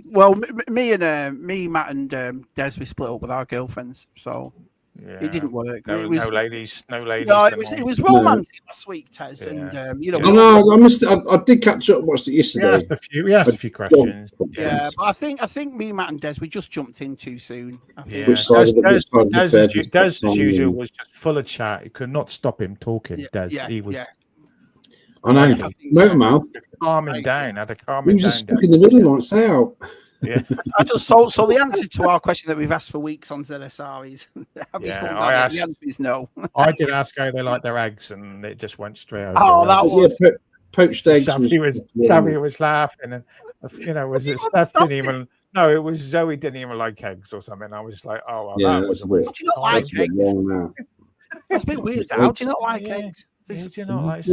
Well, me, Matt, and Des, we split up with our girlfriends, so it didn't work. No ladies. No, it was romantic last week, Tez, and I missed it. I did catch up and watched it yesterday. We asked a few questions. Yeah, but I think me, Matt, and Des, we just jumped in too soon. Des, as usual, was just full of chat. You could not stop him talking. Des, he was. I know. Motor mouth. Calming down. Had a calming down. Just stuck in the middle. Won't say out. Yeah. So the answer to our question that we've asked for weeks on ZSR is the answer is no. I did ask how they like their eggs, and it just went straight over. Oh, that was poached eggs. Savvy was laughing, and was it Steph didn't even? No, it was Zoe didn't even like eggs or something. I was like, oh, well, that was weird. Do you not like eggs? That's a bit weird. How do you not like eggs? They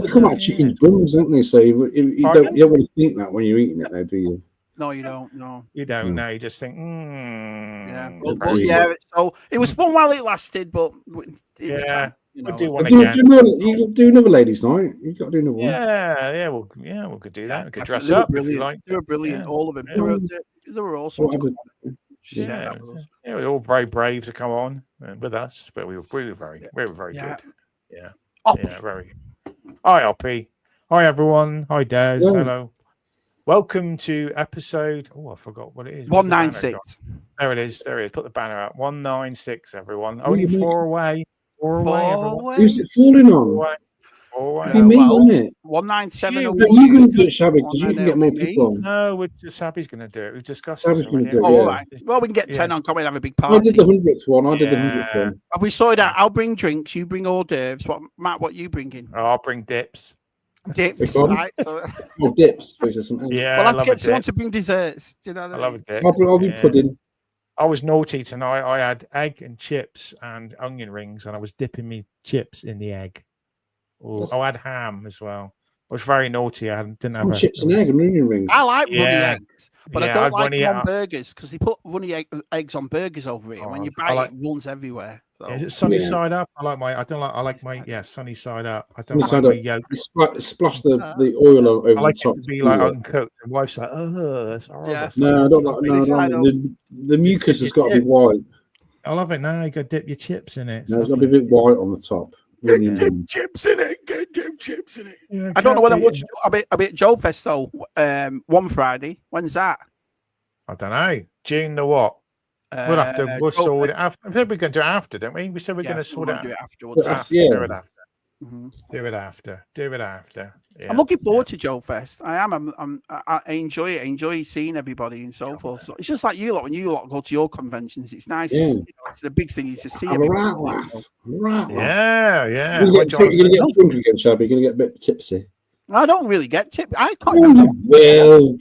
come out chicken drums, don't they? So you don't want to think that when you're eating it, though, do you? No, you don't. No, you don't. No, you just think. So it was fun while it lasted, but we'll do one again. You do another ladies' night. You got to do another one. We could do that. We could dress up if you like. They were brilliant, all of them. They were awesome. We were all very brave to come on with us, but we were very good. Yeah. Very good. Hi, Oppie. Hi, everyone. Hi, Des. Yeah. Hello. Welcome to episode. Oh, I forgot what it is. 196. There it is. Put the banner out. 196, everyone. Only 4 away. 4 away. Who's it falling on? 4 away. You mean, isn't it? 197. You're going to do it, Shabby, because you can get more people on. No, Shabby's going to do it. We've discussed this. All right. Well, we can get 10 on. Come and have a big party. I did the 100th one. Have we sorted out? I'll bring drinks. You bring hors d'oeuvres. Matt, what you bringing? I'll bring dips. Right? So... dips. Yeah. Well, let's get someone to bring desserts. Do you know what I mean? love a dip. I'll do pudding. I was naughty tonight. I had egg and chips and onion rings, and I was dipping me chips in the egg. I had ham as well. I was very naughty. I didn't have chips and egg and onion rings. I like runny eggs, but I don't like them on burgers because they put runny eggs on burgers over it, and when you bite it runs everywhere. So. Is it sunny side up? I like my sunny side up. I don't like my yolk. Splash the oil over I like the top. It to be like uncooked. And wife's like, oh, that's horrible. Yeah. No, I don't like. The mucus has got to be white. I love it. Now you got to dip your chips in it. No, it's got to be a bit white on the top. Dip chips in it. Yeah, I don't know when I'm watching a bit Joe Fest though. One Friday. When's that? I don't know. June the what? We'll sort it after. I think we're going to do it after, don't we? We said we're going to sort it out. Do it after. Do it after. Mm-hmm. Do it after. Yeah. I'm looking forward to Joe Fest. I am. I enjoy it. I enjoy seeing everybody and so forth. So it's just like you lot. When you lot go to your conventions, it's nice. Yeah. It's the big thing is to see everybody. Yeah. You're going to get drunk again, Shabby. You're going to get a bit tipsy. I don't really get tipped. I can't remember. Well,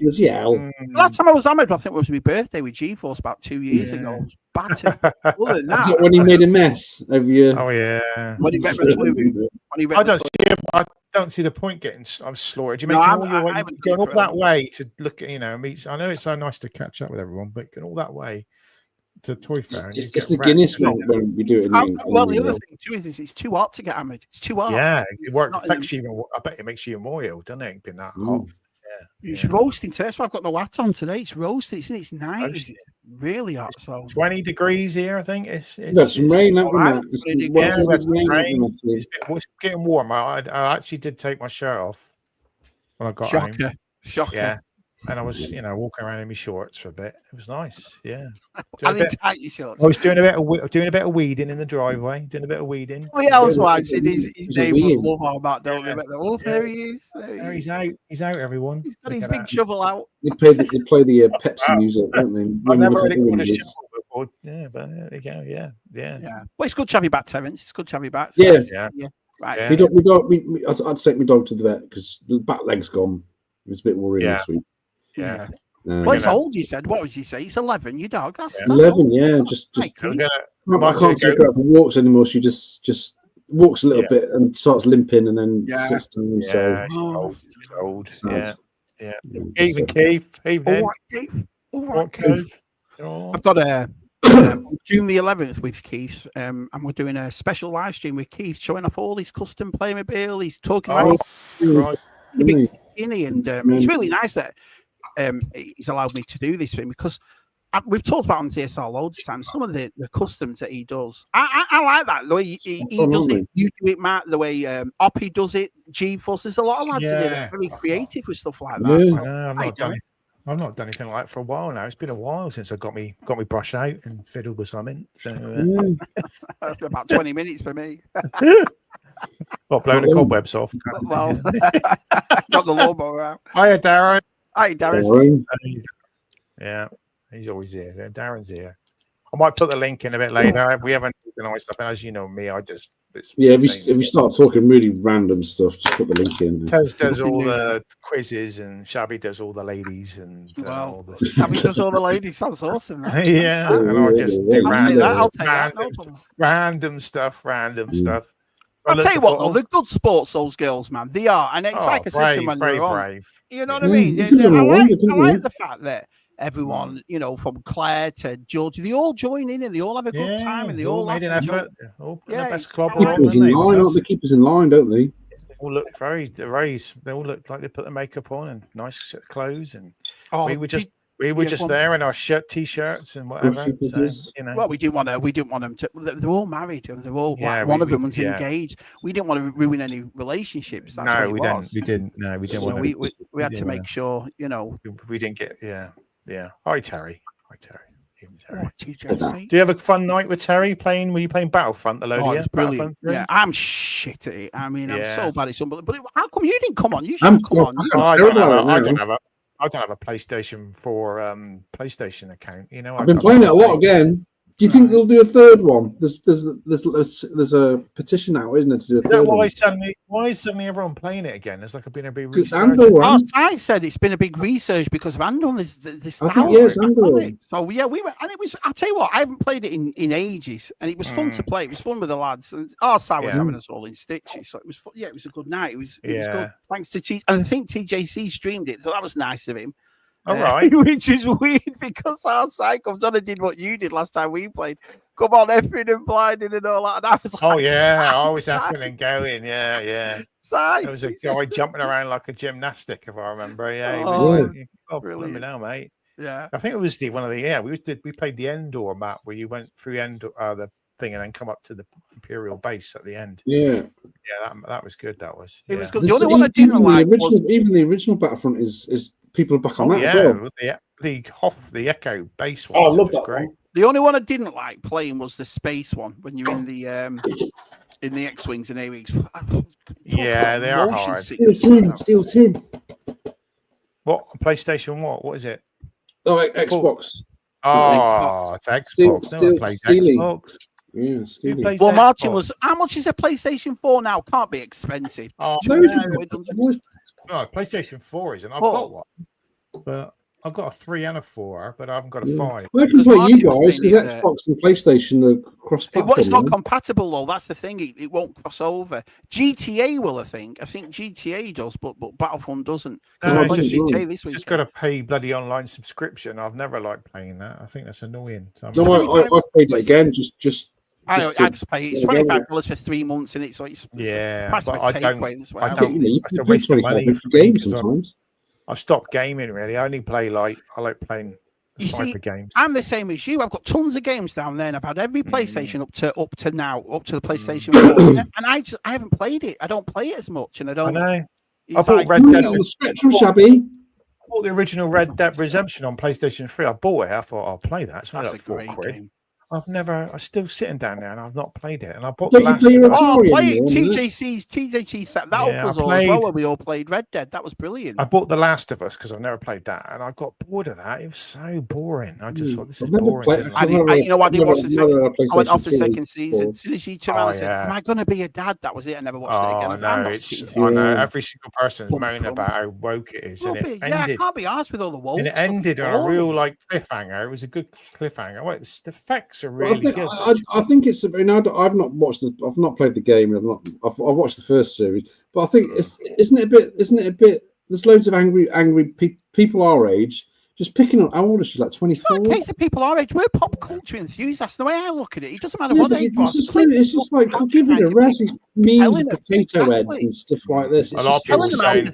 last time I was hammered, I think it was my birthday with G-Force about 2 years ago. It was battered. Other than that, when he made a mess of you. Oh yeah. When he read I don't see the point getting. I'm slaughtered. You going all that way to look at meet. I know it's so nice to catch up with everyone, but going all that way to Toy Fair. It's the Guinness when we do it. Well, the other thing too is it's too hot to get hammered. It's too hot. Yeah, it affects you even. I bet it makes you even more ill, doesn't it? Being that hot. Yeah. It's roasting today. That's why I've got no hat on today. It's roasting. It's nice. It's really hot. So 20 degrees here, I think. It's some rain. It's getting warm. I actually did take my shirt off when I got home. Shocker. Yeah. And I was, walking around in my shorts for a bit. It was nice, yeah. I shorts. I was doing a bit of weeding in the driveway. Doing a bit of weeding. Well, housewives, his name was Love all that, don't they? There he is. He's out. He's out. Everyone. He's got his big shovel out. They play the Pepsi music, don't they? I've never really got a shovel before. Yeah, but there you go. Yeah. Well, it's good to have you back, Terence. It's good to have you back. Yeah. Right. I'd take my dog to the vet because the back leg's gone. It was a bit worrying this week. Yeah. Well, it's old, you said. What was you say? It's 11, your dog. That's 11, old. yeah. I can't take her out for walks anymore. She just walks a little bit and starts limping and then sits down. She's old. Yeah. Even Keith. All right, Keith. I've got June the 11th with Keith, and we're doing a special live stream with Keith, showing off all his custom Playmobil. He's talking about skinny, and it's really nice that he's allowed me to do this thing because we've talked about on ZSR loads of times. Some of the customs that he does, I like that the way he does it. You do it, Matt. The way Oppie does it, G-Force. There's a lot of lads in there that are very creative with stuff like that. Yeah. So, I've not done anything like that for a while now. It's been a while since I got me brush out and fiddled with something. So that's been about 20 minutes for me. Well, blowing the cobwebs off. Well, got the lawnmower out. Hiya, Darren. Hi, Darren. Yeah, he's always here. Darren's here. I might put the link in a bit later. We haven't organised stuff, and as you know me, I just if we start talking really random stuff, just put the link in. Tez does all the quizzes, and Shabby does all the ladies, and all the Shabby does all the ladies. Sounds awesome. Man. Yeah, and I just do random stuff. I'll tell you what, though, they're good sports, those girls, man. They are. And it's like I said to them when they're on. You know what I mean? I like the fact that everyone, you know, from Claire to George, they all join in and they all have a good time and they all made an effort. The keepers in line, don't they? They all look they all look like they put the makeup on and nice clothes, and we were just there in our t-shirts and whatever. So, you know. Well, we didn't want them to. They're all married and they're all one of them was engaged. We didn't want to ruin any relationships. That's we didn't. No, we didn't. So we had to make sure, you know, we didn't get. Yeah. Hi, Terry. What, TJ? Do you have a fun night with Terry playing? Were you playing Battlefront, the Lodia? It's brilliant. Yeah, I'm shit at it. I mean, I'm so bad at something. But how come you didn't come on? You should come on. I don't have a PlayStation 4 PlayStation account. You know, I've been playing it a lot again. Do you think they'll do a third one? There's a petition now, isn't it, to do a third one? Why is suddenly everyone playing it again? It's like I've been a big research. I said it's been a big research because of Andor. This Andor. So we were, and it was. I'll tell you what, I haven't played it in ages, and it was fun to play. It was fun with the lads, and Sal was having us all in stitches. So it was fun. Yeah, it was a good night. It was good. Thanks to and I think TJC streamed it, so that was nice of him. All right. Which is weird because our side comes on and did what you did last time we played. Come on, effing and blinding and all that. And I was like, I was effing and going. Yeah. There was a guy jumping around like a gymnastic, if I remember. Yeah, he was brilliant now, mate. Yeah. I think it was we played the Endor map where you went through Endor, the thing, and then come up to the Imperial base at the end. Yeah, that was good. That was. It was good. The only one I didn't like was even the original Battlefront is people back on that as well. The Echo base one. I love that. Great. The only one I didn't like playing was the space one when you're in the X-wings and A-wings. Yeah, they are hard. Steel tin. What PlayStation? What is it? Oh, Xbox. Oh, it's Xbox. No one plays Xbox. Yeah, well, Martin was. How much is a PlayStation 4 now? Can't be expensive. No, PlayStation 4 isn't. I've got one, but I've got a 3 and a 4, but I haven't got a 5. Well, I can play you guys because Xbox and PlayStation are cross-platform. It's not compatible though. That's the thing. It won't cross over. GTA will, I think. GTA does, but Battlefront doesn't. Just got to pay bloody online subscription. I've never liked playing that. I think that's annoying. So I played it again. I just pay. It's $25 for 3 months in it, so it's but I don't waste money for games sometimes. I've stopped gaming really. I only play I like playing sniper games. I'm the same as you. I've got tons of games down there, and I've had every PlayStation up to now, up to the PlayStation 4, and I haven't played it. I don't play it as much, and I don't. I know. I bought Red Dead. The Spectrum, Shabby. I bought the original Red Dead Redemption on PlayStation 3. I bought it. I thought I'll play that. It's only like £4. Game. I'm still sitting down there and I've not played it. And I bought the last play it. TJC set that up as well when we all played Red Dead. That was brilliant. I bought The Last of Us because I've never played that. And I got bored of that. It was so boring. I just thought, this is boring. I didn't watch the second. I went off the second season. As soon as you turned around and said, am I going to be a dad? That was it. I never watched it again. I know. Every single person is moaning about how woke it is. And it ended. I can't be arsed with all the woke. And it ended on a real cliffhanger. It was a good cliffhanger. The effects are really good. I think it's. I've not watched. I've not played the game. I've watched the first series, but I think isn't it a bit? There's loads of angry people our age just picking up. How old is she? Like 24. It's not a case of people our age. We're pop culture enthusiasts. That's the way I look at it. It doesn't matter what age. It's just like give it a rest. Memes of potato heads and stuff like this. A lot of people saying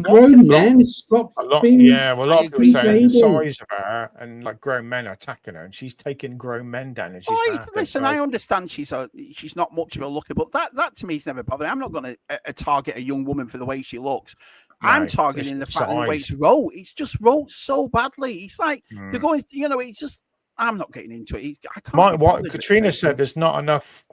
grown men stop. A lot of people saying the size of her and like grown men are attacking her, and she's taking grown men down. And she's listen, I understand she's not much of a looker, but that to me is never bothered. I'm not going to target a young woman for the way she looks. No, I'm targeting the fact that the way it's wrote. It's just wrote so badly. It's like they're going, it's just. I'm not getting into it. I can't. What Katrina said, there's not enough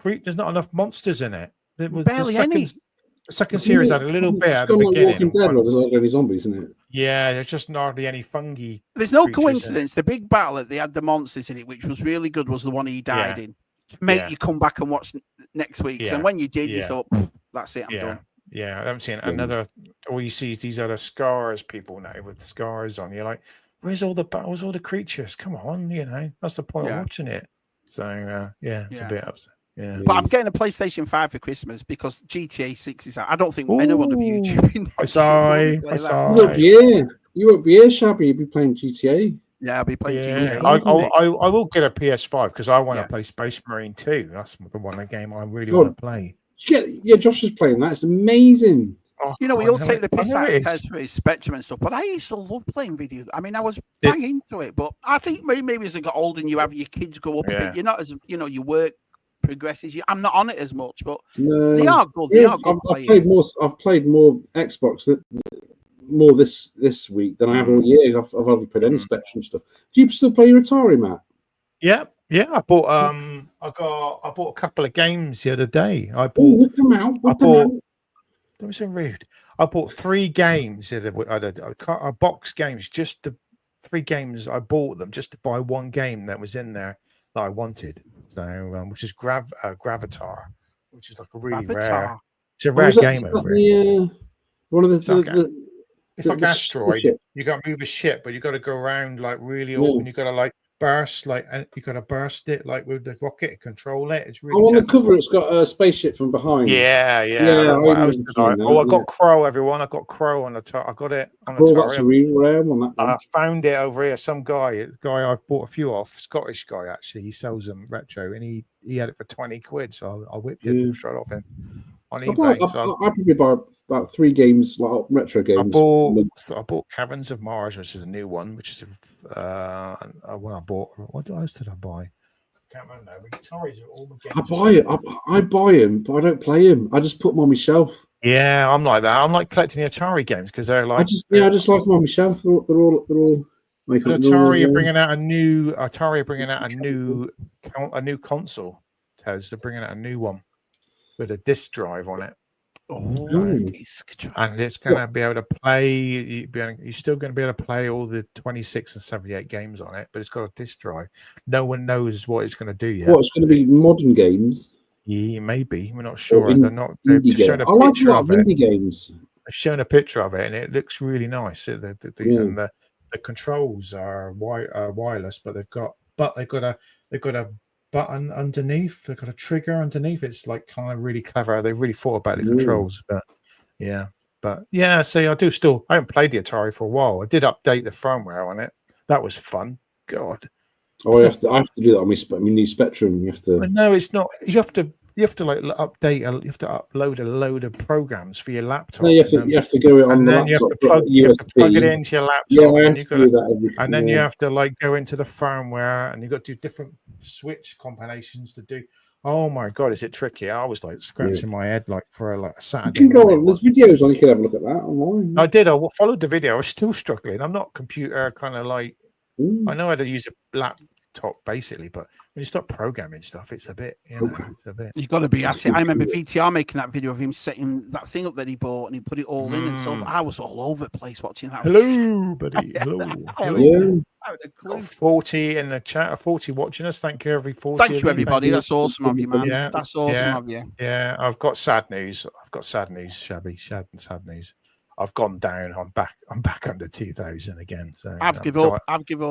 monsters in it. There was barely any. The second series had a little bit at the beginning. Walking Dead, where there's not any zombies in it. Yeah, there's just hardly any fungi. There's no coincidence. The big battle that they had the monsters in it, which was really good, was the one he died in. To make you come back and watch next week's, and when you did, you thought, "That's it, I'm done." Yeah, I haven't seen another. All you see is these other scars people now with the scars on. You're like, where's all the creatures? Come on, that's the point of watching it. So it's a bit upset. Yeah. But I'm getting a PlayStation 5 for Christmas because GTA 6 is out. I don't think anyone will be YouTubing. You won't be here, Shabby. You'll be playing GTA. Yeah, I'll be playing GTA. I will get a PS5 because I want to play Space Marine 2. That's the one game I really want to play. Josh is playing that. It's amazing. We all take the piss out of Tez for his Spectrum and stuff, but I used to love playing video. I mean, I was bang into it, but I think maybe as I got older and you have your kids go up a bit, you're not as your work progresses. I'm not on it as much, but they are good. They are good. I've played more Xbox more this week than I have all year. I've hardly played any Spectrum stuff. Do you still play your Atari, Matt? Yeah. I bought I bought a couple of games the other day. I bought. That was so rude. I bought 3 games a box games. Just the 3 games. I bought them just to buy one game that was in there that I wanted. So, which is Gravatar, which is like a really rare. It's a rare game over here. One of it's like Asteroid. Ship. You got to move a ship, but you got to go around like really open. You got to like burst, you got to burst it like with the rocket and control it. It's really. On the cover, it's got a spaceship from behind. Yeah. What else did I got Crow. Everyone, I got Crow on the top. I got it on the top. That's a really rare one. I found it over here. Some guy I've bought a few off. Scottish guy actually. He sells them retro, and he had it for 20 quid. So I whipped it straight off him on eBay. I probably buy about 3 games, like retro games. I bought Caverns of Mars, which is a new one, which is when I bought. What else did I buy? I can't remember now. Ataris are all the games. I buy them, but I don't play them. I just put them on my shelf. Yeah, I'm like that. I'm like collecting the Atari games because they're like. I just like them on my shelf. They're all. Atari are bringing out a new console. Tez, they're bringing out a new one with a disc drive on it. And it's going to be able to play. You're still going to be able to play all the 26 and 78 games on it, but it's got a disc drive. No one knows what it's going to do yet. It's going to be modern games. Yeah, maybe. We're not sure. They're just showing a picture of it. Indie games. They're showing a picture of it, and it looks really nice. And the controls are wireless, but they've got a button underneath. They've got a trigger underneath. It's like kind of really clever. They've really thought about the controls. But see, I haven't played the Atari for a while. I did update the firmware on it. That was fun. God. I have to do that on my new Spectrum. You have to. No, it's not. You have to like update. You have to upload a load of programs for your laptop. No, you have to go on, and then you have to plug it into your laptop. Yeah, I have to do that. And then you have to like go into the firmware, and you've got to do different switch combinations to do. Oh my God, is it tricky? I was like scratching my head like for a Saturday. You can go on. There's videos on. You can have a look at that online. I did. I followed the video. I was still struggling. I'm not computer kind of like. I know how to use a laptop basically, but when you start programming stuff, it's a bit. You've got to be at it. I remember VTR making that video of him setting that thing up that he bought, and he put it all in and stuff. I was all over the place watching that. Hello, buddy. Hello. 40 in the chat, 40 watching us. Thank you, Thank you, everybody. That's awesome of you, man. Yeah. That's awesome of you. Yeah, I've got sad news. Shabby. Sad news. I've gone down. I'm back under 2,000 again. So I've given up.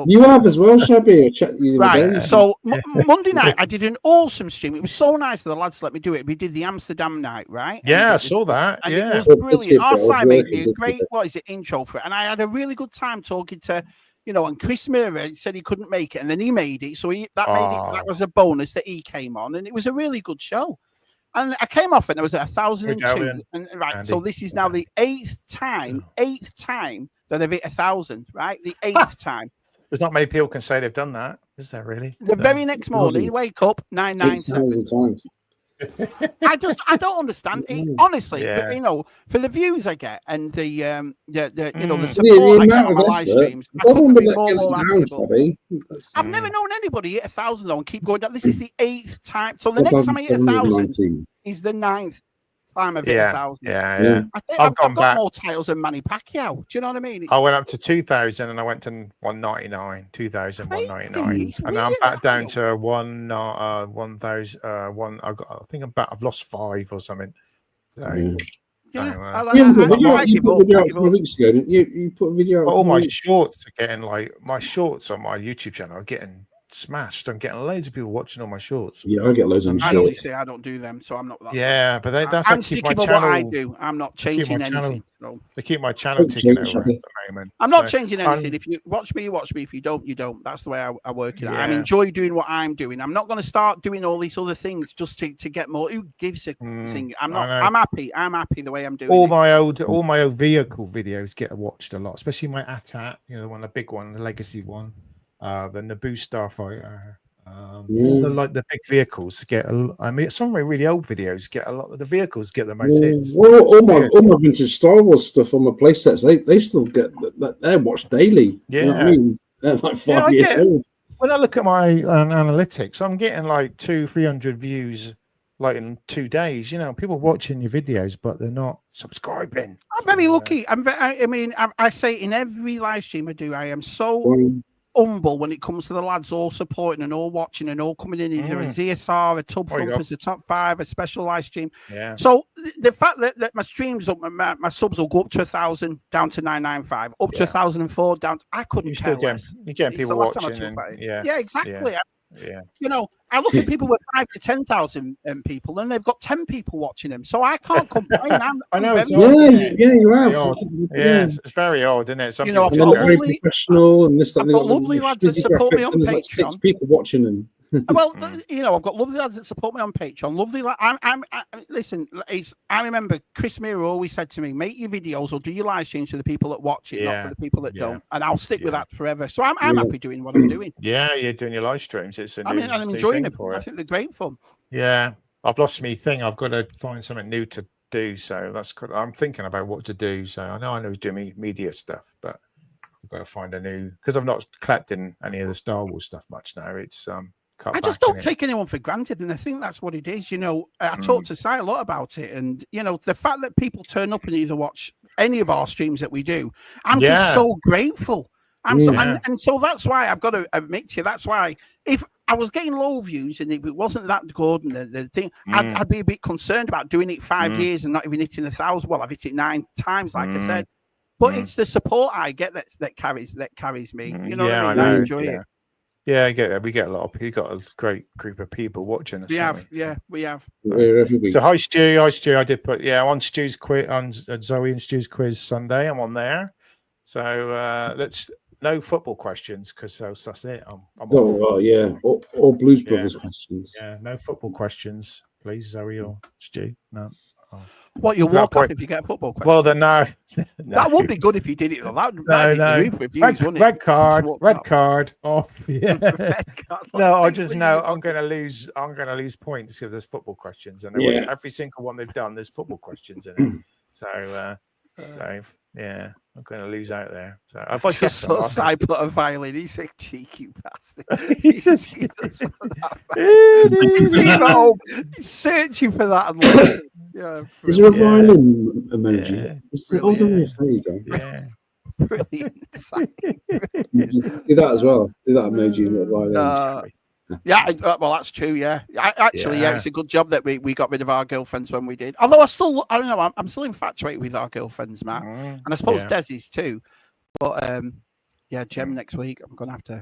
You have as well, Shabby. Right. So Monday night, I did an awesome stream. It was so nice that the lads let me do it. We did the Amsterdam night, right? Yeah, I saw that. And it was brilliant. Our side made me a great intro for it, and I had a really good time talking to and Chris Mira said he couldn't make it, and then he made it, so that was a bonus that he came on, and it was a really good show. And I came off and I was at 1,002, and right, Andy, so this is now the eighth time that I've hit 1,000. Right, the eighth time. There's not many people can say they've done that, is there really? The very next morning, wake up 997. I don't understand it, honestly. But, for the views I get and the support I get on my live streams, I couldn't be more happy. I've never known anybody hit 1,000 though and keep going down. This is the 8th time. So the next time I hit 1,000 is the 9th time I've hit 1,000. I've got more titles than Manny Pacquiao. Do you know what I mean? I went up to 2,000 and I went to 199, 2,199, and I'm back down to 1,000. I've lost 5 or something. So, you put a video out a couple of weeks ago, didn't you? You put a video out. All my shorts are getting my shorts on my YouTube channel are getting smashed. I'm getting loads of people watching all my shorts. Yeah, I get loads of shorts. Honestly, I don't do them, so I'm not that. Yeah, but that's I'm sticking with what I do. I'm not changing anything. So. They keep my channel ticking over at the moment. I'm not changing anything. If you watch me, you watch me. If you don't, you don't. That's the way I work it out. I enjoy doing what I'm doing. I'm not going to start doing all these other things just to get more. Who gives a thing? I'm not. I'm happy. I'm happy the way I'm doing. All my old vehicle videos get watched a lot, especially my AT-AT. The one, the big one, the legacy one, the Naboo Starfighter. All the big vehicles get some of my really old videos get a lot of the vehicles get the most hits. Well, all my vintage Star Wars stuff on my play sets, they still get they're watched daily. You know what I mean? They're like 5 years old. When I look at my analytics, I'm getting like 200-300 views like in 2 days. People watching your videos, but they're not subscribing. I'm very lucky. I say in every live stream I do, I am so humble when it comes to the lads all supporting and all watching and all coming in either a ZSR, a Tub Thumpers, a Top 5, a special live stream. Yeah. So the fact that my streams up, my subs will go up to 1,000, down to 995, up to 1,004, down. I couldn't tell. You're getting people watching. Yeah, exactly. Yeah. I look at people with 5,000 to 10,000 people, and they've got 10 people watching them. So I can't complain. I know it's you have. It's very odd, isn't it? Some people are very professional, and this. I've got lovely lads that support me on Patreon. Like 6 people watching them. Well, I've got lovely lads that support me on Patreon. Lovely, listen. I remember Chris Mira always said to me, "Make your videos or do your live streams for the people that watch it, not for the people that don't." And I'll stick with that forever. So I'm happy doing what I'm doing. Yeah, you're doing your live streams. I'm enjoying it. I think they're great fun. Yeah, I've lost me thing. I've got to find something new to do. So that's good. I'm thinking about what to do. So I know he's doing media stuff, but I've got to find a new because I've not collecting any of the Star Wars stuff much now. It's I just don't take anyone for granted, and I think that's what it is. I talk to Si a lot about it, and the fact that people turn up and either watch any of our streams that we do, I'm just so grateful. And so that's why I've got to admit to you, that's why if I was getting low views and if it wasn't that good and the thing, I'd be a bit concerned about doing it 5 years and not even hitting 1,000. Well, I've hit it 9 times, like I said, but it's the support I get that carries me. You know what I mean? I enjoy it. Yeah, I get that. We get a lot of people. We've got a great group of people watching us. We have. So hi Stu. I did put on Stu's quiz on Zoe and Stu's quiz Sunday. I'm on there. So let's no football questions because that's it. I'm off. Or Blues Brothers questions. Yeah, no football questions, please, Zoe or Stu. No. What, you'll walk off if you get a football question? Well, then no. That would be good if you did it. That'd red card. Oh, yeah. No, I'm going to lose. I'm going to lose points if there's football questions, and every single one they've done, there's football questions in it. So I'm going to lose out there. So if I just saw Si put a violin, he's a cheeky bastard. He's searching for that. Is there a violin emoji? It's the older one. There you go. Yeah. Brilliant. Do that as well. Do that emoji in the violin. Well, that's true. Yeah, it's a good job that we got rid of our girlfriends when we did. Although I don't know, I'm still infatuated with our girlfriends, Matt, and I suppose Desi's too. But Jem next week, I'm gonna have to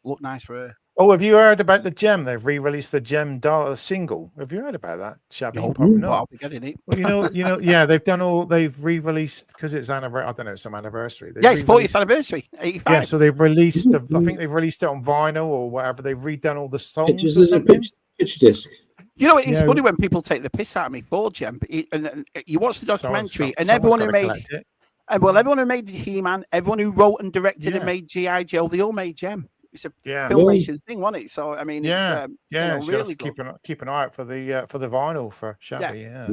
look nice for her. Oh, have you heard about the Gem? They've re-released the Gem single. Have you heard about that, Shabby? No, Probably but not. I'll be getting it. Well, yeah, they've re-released because it's anniversary. I don't know, some anniversary. Yeah, it's 40th anniversary. 85. Yeah, so they've released. I think they've released it on vinyl or whatever. They've redone all the songs or something. Picture disc. You know, it's funny when people take the piss out of me for Gem. And you watch the documentary, and everyone who made it. And everyone who made He-Man, everyone who wrote and directed and made G.I.joe, they all made Gem. It's a Filmation thing, wasn't it? So I mean, it's really keep an eye out for the vinyl for Shabby. Yeah.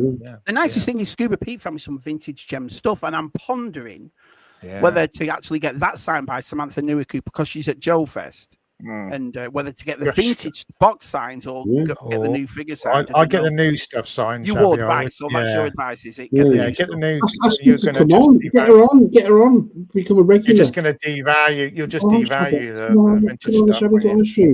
The nicest thing is Scuba Pete found me some vintage Gem stuff, and I'm pondering whether to actually get that signed by Samantha Newiku because she's at Joe Fest. And whether to get the vintage box signed or get the new figure signed. I get the new stuff signed. You would, right? So that's your advice, is it? Get the new. Come on, get her on, become a regular. You're just going to devalue. You'll just devalue the vintage stuff.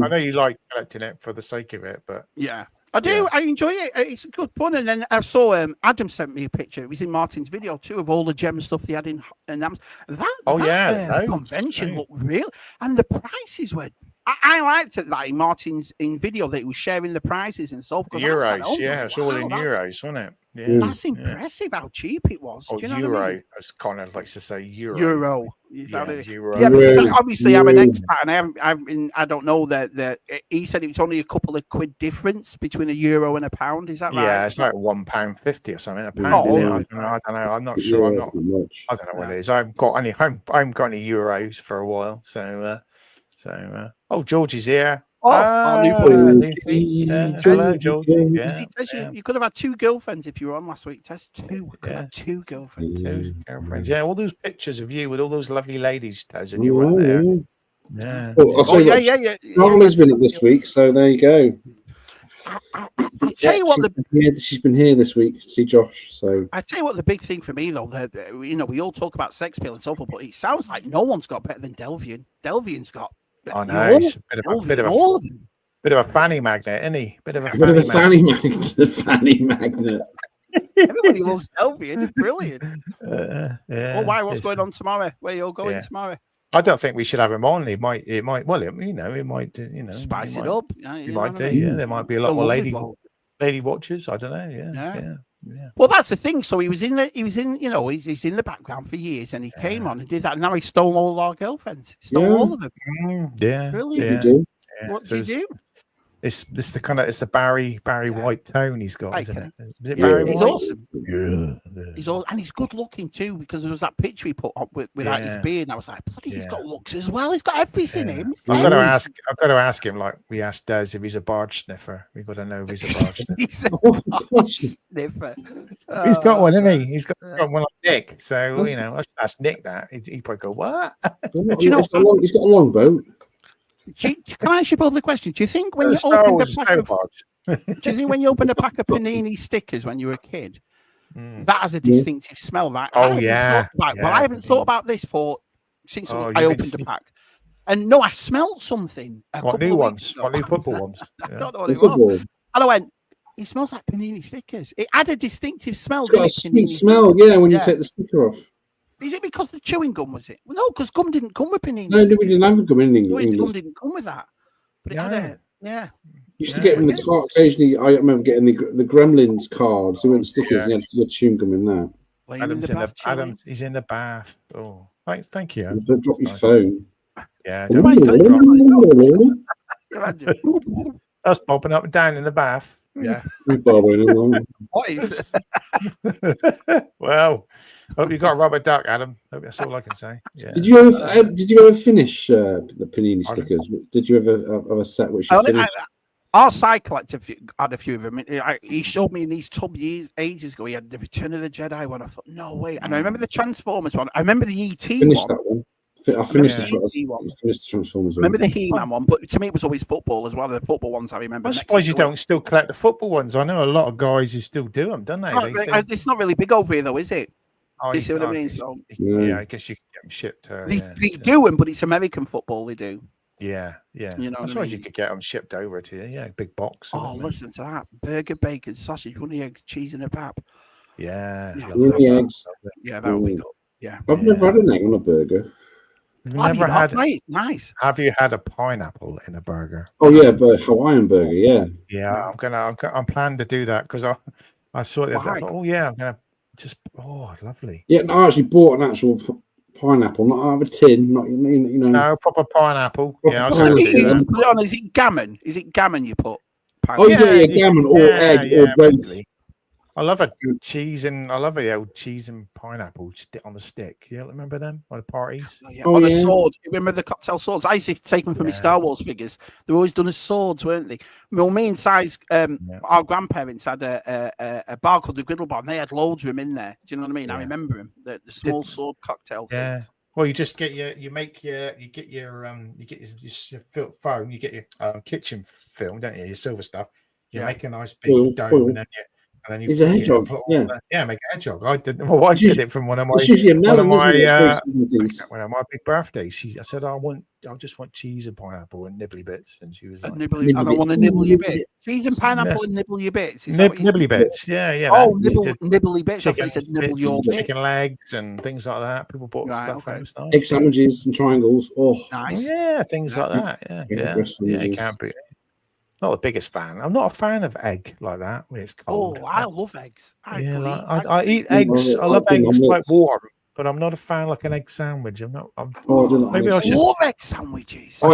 I know you like collecting it for the sake of it, but yeah. I do. Yeah. I enjoy it. It's a good fun. And then I saw Adam sent me a picture. It was in Martin's video too of all the Gem stuff they had in that convention looked real, and the prices were. I liked it that in Martin's video that he was sharing the prices and stuff. Euros, it's all in euros, wasn't it? Yeah, that's impressive how cheap it was. Oh, do you know euro, what I mean? as Connor likes to say, euro. Euro. Euro. Yeah, because obviously I'm an expat, and I don't know that he said it was only a couple of quid difference between a euro and a pound. Is that right? Yeah, it's like £1.50 or something. A pound. I don't know. I'm not sure. I don't know what it is. I haven't got any euros for a while. So, George is here. Hello, George. You could have had 2 girlfriends if you were on last week. Test 2. Could have had 2 girlfriends. 2 girlfriends. Yeah, all those pictures of you with all those lovely ladies, Tez, and you were there. Yeah. Carla's been it this week, so there you go. I tell you what, she's been here this week to see Josh. So I tell you what, the big thing for me though, we all talk about sex appeal and so forth, but it sounds like no one's got better than Delvian. Delvian's got. I know. He's a bit of a fanny magnet, isn't he? Bit of a fanny magnet. Everybody loves Delvian. He's brilliant. Well, why? What's going on tomorrow? Where are you all going tomorrow? I don't think we should have him on. It might, spice it up. You might do. Yeah, there might be a lot more lady watchers. I don't know. Yeah. Well, that's the thing. So he's in the background for years, and he came on and did that. And now he stole all our girlfriends. He stole all of them. Yeah. Brilliant. Yeah. What did you do? It's the Barry White tone he's got, isn't it? Is it Barry White? He's awesome. He's all, and he's good looking too, because there was that picture he put up without his beard, and I was like, bloody, he's got looks as well. He's got everything in him. I've got to ask him, like we asked Des if he's a barge sniffer. We've got to know if he's a barge sniffer. He's a barge sniffer. He's got one, isn't he? He's got one like Nick. So I should ask Nick that. He'd probably go, what? He's got a long boat. Can I ask you both the question? Do you think when you opened a pack of Panini stickers when you were a kid, that has a distinctive smell? Right? I haven't thought about this since I opened the pack. And no, I smelled something. What new ones? What new football ones? I don't know what it was. And I went, it smells like Panini stickers. It had a distinctive smell. It's got a sweet smell, when you take the sticker off. Is it because the chewing gum, was it? Well, no, because gum didn't come with Panini. No, we didn't have gum in England. Gum didn't come with that. But it had used to get in the car occasionally. I remember getting the Gremlins cards. They weren't stickers. And you had to get chewing gum in there. Adam's he's in the bath. Oh, thank you. Don't drop your phone. Yeah, don't That's popping up and down in the bath. Yeah. What is it? Well, hope you got a rubber duck, Adam. That's all I can say. Yeah. Did you ever finish the Panini stickers? Did you ever have a set which you finished? Our side collector had a few of them. He showed me in these tub ages ago. He had the Return of the Jedi one. I thought, no way. And I remember the Transformers one. I remember the ET one. That one. I finished the Transformers. Remember the He-Man one, but to me it was always football as well. The football ones I remember. I suppose you don't still collect the football ones. I know a lot of guys who still do them, don't they? It's not really big over here though, is it? Do you see what I mean? So I guess you can get them shipped. They do them, but it's American football. They do. Yeah. You know, I suppose you could get them shipped over to you. Yeah, big box. Listen to that: burger, bacon, sausage, runny eggs, cheese, and a pap. Yeah, runny eggs. Yeah, that would be good. Yeah, I've never had an egg on a burger. Never had. Mate, nice. Have you had a pineapple in a burger? Oh yeah, but Hawaiian burger, yeah. Yeah, I'm planning to do that because I saw it. I thought, oh yeah, I'm gonna just lovely. Yeah, I actually bought an actual pineapple, not out of a tin, not you know. No, proper pineapple. Yeah, Put it on. Is it gammon? Is it gammon you put? Oh yeah, gammon or egg or both. I love a cheese and I love the old cheese and pineapple on the stick. Yeah, remember them on the parties? On a sword. You remember the cocktail swords? I used to take them from my Star Wars figures. They were always done as swords, weren't they? Well, me and Si's, our grandparents had a bar called the Griddle Bar, and they had loads of them in there. Do you know what I mean? I remember them. The small sword cocktail things. Well, you just get your foam, you get your kitchen film, don't you? Your silver stuff. You make a nice big dome, and then you it's a hedgehog. Make a hedgehog. I did it from one of my big birthdays. I said, I just want cheese and pineapple and nibbly bits, and she was like, I don't want to nibble your bits. Cheese and pineapple and nibble your bits. Nibbly bits, yeah. Oh, nibbly bits. I thought you said nibble your chicken legs and things like that. People bought stuff. Nice. Egg sandwiches and triangles. Oh, nice. Yeah, things like that. Yeah, it can't be. Not the biggest fan. I'm not a fan of egg like that when it's cold. Oh, I love eggs. I eat eggs. I love eggs like warm, but I'm not a fan like an egg sandwich. I should love egg sandwiches. I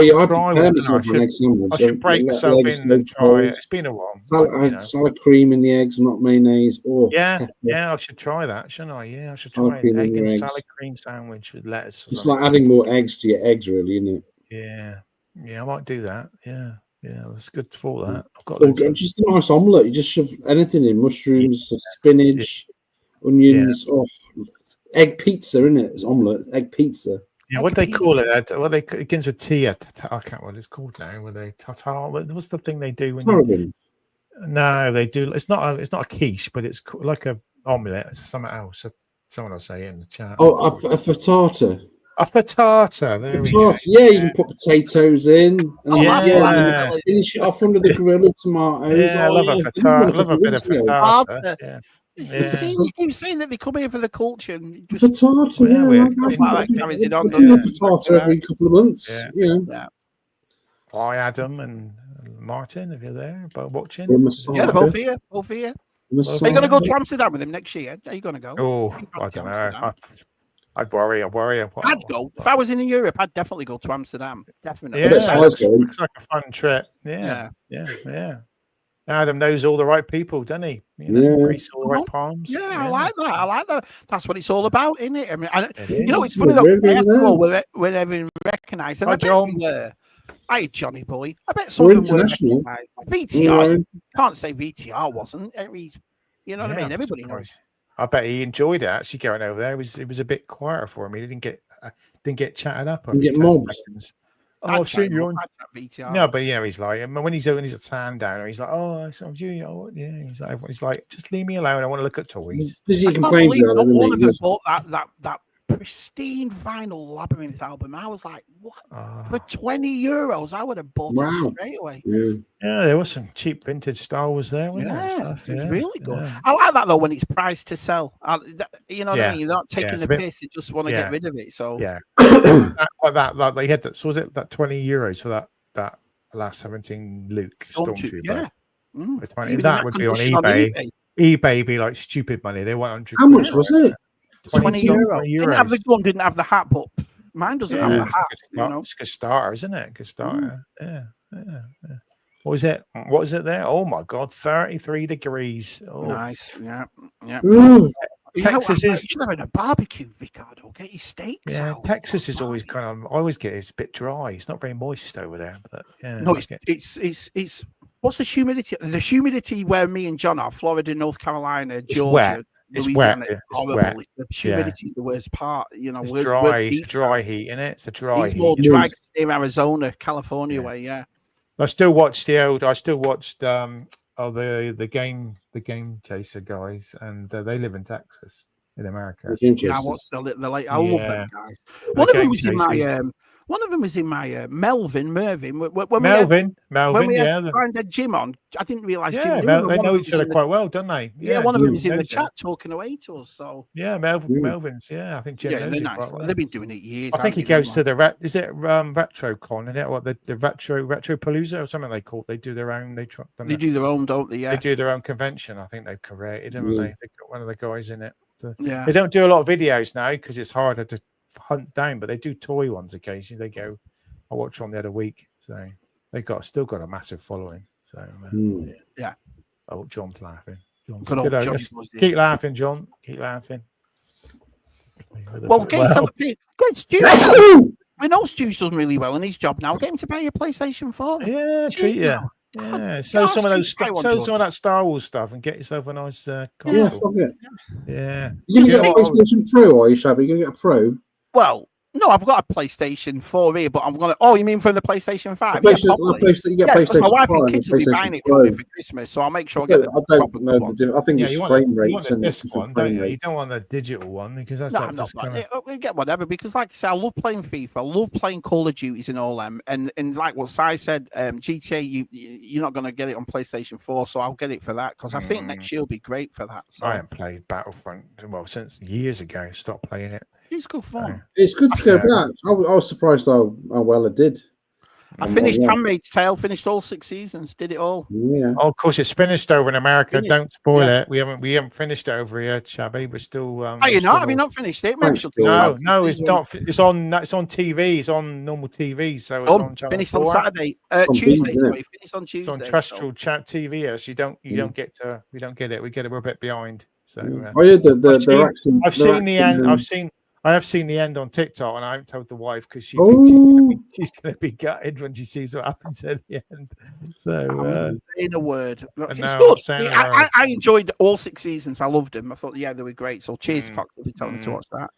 should break myself in and try it. It's been a while. Salad cream in the eggs, not mayonnaise. I should try that, shouldn't I? Yeah, I should try an egg and salad cream sandwich with lettuce. It's like adding more eggs to your eggs, really, isn't it? Yeah, I might do that. Yeah, that's good for that. I've got just a nice omelette. You just shove anything in: mushrooms, spinach, onions. Oh, egg pizza, isn't it? It's omelette, egg pizza. Yeah, what they call it? It begins with T. I can't remember what it's called now. Where they tartar? What's the thing they do? No, they do. It's not a quiche, but it's like a omelette. It's something else. Someone will say it in the chat. Oh, a frittata. A frittata. There we go. Yeah, you can put potatoes in. Finish it off under the grill of tomatoes. Yeah, I love a frittata. I love a bit of frittata. You keep saying that they come here for the culture. Frittata, frittata every couple of months. Yeah. Hi, Adam and Martin, if you're there, watching. Yeah, they're both here. Are you going to go to Amsterdam with him next year? Are you going to go? Oh, I don't know. I'd worry. I'd go. If I was in Europe, I'd definitely go to Amsterdam. Definitely. Yeah, looks like a fun trip. Yeah. Adam knows all the right people, doesn't he? Grease all the right palms. Yeah, I like that. That's what it's all about, isn't it? I mean, it's funny though. We're never recognised. And Hi, Johnny Boy. I bet some of them were recognised. VTR. Can't say VTR wasn't. You know what I mean? Everybody knows. I bet he enjoyed it actually going over there. It was a bit quieter for him. He didn't get chatted up. Didn't get mobbed. I've seen you on VTR. No, but he's like when he's a stand down, he's like, oh, I saw you. Oh, yeah. He's like, just leave me alone. I want to look at toys. I can't believe not one of them bought that pristine vinyl Labyrinth album. I was like, what? For €20, I would have bought it straight away. Yeah, there was some cheap vintage Star Wars there. It's really good. I like that though when it's priced to sell. You know what I mean? They're not taking the piss; they just want to get rid of it. So like they had that. So was it that €20 for that last 17 Luke Stormtrooper? Yeah, that would be on eBay. eBay would be like stupid money. They want 100. How much was it? €20. Didn't have the gun, didn't have the hat, but mine doesn't have the hat. It's a good starter, isn't it? Good starter. Yeah. What was it? What was it there? Oh my God, 33 degrees. Oh. Nice. Yeah. Texas is having a barbecue, Ricardo. Get your steaks out. Texas is always I always get it's a bit dry. It's not very moist over there. But no, it's what's the humidity? The humidity where me and John are, Florida, North Carolina, Georgia. It's wet. The humidity is the worst part. It's dry. It's dry heat, isn't it? It's a dry heat. It's more dry near Arizona, California way. Yeah. I still watched the Game Chaser guys, and they live in Texas, in America. Yeah, I watched I love them guys. One of them was in my Mervyn. When Melvin, we had yeah. Grindhead Jim on, I didn't realise Jim Yeah, knew him. they know each other quite well, don't they? Yeah, one of them is in the chat talking away to us. So yeah, Melvin's. Yeah, I think Jim knows him nice. quite well. They've been doing it years. I think he goes to the RetroCon, isn't it? What the Retropalooza or something they call it. They do their own. They do their own, don't they? Yeah, they do their own convention. I think they've created, haven't they? They've got one of the guys in it. So yeah, they don't do a lot of videos now because it's harder to hunt down, but they do toy ones occasionally. They go. I watched one the other week, so they still got a massive following. So yeah. Oh, John's laughing. John. Keep laughing, John. Keep laughing. Well, great Stu. We know Stu's done really well in his job now. Get him to buy your PlayStation 4. Yeah, treat you. Yeah, so some of that Star Wars stuff and get yourself a nice console. Yeah. You're gonna get a PlayStation Pro, are you, Shabby? You're gonna get a Pro? Well, no, I've got a PlayStation 4 here, but I'm gonna. Oh, you mean from the PlayStation 5? Because my wife and kids will be buying it for me for Christmas, so I'll make sure I get I don't know. I think it's frame rates and this one. You don't want the digital one because that's we get whatever. Because, like I say, I love playing FIFA. I love playing Call of Duties and all them. And like what Si said, GTA, you're not gonna get it on PlayStation 4, so I'll get it for that because I think next year will be great for that. So I haven't played Battlefront since years ago. Stopped playing it. It's good fun. It's good to go back. I was surprised how well it did. I finished Handmaid's Tale, finished all 6 seasons, did it all. Yeah. Oh, of course, it's finished over in America. Don't spoil it. We haven't finished it over here, Shabby. We're still. Have you not finished it? No, it's not. It's on TV. It's on normal TV. So it's on channel finished 4. on Saturday, Tuesday. Sorry, finished on Tuesday. It's on terrestrial chat TV. So we don't get it. We're a bit behind. So I have seen the end on TikTok, and I haven't told the wife because she's going to be gutted when she sees what happens at the end. So, in a word, it's good. I enjoyed all 6 seasons. I loved them. I thought, they were great. So, cheers, Cox, for telling me to watch that.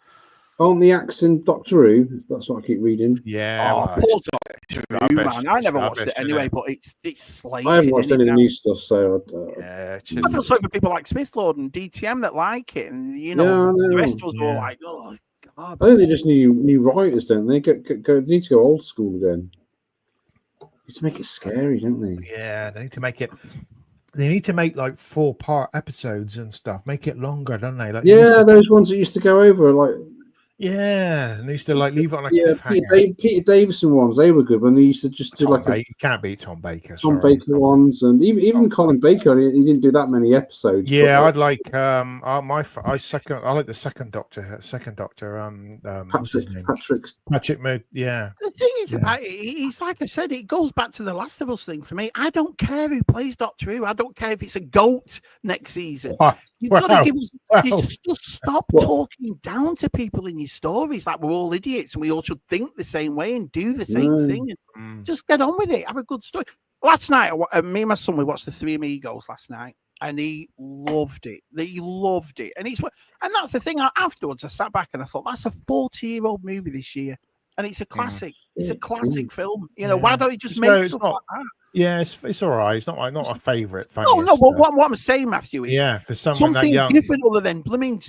On the accent Doctor Who, that's what I keep reading. Yeah, poor Doctor Who, man. I never watched it anyway, but it's slated. I haven't watched any of the new stuff, so I feel sorry for people like Smith Lord and DTM that like it, and the rest of us were all like, oh. I think they just new writers, don't they? They need to go old school again. They need to make it scary, don't they? Yeah, they need to make it. They need to make like 4-part episodes and stuff. Make it longer, don't they? Like those ones that used to go over like. Yeah, and they used to like leave it on a cliffhanger. Peter Davison ones, they were good when they used to just do you can't beat Tom Baker. Baker ones, and even Colin Baker, he didn't do that many episodes. Yeah, I'd like I like the second Doctor. What's his name? Patrick Mood. Yeah. The thing is about it, it's like I said, it goes back to the Last of Us thing for me. I don't care who plays Doctor Who. I don't care if it's a goat next season. You've got to give us. Just stop talking down to people in your stories like we're all idiots and we all should think the same way and do the same thing. Just get on with it. Have a good story. Last night, me and my son, we watched The Three Amigos last night, and he loved it. He loved it, and that's the thing. Afterwards, I sat back and I thought, that's a 40-year-old movie this year, and it's a classic. It's a classic film. Why don't you just make stuff like that? Yeah, it's all right. It's not a favourite. No. But what I'm saying, Matthew, is for someone something that young, different other than blooming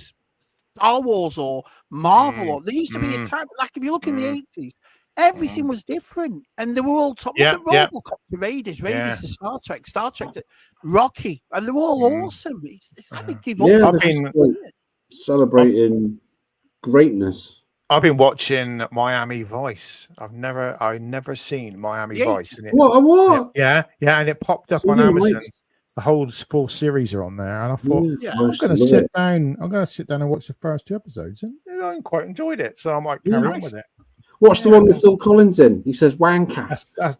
Star Wars or Marvel. Or there used to be a time, like if you look in the 80s, everything was different, and they were all top. Look at RoboCop, the Raiders to Star Trek to Rocky, and they're all awesome. It's like they give up. I've been celebrating greatness. I've been watching Miami Vice. I've never seen Miami Vice. What? Yeah, and it popped up on Amazon. The whole 4 series are on there, and I thought I'm going to sit down. I'm going to sit down and watch the first 2 episodes, and I quite enjoyed it. So I might carry on with it. What's the one with Phil Collins in? He says wanker.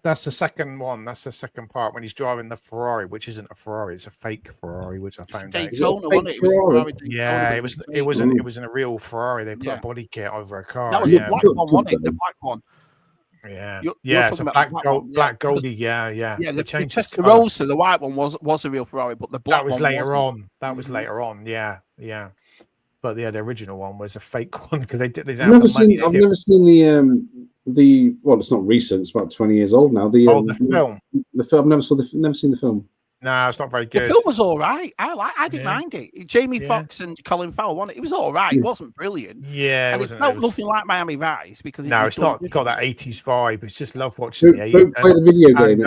That's the second one. That's the second part when he's driving the Ferrari, which isn't a Ferrari. It's a fake Ferrari, which I found Daytona, out. It wasn't a real Ferrari. They put a body kit over a car. That was the black one, wasn't it? The black one. Yeah, it's a black Goldie. Yeah. The Testarossa, the white one was a real Ferrari, but the black was one later on. That was later on. Yeah. But the original one was a fake one because they didn't have the money. I've never seen the well, it's not recent. It's about 20 years old now. The film. The film. I've never seen the film. No, it's not very good. The film was all right. I didn't mind it. Jamie Foxx and Colin Farrell won it. It was all right. It wasn't brilliant. Yeah, and it felt nothing like Miami Vice because it's not got that 80s vibe. It's just love watching the 80s. Don't play the video game.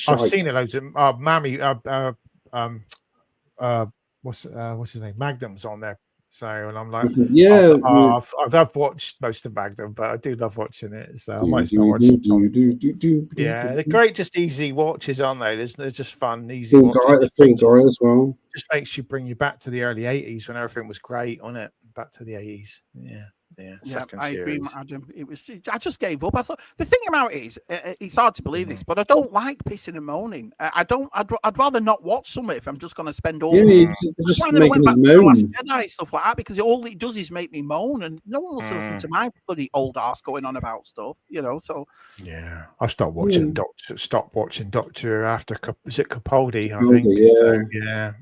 I've seen it loads of Miami. What's his name? Magnum's on there. So, and I'm like, I've watched most of Magnum, but I do love watching it. So I might start watching. Yeah, they're great, just easy watches, aren't they? They're just fun, easy watches. Guy as well. Just makes you bring you back to the early 80s when everything was great, on it. Back to the 80s. Yeah. I agree, Adam. I just gave up. I thought the thing about it is, it's hard to believe this, but I don't like pissing and moaning. I'd rather not watch something if I'm just going to spend all. Just making me moan. Stuff like that because all it does is make me moan, and no one wants to listen to my bloody old ass going on about stuff. So yeah, I stopped watching Doctor after is it Capaldi? I think.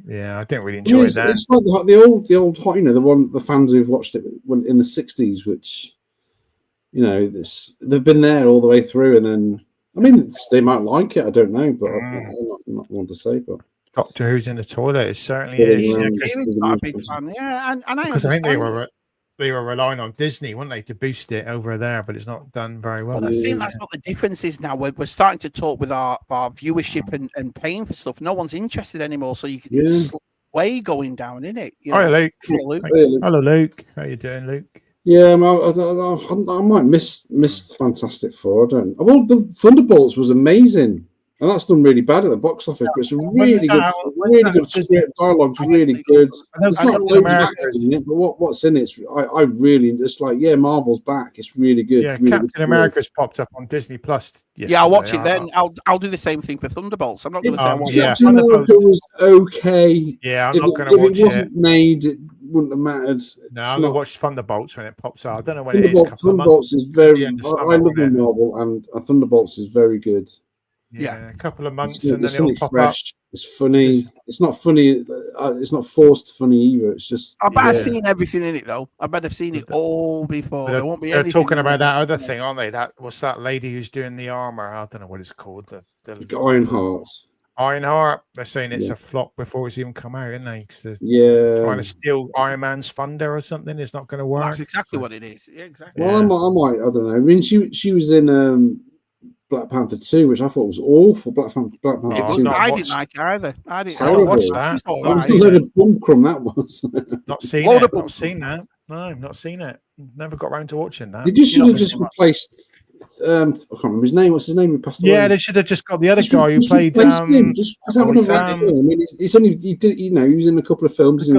Yeah. I didn't really enjoy that. It's like the old the fans who've watched it in the 60s, which they've been there all the way through, and then they might like it. I don't know, but I'm not one to say. But Doctor Who's in the toilet, it certainly is. It's not a big fan, and because I think they were relying on Disney, weren't they, to boost it over there, but it's not done very well. I think that's what the difference is now. We're starting to talk with our viewership and paying for stuff. No one's interested anymore, so you can way going down in it. Hi, Luke. Hello, Luke. How you doing, Luke? Yeah, I might miss Fantastic Four. I don't. Well, the Thunderbolts was amazing, and that's done really bad at the box office. But it's really good script. Dialogue's really good. It's not loads of actors in it, but what's in it? I really just like. Yeah, Marvel's back. It's really good. Yeah, really Captain America's popped up on Disney Plus. Yeah, I'll watch it then. I'll do the same thing for Thunderbolts. I'm not going to say I won't. Captain America was okay. Yeah, I'm not going to watch it. If it wasn't made, it wouldn't have mattered. No, I'm going to watch Thunderbolts when it pops out. I don't know when it is. Thunderbolts is very. I love the Marvel, and Thunderbolts is very good. Yeah, a couple of months and then it'll pop up. It's funny. It's not funny. It's not forced funny either. It's just. I bet I've seen everything in it though. I bet I've seen it all before. There won't be anything. They're talking about that other thing, aren't they? What's that lady who's doing the armor? I don't know what it's called. The Ironheart. Ironheart. They're saying it's a flop before it's even come out, isn't they? Because they're trying to steal Iron Man's thunder or something. It's not going to work. That's exactly what it is. Yeah, exactly. Well, I might. I don't know. I mean, she was in Black Panther 2, which I thought was awful. Black Panther 2. I didn't like it either. I didn't watch that. I was a load of bum crumb that was. Not seen it. Not seen that. No, not seen it. Never got around to watching that. They should have just replaced. I can't remember his name. What's his name? He passed away. Yeah, they should have just got the other guy who played. I mean, it's only he did. He was in a couple of films. The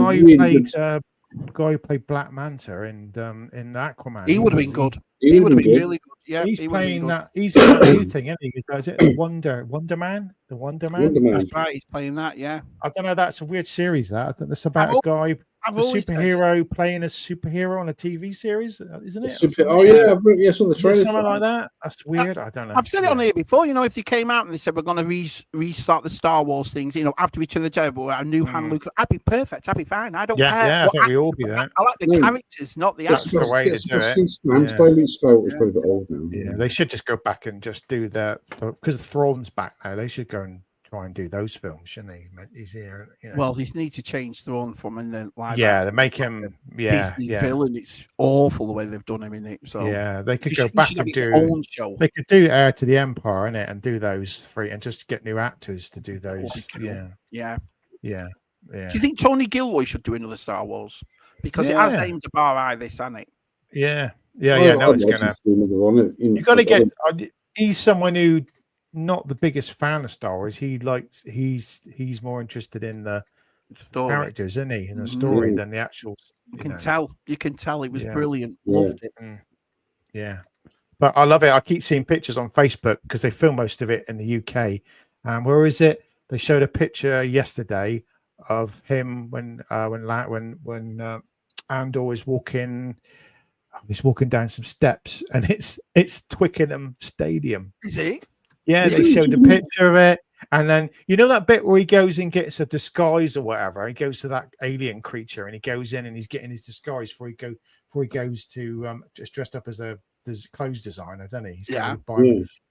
guy who played Black Manta in Aquaman. He would have been good. He would have been really good. Yeah, he's playing that. He's in that new thing, isn't he? Is it the Wonder Man? The Wonder Man. That's right. He's playing that. Yeah. I don't know. That's a weird series. I think that's about a guy, a superhero playing a superhero on a TV series, isn't it? I saw the trailer. Something like that. That's weird. I don't know. I've said it on here before. If they came out and they said we're going to restart the Star Wars things, after Return of the Jedi, but a new Han, Luke, I'd be perfect. I'd be fine. I don't care. Yeah, I think we all be that. I like the characters, not the actors. That's the way to do it. Luke probably a bit old now. Yeah, they should just go back and just do that because Thrawn's back now. They should go and try and do those films, shouldn't they? He's here. Well, they need to change Thrawn from in the live. Yeah, they make him. Disney villain. It's awful the way they've done him in it. So yeah, they could go back and do. Own show. They could do Heir to the Empire in it and do those three and just get new actors to do those. Yeah. Do you think Tony Gilroy should do another Star Wars because it has aimed to bar eye this, hasn't it? Yeah. No, it's gonna. You got to get. He's someone who not the biggest fan of Star Wars. He's more interested in the story. Characters, isn't he? In the story than the actual. You can tell. It was brilliant. Loved it. Yeah, but I love it. I keep seeing pictures on Facebook because they film most of it in the UK. Where is it? They showed a picture yesterday of him when Andor is walking. He's walking down some steps, and it's Twickenham Stadium. Is it? Yeah, they showed a picture of it, and then that bit where he goes and gets a disguise or whatever. He goes to that alien creature, and he goes in and he's getting his disguise before he goes to just dressed up as the the clothes designer, doesn't he?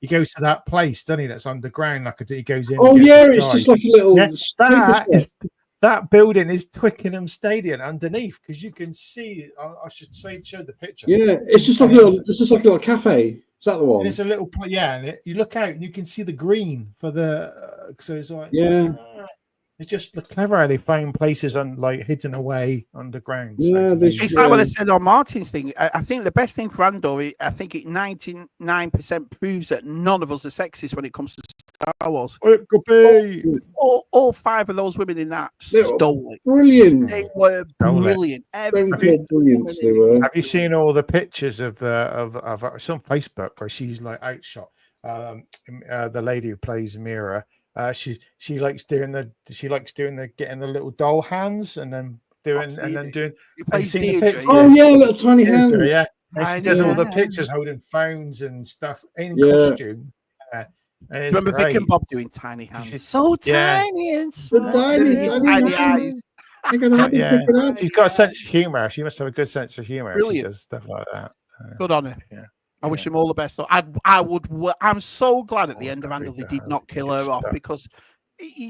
He goes to that place, doesn't he? That's underground. He goes in. Oh yeah, it's just like a little. That building is Twickenham Stadium underneath, because you can see. I should show the picture. Yeah, it's just like a little. It's just like a little cafe. Is that the one? And it's a little. And you look out and you can see the green for the. So it's like it's just clever how they find places hidden away underground. Yeah, it's like what I said on Martin's thing. I think the best thing for Andor, I think it 99% proves that none of us are sexist when it comes to Star Wars. It could be. All 5 of those women in that stole it. Brilliant. They were brilliant. Brilliant they were. Have you seen all the pictures of it's on Facebook where she's outshot? The lady who plays Mira. She likes doing the getting the little doll hands and then doing. The pictures. Oh yeah, little tiny hands. Yeah, and she does all the pictures holding phones and stuff in costume. Remember Vic and Bob doing tiny hands? So tiny and small. Tiny eyes. She's got a sense of humor. She must have a good sense of humor. Brilliant. She does stuff like that. Good on her. Yeah. I wish him all the best. I'm so glad at the end of Andor they did not kill her off, because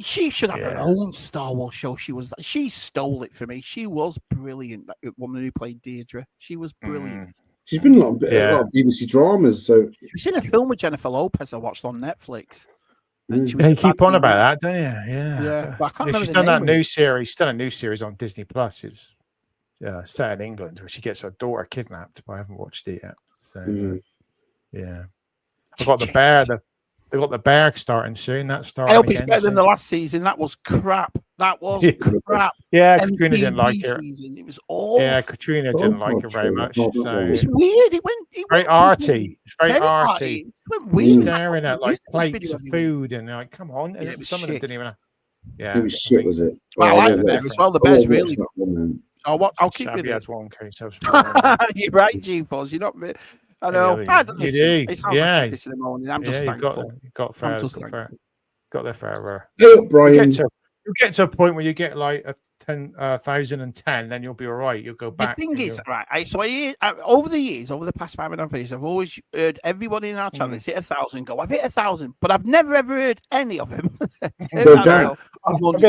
she should have her own Star Wars show. She stole it for me. She was brilliant. That woman who played Deirdre, she was brilliant. She's been in a lot of BBC dramas. So she's in a film with Jennifer Lopez I watched on Netflix. And you keep on about that, don't you? Yeah. But I can't remember she's done that new series. She's done a new series on Disney Plus. It's set in England where she gets her daughter kidnapped. But I haven't watched it yet. So I've got the bear. They've got the bear starting soon. That's starting. I hope it's better than the last season. That was crap. Crap. Yeah, Katrina didn't like it. It was awful. Yeah, Katrina didn't like it very much. So. It's weird. It went very arty. It's very arty. It went weird. Staring at plates of food and come on. And some of them didn't even. Yeah, it was shit, was it? Well, I like the bear as well. The bear's really good. I'll keep it. Has one case. You're right, G-Pause. You're not. I know. Yeah, it sounds like this in the morning. I'm just thankful. Got there fair. Brian. You get to a point where you get like 10,010, then you'll be all right. You'll go back. The thing is, right? So over the years, over the past 5.5 years, I've always heard everybody in our channel hit 1,000. Go, I've hit 1,000, but I've never ever heard any of them. I've done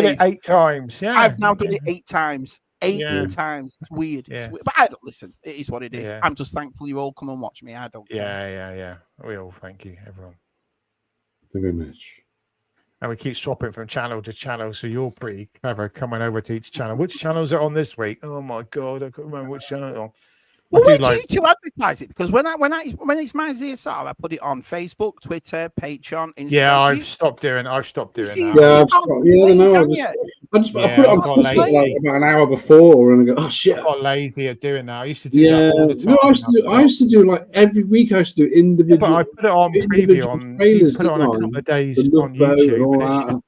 it 8 times. Yeah, I've now done it 8 times. 8 times. It's weird. But I don't listen. It is what it is. I'm just thankful you all come and watch me. I don't care. Yeah. We all thank you, everyone. Thank you very much. And we keep swapping from channel to channel, so you're pretty clever coming over to each channel. Which channels are on this week? Oh my god, I can't remember which channel it's on. Well, where do you advertise it? Because when it's my ZSR, I put it on Facebook, Twitter, Patreon, Instagram. Yeah, I've stopped doing that. I put it on Twitter like about an hour before, and I go, oh shit. I got lazy at doing that. I used to do that all the time. No, I used to do like every week. I used to do individual. But I put it on preview on. Put it on a couple of days on YouTube.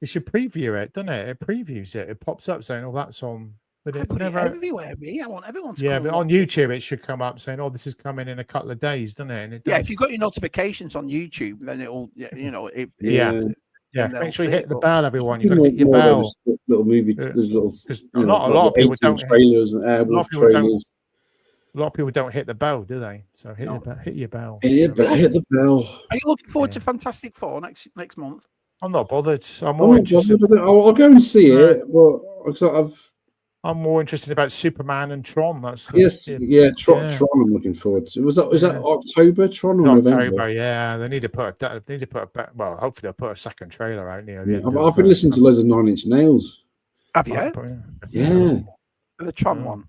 It should preview it, doesn't it? It previews it. It pops up saying, "Oh, that's on." But it never everywhere. I want everyone to. Yeah, but on YouTube it should come up saying, "Oh, this is coming in a couple of days," doesn't it? And it does. If you've got your notifications on YouTube, then it'll, Make sure you hit the bell, everyone. You've got to hit your bell. Little movie, there's little. A lot of people don't trailers and Airwolf trailers. A lot of people don't hit the bell, do they? So hit your bell. Hit the bell. Are you looking forward to Fantastic Four next month? I'm not bothered. I'm more interested. I'll go and see it, but I'm more interested about Superman and Tron. That's Tron. I'm looking forward to. Is that October? Tron or November? October. Yeah, they need to put well, hopefully they'll put a second trailer out near the end. I've been listening to loads of 9 Inch Nails. Have you? Yeah. The Tron one.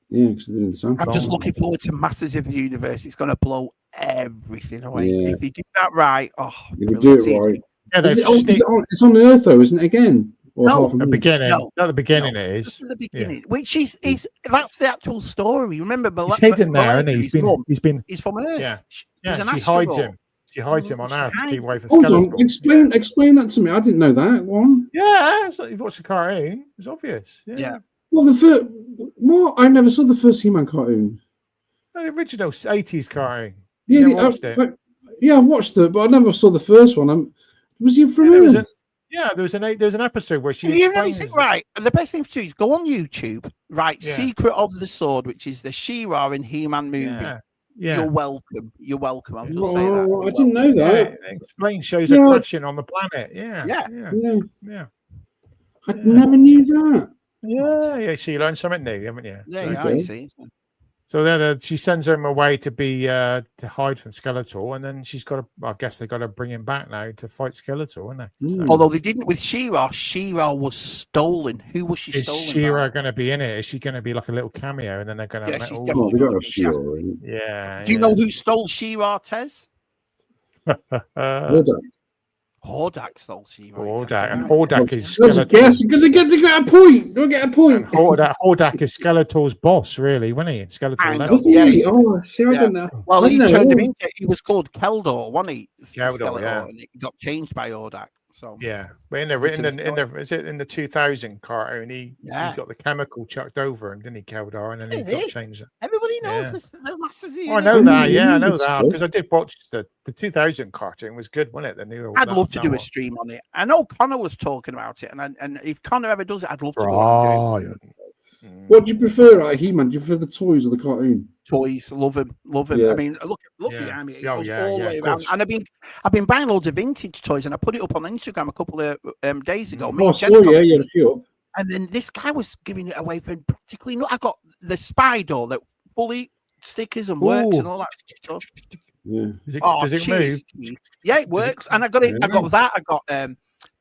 Yeah, because they're doing the soundtrack. I'm just looking forward to Masters of the Universe. It's going to blow everything away. If they do that right, if they do it right. Yeah, it's on Earth though, isn't it? Again. No, at the beginning. At the beginning, it is. At the beginning, which is that's the actual story. Remember, he's hidden there, and he's from Earth. Yeah. She hides him. She hides him on Earth to keep away from Skeletor. Explain that to me. I didn't know that one. Yeah, it's like you've watched the cartoon. It's obvious. Yeah. Well, I never saw the first He-Man cartoon. The original 80s cartoon. Yeah, I've watched it, but I never saw the first one. Was he from Earth? There's an episode where she explains it right. And the best thing to do is go on YouTube, Secret of the Sword, which is the She-Ra in He-Man movie. You're welcome. You're welcome. I'll just say Oh, that. I didn't know that. It explains shows are crashing on the planet. Yeah. I never knew that. Yeah. So you learned something new, haven't you? Yeah, I see. So then she sends him away to be to hide from Skeletor, and then she's got to. I guess they got to bring him back now to fight Skeletor, isn't they? So, although they didn't with She-Ra. She-Ra was stolen. Who was she stolen? Is She-Ra going to be in it? Is she going to be like a little cameo, and then they're going to? Yeah, she's definitely we got to have She-Ra in. Yeah. Do you know who stole She-Ra, Tez? Hordak stole She-Ra. Hordak, and Hordak is Skeletor. Yes, because they get a point. Don't get a point. And Hordak is Skeletor's boss, really, wasn't he? And Skeletor left. I don't know. Well, he turned him into. He was called Keldor, wasn't he? Keldor, and it got changed by Hordak. So but in the 2000 cartoon, he got the chemical chucked over him, didn't he, Keldor? And then he got changed. Everybody knows this. The Masters of the I know that. Yeah, I know that because I did watch the 2000 cartoon. Was good, wasn't it? The new. I'd love to do a stream on it. I know Connor was talking about it, and if Connor ever does it, I'd love to go and do it. What do you prefer, He-Man? Do you prefer the toys or the cartoon? Toys, love him. Yeah. I mean, look behind me. It goes all the way around. And I've been buying loads of vintage toys, and I put it up on Instagram a couple of days ago. And then this guy was giving it away for practically no. I got the Spider that fully stickers and works and all that stuff. Yeah. Does it move? Yeah, it works. And I got it. I got that. I got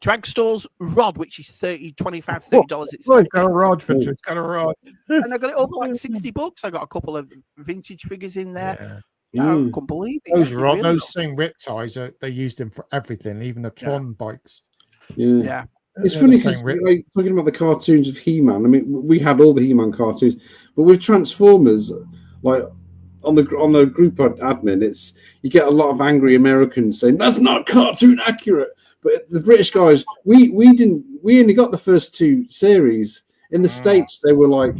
Dragstore's rod, which is $25, $30. It's got a rod for it's got a rod. And I got it over like $60. I got a couple of vintage figures in there. I couldn't believe it. Those same rip ties they used them for everything, even the Tron bikes. Yeah. It's funny because talking about the cartoons of He-Man. I mean, we had all the He-Man cartoons, but with Transformers, like on the group admin, you get a lot of angry Americans saying that's not cartoon accurate. But the British guys, we only got the first two series. In the States, they were like,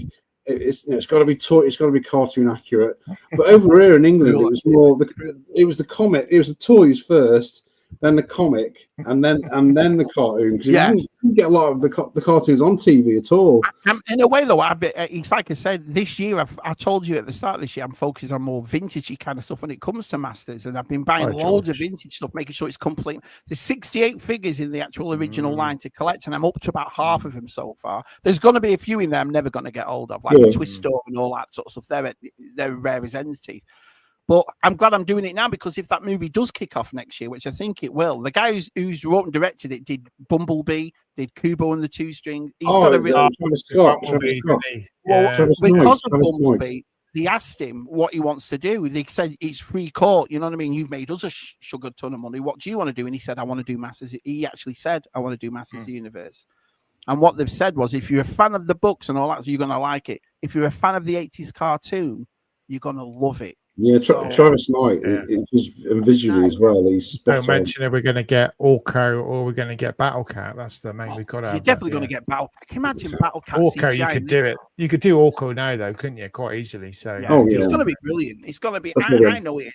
it's got to be it's got to be cartoon accurate. But over here in England, it was more it was the comic, it was the toys first, then the comic, and then the cartoon. Yeah, you didn't get a lot of the cartoons on TV at all. In a way, though, it's like I said, this year I told you at the start of this year, I'm focusing on more vintagey kind of stuff when it comes to Masters, and I've been buying loads of vintage stuff, making sure it's complete. There's 68 figures in the actual original line to collect, and I'm up to about half of them so far. There's going to be a few in there I'm never going to get hold of, like the Twister and all that sort of stuff. They're rare as hen's teeth. But I'm glad I'm doing it now, because if that movie does kick off next year, which I think it will, the guy who's wrote and directed it did Bumblebee, did Kubo and the Two Strings. He's got a real because of Bumblebee. They asked him what he wants to do. They said it's free court. You know what I mean? You've made us a sugar ton of money. What do you want to do? And he said, I want to do Masters. He actually said, I want to do Masters of the Universe. And what they've said was, if you're a fan of the books and all that, you're going to like it. If you're a fan of the 80s cartoon, you're going to love it. Yeah, Travis Knight, visually as well. He's don't mention if we're going to get Orko or we're going to get Battle Cat. That's the main we've got to have. You're definitely going to get Battle Cat. Can you imagine Battle Cat? Orko, you could do it. You could do Orko now, though, couldn't you? Quite easily. So it's going to be brilliant. It's going to be. I know it.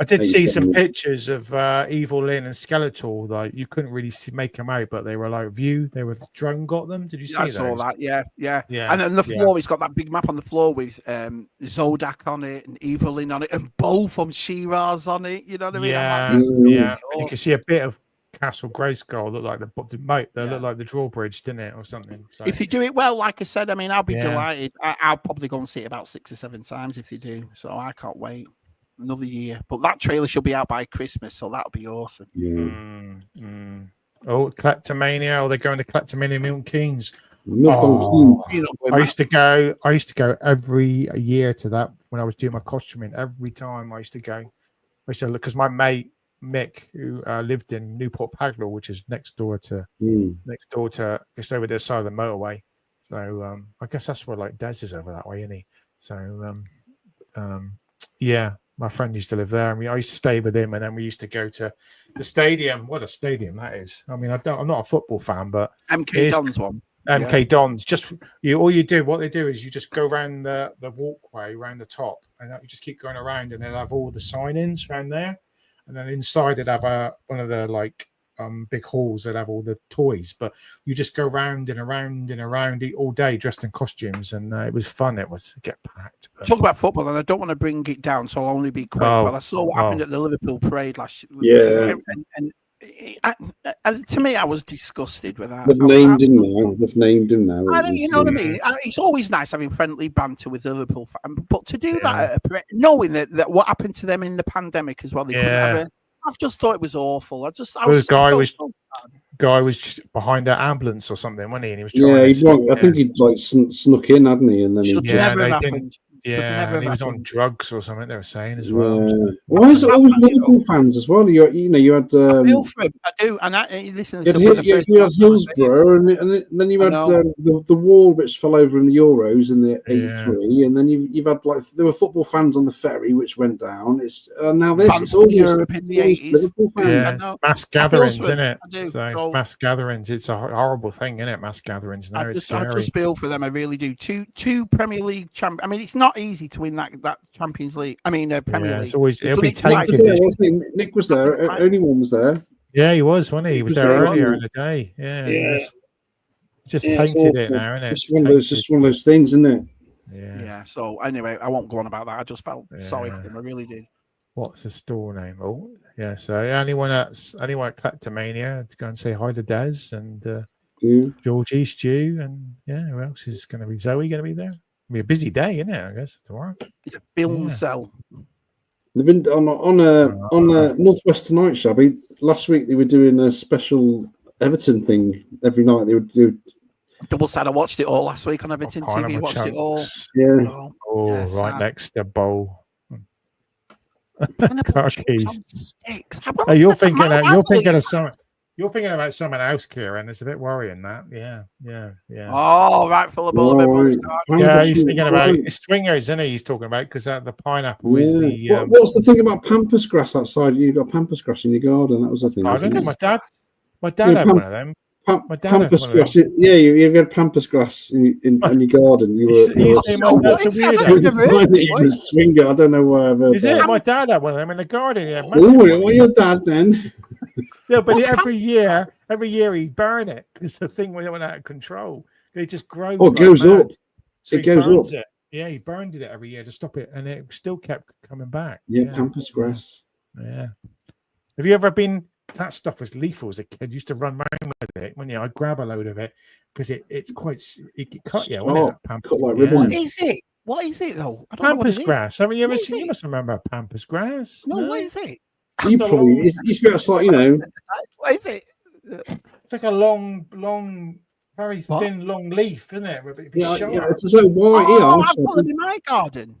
I did see some pictures of Evil Lyn and Skeletor. Like you couldn't really make them out, but they were like view. They were the drone got them. Did you see? I saw that. Yeah. And then the floor, it's got that big map on the floor with Zodak on it and Evil Lyn on it, and both from She-Ra's on it. You know what I mean? Yeah. You can see a bit of Castle Grayskull look like look like the drawbridge, didn't it, or something? So. If they do it well, like I said, I mean, I'll be delighted. I'll probably go and see it about 6 or 7 times if they do. So I can't wait another year. But that trailer should be out by Christmas, so that'll be awesome. Oh, Kleptomania! Oh, they're going to Kleptomania Milton Keynes. I used to go every year to that when I was doing my costuming. Every time I used to go, look, because my mate Mick, who lived in Newport Pagnell, which is next door to just over the side of the motorway. So I guess that's where like Des is over that way, isn't he? So my friend used to live there, and I used to stay with him, and then we used to go to the stadium. What a stadium that is! I mean, I'm not a football fan, but MK Dons one. MK Dons, what they do is you just go around the walkway around the top, and you just keep going around, and they'll have all the sign-ins around there, and then inside they'd have one of the like big halls that have all the toys, but you just go round and around and around all day dressed in costumes, and it was fun. It was get packed. But... Talk about football, and I don't want to bring it down, so I'll only be quick. But I saw what happened at the Liverpool parade last year. And to me, I was disgusted with that. They've named him now. You know what I mean? It's always nice having friendly banter with Liverpool fans, but to do that at a parade, knowing that what happened to them in the pandemic as well, they couldn't have I've just thought it was awful. Guy was just behind that ambulance or something, wasn't he? And he was trying. I think he'd like snuck in, hadn't he? And then he didn't. And he was on drugs or something. They were saying as well. Why is it always Liverpool fans as well? You had. I feel for him. I do. And listen. You had Hillsborough, and then you had the wall which fell over in the Euros in the '83, and then you've had like there were football fans on the ferry which went down. It's now this. It's all Europe in the '80s. Mass gatherings, isn't it? So mass gatherings. It's a horrible thing, isn't it? Mass gatherings. Now it's scary. I just feel for them. I really do. Two Premier League champions. I mean, it's not easy to win that Champions League. I mean, Premier League. It'll be tainted. Nick was there. Only one was there. Yeah, he was, wasn't he? He was there earlier in the day. Yeah. Just tainted it now, isn't it? It's just one of those things, isn't it? Yeah. So anyway, I won't go on about that. I just felt sorry for him. I really did. What's the store name? Oh, yeah. So anyone at Kleptomania, to go and say hi to Des and Georgie, Stu, and who else is going to be? Zoe going to be there? It'll be a busy day, isn't it? I guess tomorrow. It's a film cell. They've been on Northwest Tonight, Shabby. Last week they were doing a special Everton thing every night. They would do. Double sad. I watched it all last week on Everton TV. Watched it all. Yeah. Right next to bowl. You're thinking about someone else, Kieran. It's a bit worrying, that. Yeah. Oh, right, full of ball. Yeah, he's thinking about swingers, isn't he? He's talking about because the pineapple is the. What's the thing about pampas grass outside? You've got pampas grass in your garden. That was the thing. I don't know. My dad had one of them. Pampas grass. You've got pampas grass in your garden. You were. He was a swinger. I don't know why I've heard that. My dad had one of them in the garden. Yeah. Well, your dad then. Yeah, but every year he burn it because the thing went out of control. It just grows. Oh, it goes up. So it goes up. Yeah, he burned it every year to stop it, and it still kept coming back. Yeah, pampas grass. Yeah. Have you ever been? That stuff was lethal as a kid. Used to run around with it. When I'd grab a load of it because it cut you. Cut like ribbons. What is it? What is it though? I don't know what it is. Grass. I mean, you must remember pampas grass. No, what is it? You probably used to be like What is it? It's like a long, very thin, long leaf, isn't it? It's so white. I've got them in my garden.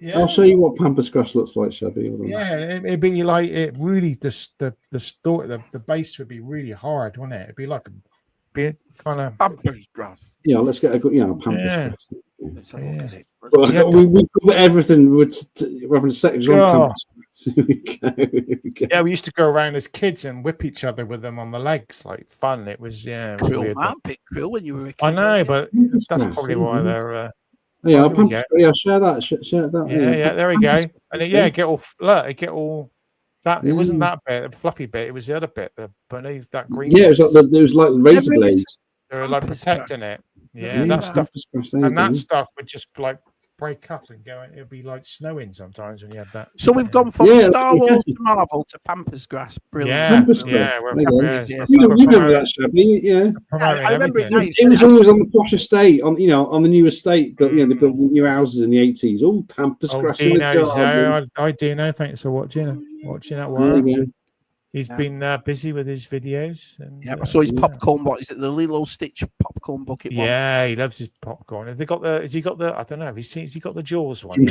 Yeah. I'll show you what pampas grass looks like, Shabby. Yeah, it'd be like it really. The base would be really hard, wouldn't it? It'd be like a kind of pampas grass. Yeah, let's get a good, pampas grass. Let's have a look at it. We cover everything. We're having sex on pampas. Yeah, we used to go around as kids and whip each other with them on the legs, like fun. It was cruel, weird. Bit cruel when you were a kid. I know, but that's probably why they're. Share that. Share that. Yeah, there we go. And get all that. It wasn't that bit, the fluffy bit. It was the other bit, beneath that green. Yeah, it was like razor blades. They were like protecting it. Yeah, that stuff. And that stuff would just like break up and go. It'd be like snowing sometimes when you had that. So we've gone from Star Wars to Marvel to pampas grass. Brilliant. You remember that, Shabby? Yeah. I remember it. It was always on the posh estate, on the new estate. But they built new houses in the 80s. All pampas grass. I do know. Thanks for watching that one. He's been busy with his videos. And, I saw his popcorn. What is it? The Lilo Stitch popcorn bucket one. Yeah, he loves his popcorn. Has he got the? I don't know. Has he got the Jaws one?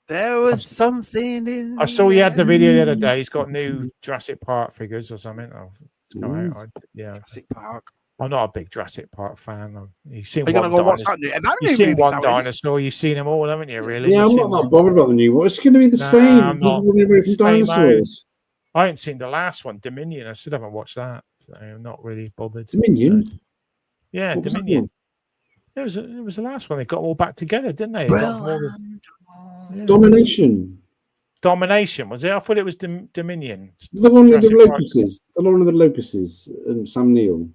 There was something in. I saw he had the video the other day. He's got new Jurassic Park figures or something. Jurassic Park. I'm not a big Jurassic Park fan. You've seen one dinosaur. You've seen them all, haven't you? Really? Yeah, I'm not that bothered about the new one. It's going to be the same. Dinosaurs. I ain't seen the last one, Dominion. I still haven't watched that. So I'm not really bothered. Dominion. So, yeah, Dominion. It was the last one. They got all back together, didn't they? Domination. Domination, was it? I thought it was Dominion. The one with the locusts. The one with the locusts. Sam Neill.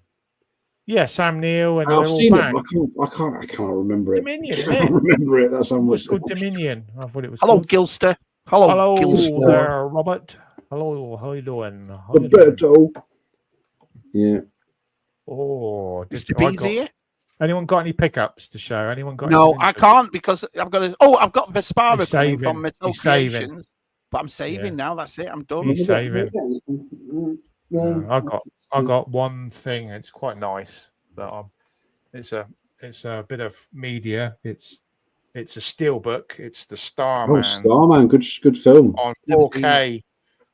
Yeah, Sam Neill, and I've they're all seen back. I can't remember it. Dominion, I can't remember it. That's how much. It's called Dominion. I thought it was. Hello, called. Gilster. Hello, Gilster. There, Robert. Hello, how you doing? Roberto. Yeah. Oh, Mr. B's here. Anyone got any pickups to show? Anyone got? No, I can't because I've got. I've got Vespara coming from Metal Creations, but I'm saving now. That's it. I'm done. He's saving. I got one thing. It's quite nice. But it's a bit of media. It's a steelbook. It's the Starman. Oh, Starman, good film on 4K.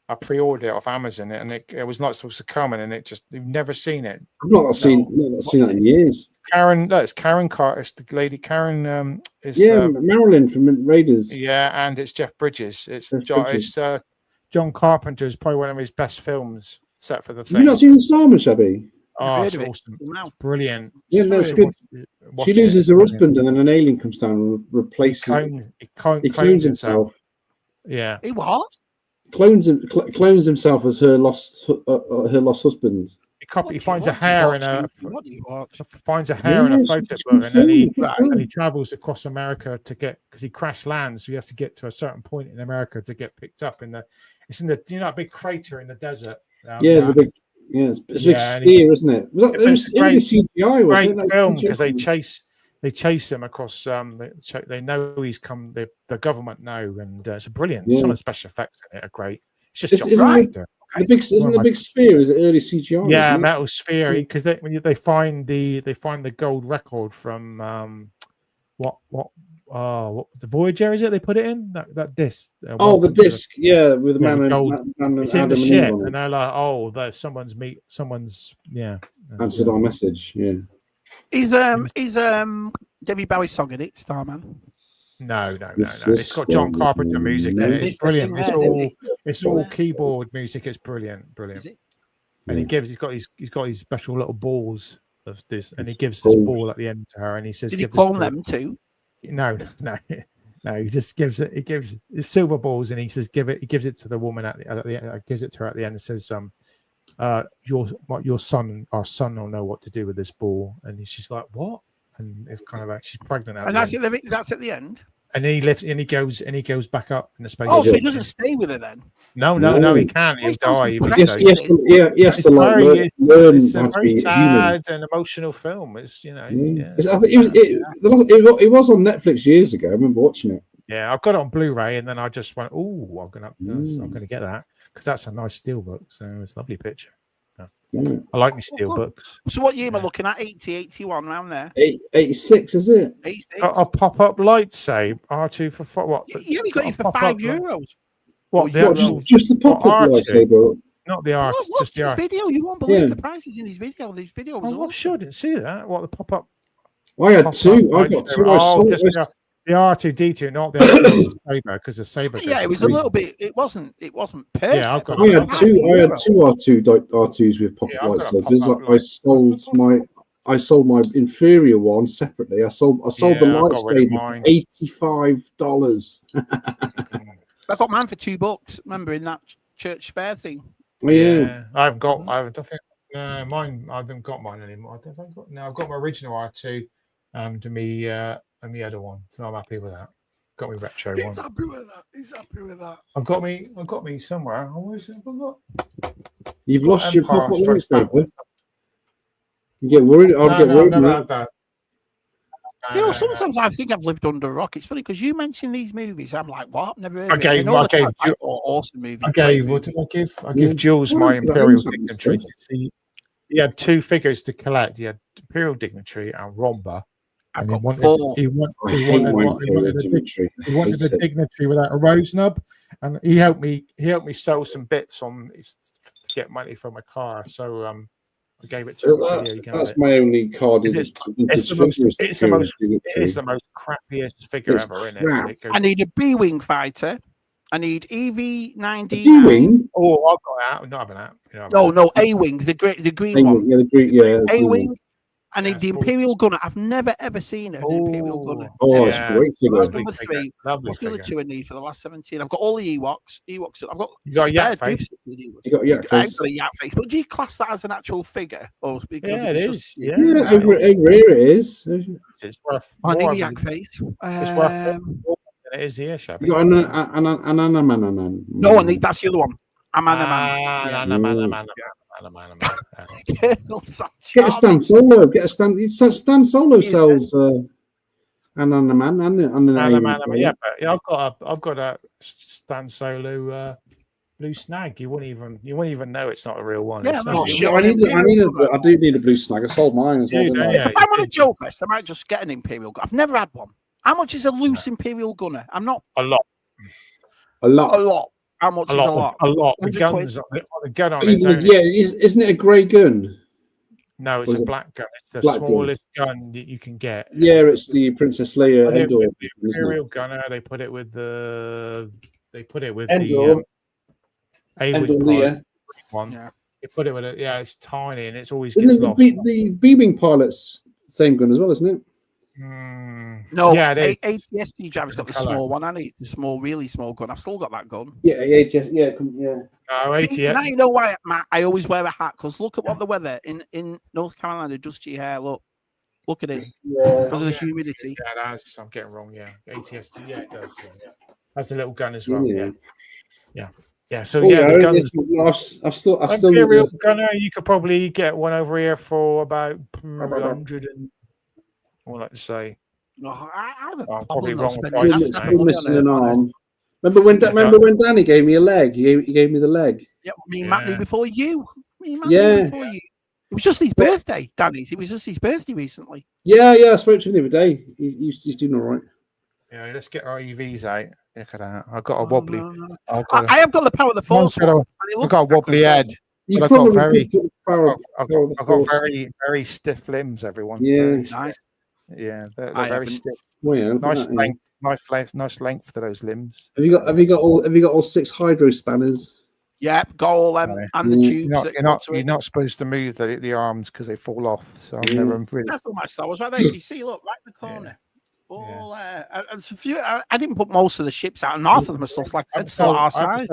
I pre-ordered it off Amazon, and it was not supposed to come, and you've never seen it. I've not seen that in years. It's Karen Carter. It's the lady Karen. Is Marilyn from Raiders. Yeah, and it's Jeff Bridges. It's John Carpenter's probably one of his best films set for the thing. Have you not seen the Starman, Shabby? Oh, it's awesome. It's brilliant. Yeah, that's good. She loses her husband, and then an alien comes down and replaces. He clones himself. Yeah. He what? Clones himself as her lost husband. He finds a hair in a photo book, and then he travels across America to get, because he crash lands, so he has to get to a certain point in America to get picked up it's in the a big crater in the desert. It's a big sphere, isn't it? It was great CGI, wasn't it? Film because they chase him across. They know he's come. The government know, and it's brilliant. Some of the special effects in it are great. It's just the big sphere is early CGI. Yeah, metal sphere. Because they find the gold record from what the Voyager, is it? They put it in that disc. The disc, with the man and it's in the ship, and they're like, someone's answered our message. Yeah. Is Debbie Bowie song in it, Starman? No. It's got John Carpenter music in it. It's brilliant. It's all keyboard music. It's brilliant. And he's got his special little balls of this, and he gives this ball at the end to her, and he says, "Did he call them too?" No. He just gives it. He gives his silver balls, and he says, "Give it." He gives it to the woman gives it to her at the end, and says, your son, our son, will know what to do with this ball." And she's like, "What?" And it's kind of like she's pregnant. That's at the end. And he lifts, and he goes back up in the space. Oh, so he doesn't stay with her then? No, he can't. He'll die. He has to learn. It's a very sad and emotional film. It's I think it was on Netflix years ago. I remember watching it. Yeah, I've got it on Blu-ray, and then I just went, "Oh, I'm gonna get that," because that's a nice steelbook. So it's a lovely picture. Yeah. I like my steel books. So what year am I looking at? 80, 81, around there? 86, is it? 86. A pop-up lightsaber R2 for what? You only got it for €5. What? Just the pop-up lightsaber? Not the R. Just the R. Video. You won't believe the prices in his video. This video was I'm sure I didn't see that. What, the pop-up? I had two. I got two. The R2D2, not the actual saber, because the saber. Yeah, it was a little bit. It wasn't perfect. Yeah, I had two R2s with pop-up lightsabers. I sold my inferior one separately. I sold the lightsaber for $85. I got mine for $2. Remember in that church fair thing? Yeah, I haven't got mine. I haven't got mine anymore. I've got my original R2 to me and the other one, so I'm happy with that. Got me retro one. He's happy with that. I've got me somewhere. You've lost your pop-up lightsaber. You get worried. I'll get worried about that. Sometimes I think I've lived under a rock. It's funny because you mention these movies. I'm like, what? Never heard of it. Awesome movie. I give Jules my Imperial Dignitary. He had two figures to collect. He had Imperial Dignitary and Romba. And he wanted the Dignitary without a rose nub, and he helped me sell some bits to get money for my car. So I gave it to him. That's my only card. It's the most crappiest figure ever, isn't it? I need a B-wing fighter. I need EV9D. B-wing? Oh, I've got that. Not having that. No, A-wing, the green one. Yeah, the green. Yeah, A-wing. And the Imperial Gunner, I've never ever seen an Imperial Gunner. Oh, it's great figure. That's number 3. What's the other 2 I need for the last 17? I've got all the Ewoks. I've got. You got a yak face. You got a yak face. I've got a yak face. But do you class that as an actual figure, or because it is? Yeah, over here it is. It's worth. I need a yak face. It's worth more than it is here, Shabby. You got an No, I need. That's the other one. Get a Stan Solo. Get a Stan Solo sells Yeah, but I've got a Stan Solo blue snag. You wouldn't even know it's not a real one. Yeah, I do need a blue snag. I sold mine as well. If I'm on a Joe Fest, I might just get an Imperial gun. I've never had one. How much is a loose Imperial gunner? I'm not a lot. How much is a lot? A lot. The gun on its own. Yeah, isn't it a grey gun? No, it's a black gun. It's the smallest gun that you can get. Yeah, it's the Princess Leia Endor. The Imperial gunner. They put it with the. Endor. Leia one. Yeah. They put it with it. Yeah, it's tiny and it's always gets lost. The B-wing pilot's same gun as well, isn't it? No, yeah, ATSD Jab's got the small one, and it's the small, really small gun. I've still got that gun. Yeah. Oh, ATS. Now you know why, Matt. I always wear a hat because look at what the weather in North Carolina does to your hair. Look at it. Because of the humidity. Yeah, it has. I'm getting wrong. Yeah, ATSD. Yeah, it does. Yeah. That's a little gun as well. Yeah. So the guns. I've still Imperial gunner. You could probably get one over here for about 100 and. I would like to say. No, I'm probably wrong. Missing an arm. Remember when Danny gave me a leg? He gave me the leg. Yeah, Matt before you. Before you. It was just his birthday, Danny's. It was just his birthday recently. Yeah. I spoke to him the other day. He's doing all right. Yeah, let's get our EVs out. Look at that. I've got a wobbly. No. I have got the power of the force. I've got a wobbly head. I've got very, very stiff limbs, everyone. Yeah, nice. Yeah, they're very stiff. Well, yeah, nice length to those limbs. Have you got all 6 hydro spanners? Yeah, got all them and the tubes. You're not supposed to move the arms because they fall off. So I've never really. That's all my Star Wars right there. You see, look, right in the corner. All I didn't put most of the ships out, and half of them are stuff like that. Still our size.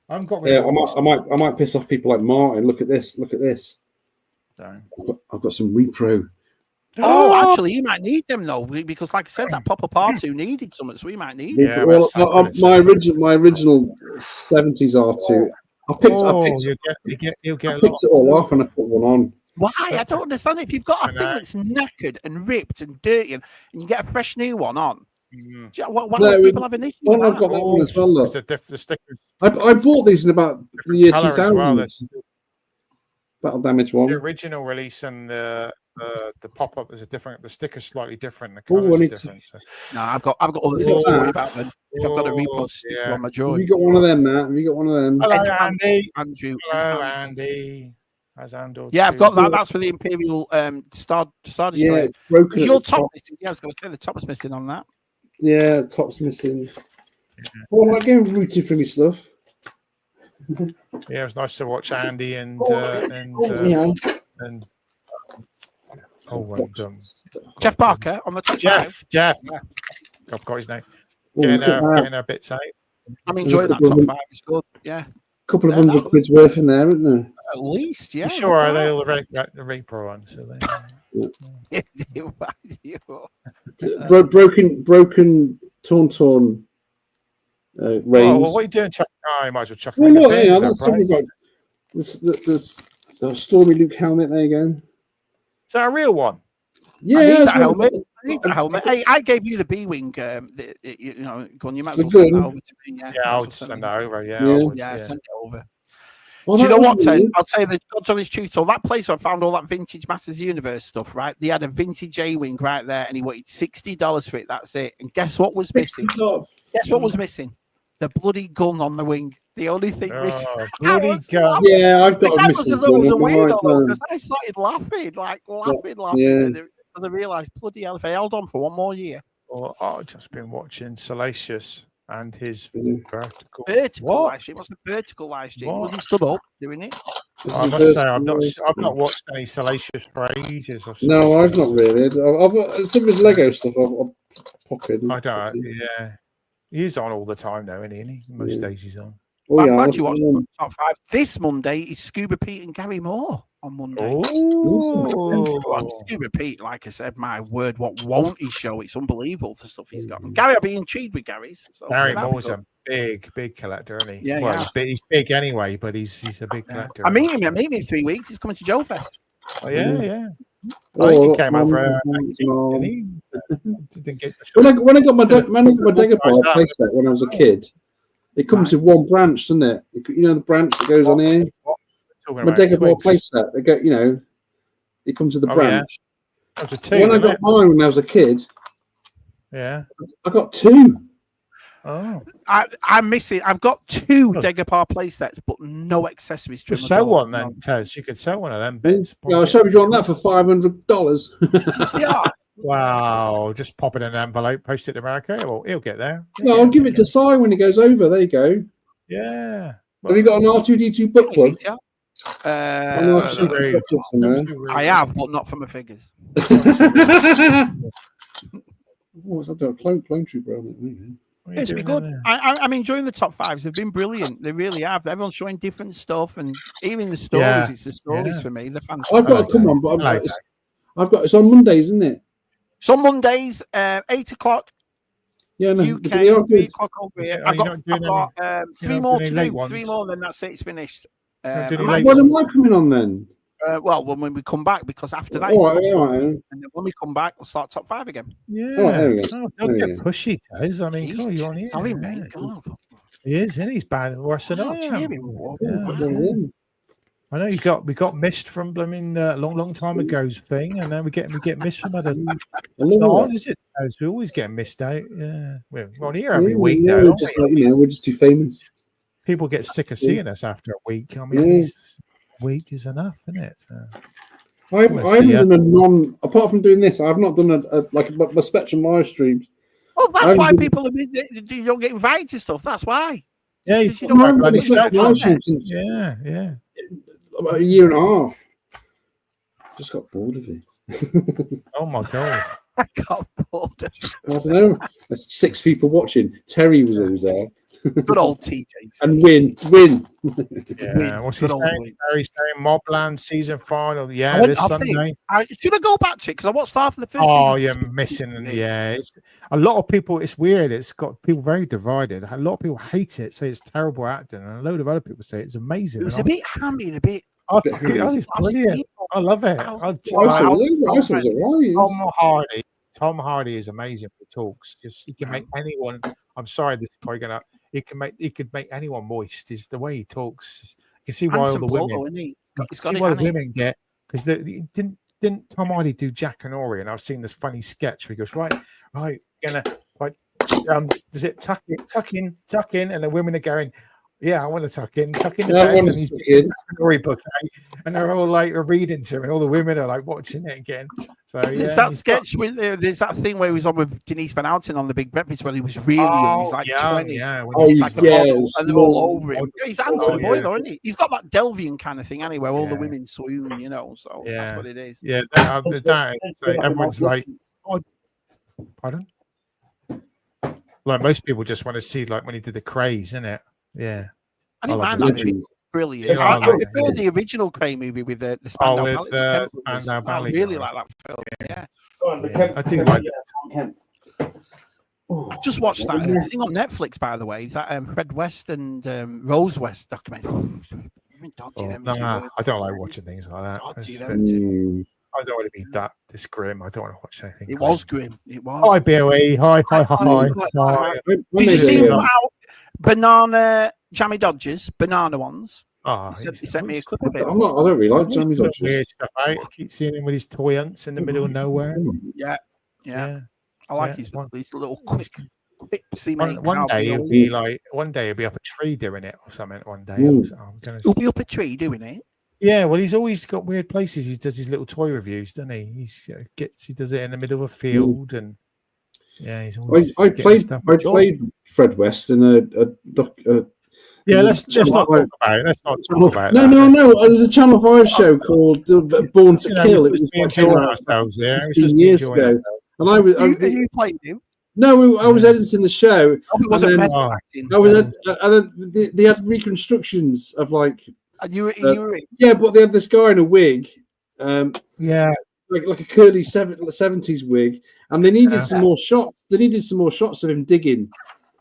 I might piss off people like Martin. Look at this. I've got some repro. Oh, actually, you might need them though, because like I said, that Papa R2 needed something, so we might need them. Yeah, well, my original 70s R2. I picked it all off and I put one on. Why? I don't understand. If you've got a thing that's knackered and ripped and dirty, and you get a fresh new one on, why do people have an issue with that? I've got that one as well. Look. The stickers. I bought these in about the year 2000. Battle damage one. The original release and the pop-up is the sticker's slightly different. The colours are different. No, I've got other things to worry about then. If I've got a repo sticker on my joint. Have you got one of them, Matt? Have you got one of them? Hello, Andy. Andrew. Hello, Andy. How's Andor? Yeah, I've got that. That's for the Imperial Star Destroyer. Yeah, broken. Your top missing. Yeah, I was going to say the top is missing on that. Yeah, top's missing. Oh, I get rooted for me stuff. Yeah, it was nice to watch Andy and Jeff Barker on the top. Jeff. Yeah. I've got his name. Getting our bits out. I'm enjoying that top 5. It's good. Yeah. A couple of £100 worth in there, isn't there? At least, yeah. You sure are they all the repro ones? Broken, torn. Range. What are you doing, Chuck? I might as well chuck. Let's talk about this Stormy Luke helmet there again. Is that a real one? Yeah, I need that helmet. Hey, I gave you the B-wing. Gun. You might as well send that over to me. Yeah, I'll send that over. Yeah, send it over. Well, do you know what, Tez? I'll tell you the God's honest truth. So that place where I found all that vintage Masters of the Universe stuff, right? They had a vintage A-wing right there, and he wanted $60 for it. That's it. And guess what was missing? Guess what was missing? The bloody gun on the wing. The only thing missing. Bloody gun. Yeah, I've got a missing gun. Because I started laughing. Because I realised, bloody hell, if I held on for one more year. Well, I've just been watching Salacious and his vertical live stream. What's a vertical live stream? Was he stood up doing it? I must say, I've not watched any Salacious for ages. No, I've not really. I've some of his Lego stuff. I'll pop in. I don't. Yeah, he's on all the time now, isn't he? Most days he's on. Oh, I'm glad you watched the top 5. This Monday is Scuba Pete and Gary Moore on Monday. Oh, Scuba Pete, like I said, my word, what won't he show? It's unbelievable the stuff he's got. And Gary, I'll be intrigued with Gary's. So Gary Moore's a big collector, isn't he? Yeah, well, he's big anyway, but he's a big collector. I'm meeting him in 3 weeks. He's coming to Joe Fest. Oh yeah. I think he came over. When I got my Dagobah playset when I was a kid, it comes with one branch, doesn't it? You know the branch that goes on here. My Dagobah playset, they go. It comes with the branch. Yeah. When I got mine when I was a kid, I got 2. Oh, I miss it. I've got 2 Dagobah playsets, but no accessories. Just sell one then, Tez. You could sell one of them bits. I'll show you on that for $500. Yeah. Wow! Just pop it in an envelope, post it to America. Well, he'll get there. No, I'll give it to Si when he goes over. There you go. Yeah. Have you got an R2D2 book club? I have, but not for my figures. What's that? Clone Trooper. It's been good. I'm enjoying the top 5s. They've been brilliant. They really have. Everyone's showing different stuff, and even the stories. It's the stories for me. They're fantastic. I've got to come on, but it's on Mondays, isn't it? It's on Mondays, 8 o'clock. Yeah, no, UK, 3 o'clock over here. I've got 3 more to do. 3 more, then that's it. It's finished. When am I coming on then? Well, when we come back, because after that, it's top 5. And then when we come back, we'll start top 5 again. Yeah. Don't get pushy, Tez. I mean, you're on here. Sorry, mate. God. He is, and he's bad worse than I am. I know we got missed from blooming long time ago's thing, and then we get missed from others. Is it? We always get missed out. Yeah, we're on here every week now. We're just too famous. People get sick of seeing us after a week. I mean, a week is enough, isn't it? I haven't done apart from doing this. I've not done a Spectrum live streams. Oh, that's why people you don't get invited to stuff. That's why. Yeah, you don't have bloody Spectrum since about a year and a half. Just got bored of it. Oh my god! I got bored. I don't know. There's 6 people watching. Terry was always there. Good old TJ. And win. Yeah. What's he saying? Terry's saying Mobland season final. Yeah, this Sunday. Should I go back to it? Because I watched half of the first season. You're missing. Yeah, it's a lot of people. It's weird. It's got people very divided. A lot of people hate it, say it's terrible acting, and a load of other people say it's amazing. It was a bit hammy and a bit. It's brilliant. I love it. Tom Hardy is amazing for talks. Just he can make anyone. I'm sorry, this is probably gonna. He could make anyone moist. Is the way he talks. You can see why all the women. You can see why the women get because didn't Tom Hardy do Jack and Ori? And I've seen this funny sketch where he goes right, gonna does it tuck in, and the women are going. Yeah, I want to tuck in the bed, and he's in a story book, and they're all like reading to him, and all the women are like watching it again. So there's that sketch with there's that thing where he was on with Denise Van Outen on The Big Breakfast when he was really young. He's like 20. He's like a model, and they're all over him. He's a handsome boy, though, isn't he? He's got that Delvian kind of thing anyway, where all the women swoon, So that's what it is. Yeah, so everyone's like, pardon? Like most people just want to see like when he did the Craze, isn't it? Yeah, I didn't mind that movie. Brilliant. I prefer the original Cray movie with the Spandau Ballet. I really like that film. Yeah. I do like it. I just watched that thing on Netflix, by the way. That Fred West and Rose West documentary. I don't like watching things like that. I don't want to be that this grim. I don't want to watch anything. It was grim. It was. Hi, BOE. Hi. Did you see banana jammy dodgers? Banana ones. He sent me a clip of it. I don't really like jammy dodgers. Weird stuff. I keep seeing him with his toy hunts in the middle of nowhere. Yeah. I like his little quick. One day he'll be up a tree doing it or something. One day he'll be up a tree doing it. Yeah, well, he's always got weird places. He does his little toy reviews, doesn't he? He does it in the middle of a field, and he's always. I played Fred West in Yeah, let's not talk about it. Let's not talk about no, that. No. There's a Channel 5 show called Born to Kill. It was enjoying ourselves here. 15 years ago. And I was. Are you playing him? No, I was editing the show. It wasn't method acting. And then they had reconstructions of like. And you were yeah, but they had this guy in a wig. Yeah. Like a curly 70s wig, and they needed some more shots. They needed some more shots of him digging,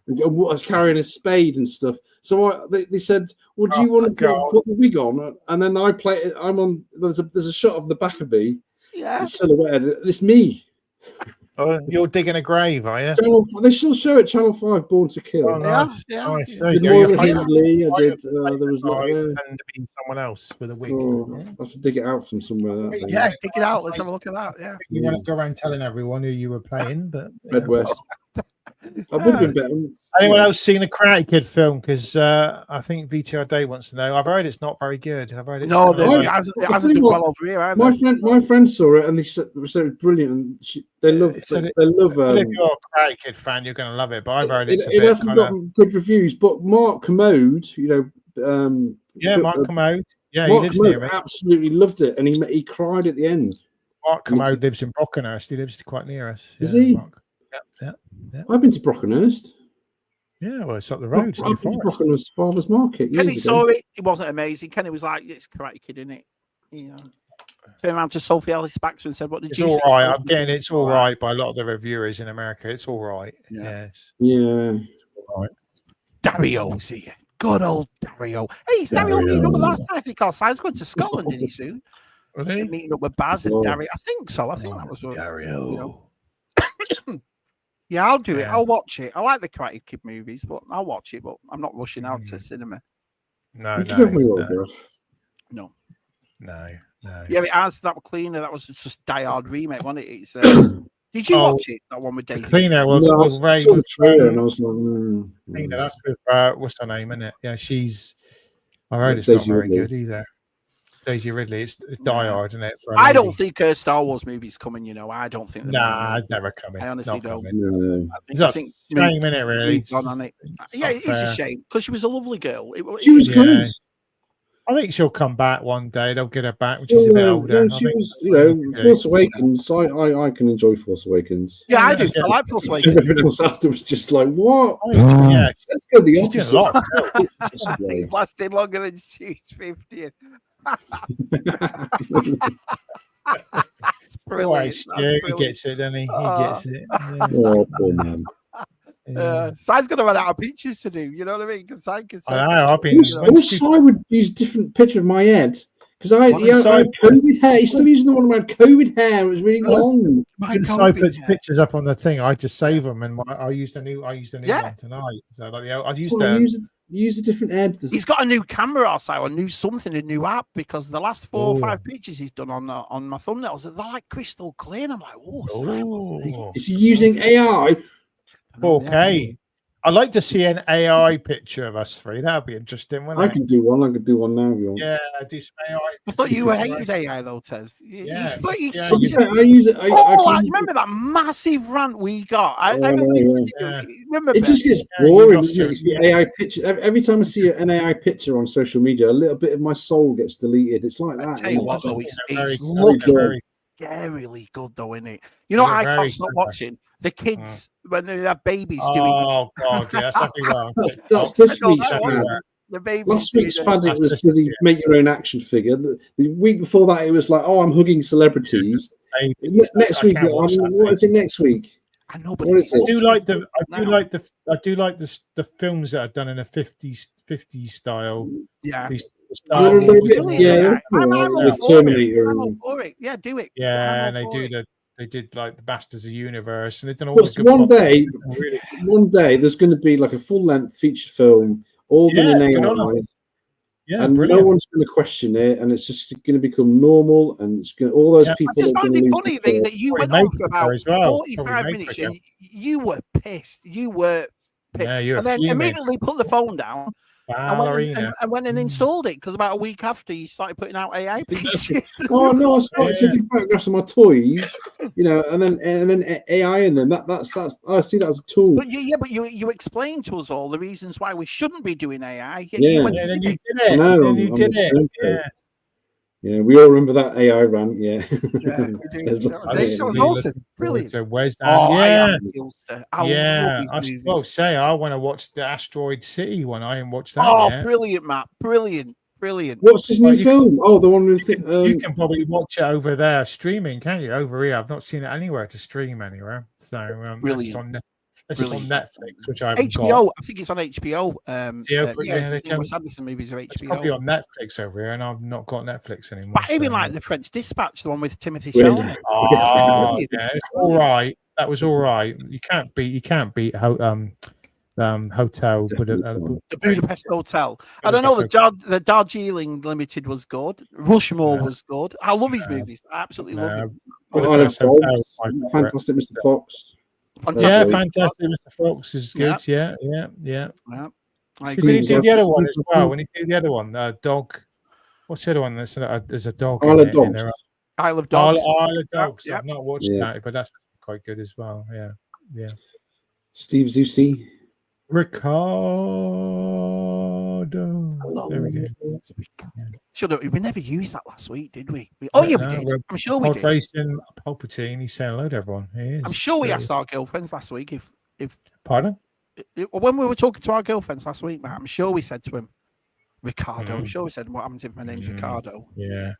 and carrying a spade and stuff. So they said, "Well, do you want to put the wig on?" And then I play it. I'm on. There's a shot of the back of me. Yeah, it's silhouetted. It's me. Oh, you're digging a grave, are you? They still show it. Channel 5, Born to Kill. Oh, nice. Yeah. Nice. I did Hindley. I did. There was be someone else with a wig. I have to dig it out from somewhere. Yeah, dig it out. Let's have a look at that. Yeah. You want to go around telling everyone who you were playing, but Red West. I would have been better. Anyone else seen the Karate Kid film? Because I think VTR Day wants to know. I've heard it's not very good. I've heard it's it hasn't done well over here. My friend saw it and they said it was brilliant. And they love. If you're a Karate Kid fan, you're going to love it. But I've heard it hasn't got good reviews. But Mark Commode, Mark Commode. Yeah, Mark he lives near me. Absolutely loved it, and he cried at the end. Mark Commode lives in Brockenhurst. He lives quite near us. Is he? Mark. Yeah. I've been to Brockenhurst. Yeah, well, it's up the road. I've been to Brockenhurst Farmers Market. Kenny saw it. It wasn't amazing. Kenny was like, "It's Karate Kid, isn't it?" Turned around to Sophie Ellis Baxter and said, "What did you think?" It's all right. I'm getting it's all right by a lot of the reviewers in America. It's all right. Yes. Yeah. All right. Dario's here. Good old Dario. Hey, is Dario meeting up with last night? Because I was going to Scotland, didn't he, soon? Really? Meeting up with Baz and Dario. I think so. I think that was Dario. Yeah, I'll do it. I'll watch it. I like the Karate Kid movies, but I'll watch it. But I'm not rushing out to cinema. No. Yeah, it has that cleaner. That was just Die Hard remake, wasn't it? It's, did you watch it? That one with Daisy. Cleaner was Ray. I was like, Cleaner. That's with what's her name, isn't it? Yeah, she's. I heard it's not very good either. Daisy Ridley. It's Die Hard, isn't it? I don't think Star Wars movie's coming. I don't think. I'd never come in. I honestly don't. I think shame in it, really. Yeah, it's a shame because she was a lovely girl. She was good. I think she'll come back one day. They'll get her back when she's a bit older. She was, Force Awakens. I can enjoy Force Awakens. Yeah, I do. I like Force Awakens. Everything else after was just like, what? Yeah, let's go the opposite. It lasted longer than she's 50. It's brilliant. He gets it, doesn't he? He gets it. Yeah. Oh, poor man. Si's gonna run out of pictures to do. You know what I mean? Because I know. I've been. I wish Si would use a different picture of my head because I had COVID hair. He's still using the one around COVID hair. It was really long. When Si puts pictures up on the thing, I just save them, and I used a new one tonight. So I use a different head. He's got a new camera also, a new app because the last 4 or 5 pictures he's done on my thumbnails, they're like crystal clear. And I'm like, oh, is he using AI? 4K. I'd like to see an AI picture of us three. That'd be interesting, wouldn't it? I can do one. I could do one now if you want. Yeah, do some AI. I thought you were hated AI though, Tez. I use it. I remember that massive rant we got. Remember it just gets boring. It's the AI picture. Every time I see an AI picture on social media, a little bit of my soul gets deleted. It's like that. I tell you what, though, it's looking scarily good, though, isn't it? You know, I can't stop watching the kids when they have babies doing. Oh God, yeah, that's exactly wrong. That's this week's the babies. Last week's fad it was really make your own action figure. The week before that, it was like, oh, I'm hugging celebrities. Next week, what is it next week? I know, but I do like the films that are done in a 50s style. Yeah. Terminator. Yeah, do it. Yeah, and they did like the Masters of the Universe, and they've done all the good one day there's going to be like a full-length feature film, all done in AI. Yeah, and brilliant. No one's going to question it, and it's just going to become normal. And it's going all those people. I just found it funny that you went on for about 45 minutes, and you were pissed. You were pissed, and then immediately put the phone down. Ballerina. I went and installed it because about a week after you started putting out AI pictures. Oh no! I started taking photographs of my toys, and then AI in them. That's I see that as a tool. But you explained to us all the reasons why we shouldn't be doing AI. Then you did it. Then you did it. Yeah, we all remember that AI rant. Yeah, that was awesome. Brilliant. So where's that? I want to watch the Asteroid City one. I haven't watched that yet. Brilliant, Matt. Brilliant. What's his new film? The one with you can probably watch it over there streaming, can't you? Over here, I've not seen it anywhere to stream anywhere. So it's on Netflix, which I haven't HBO. got. I think it's on HBO. Wes Anderson movies are HBO. It's probably on Netflix over here, and I've not got Netflix anymore. But even like the French Dispatch, the one with Timothy Chalamet. It's all right. That was all right. You can't beat hotel. The Budapest Hotel. I don't know. The Darjeeling Limited was good. Rushmore was good. I love his movies. I absolutely love him. Fantastic Mr. Fox. Fantastic. Fantastic Mr. Fox is good. Yeah. When he did the other one as well, dog. What's the other one? There's a dog. Isle of Dogs. Isle of Dogs. Isle of Dogs. I've not watched that, but that's quite good as well. Yeah. Steve Zusi. Ricardo. There we go. We never used that last week, did we? We did. I'm sure we did. Racing Palpatine. He's saying hello to everyone. I'm sure we asked our girlfriends last week if pardon? When we were talking to our girlfriends last week, Matt, I'm sure we said to him, Ricardo. I'm sure we said, what happens if my name's Ricardo? Yeah.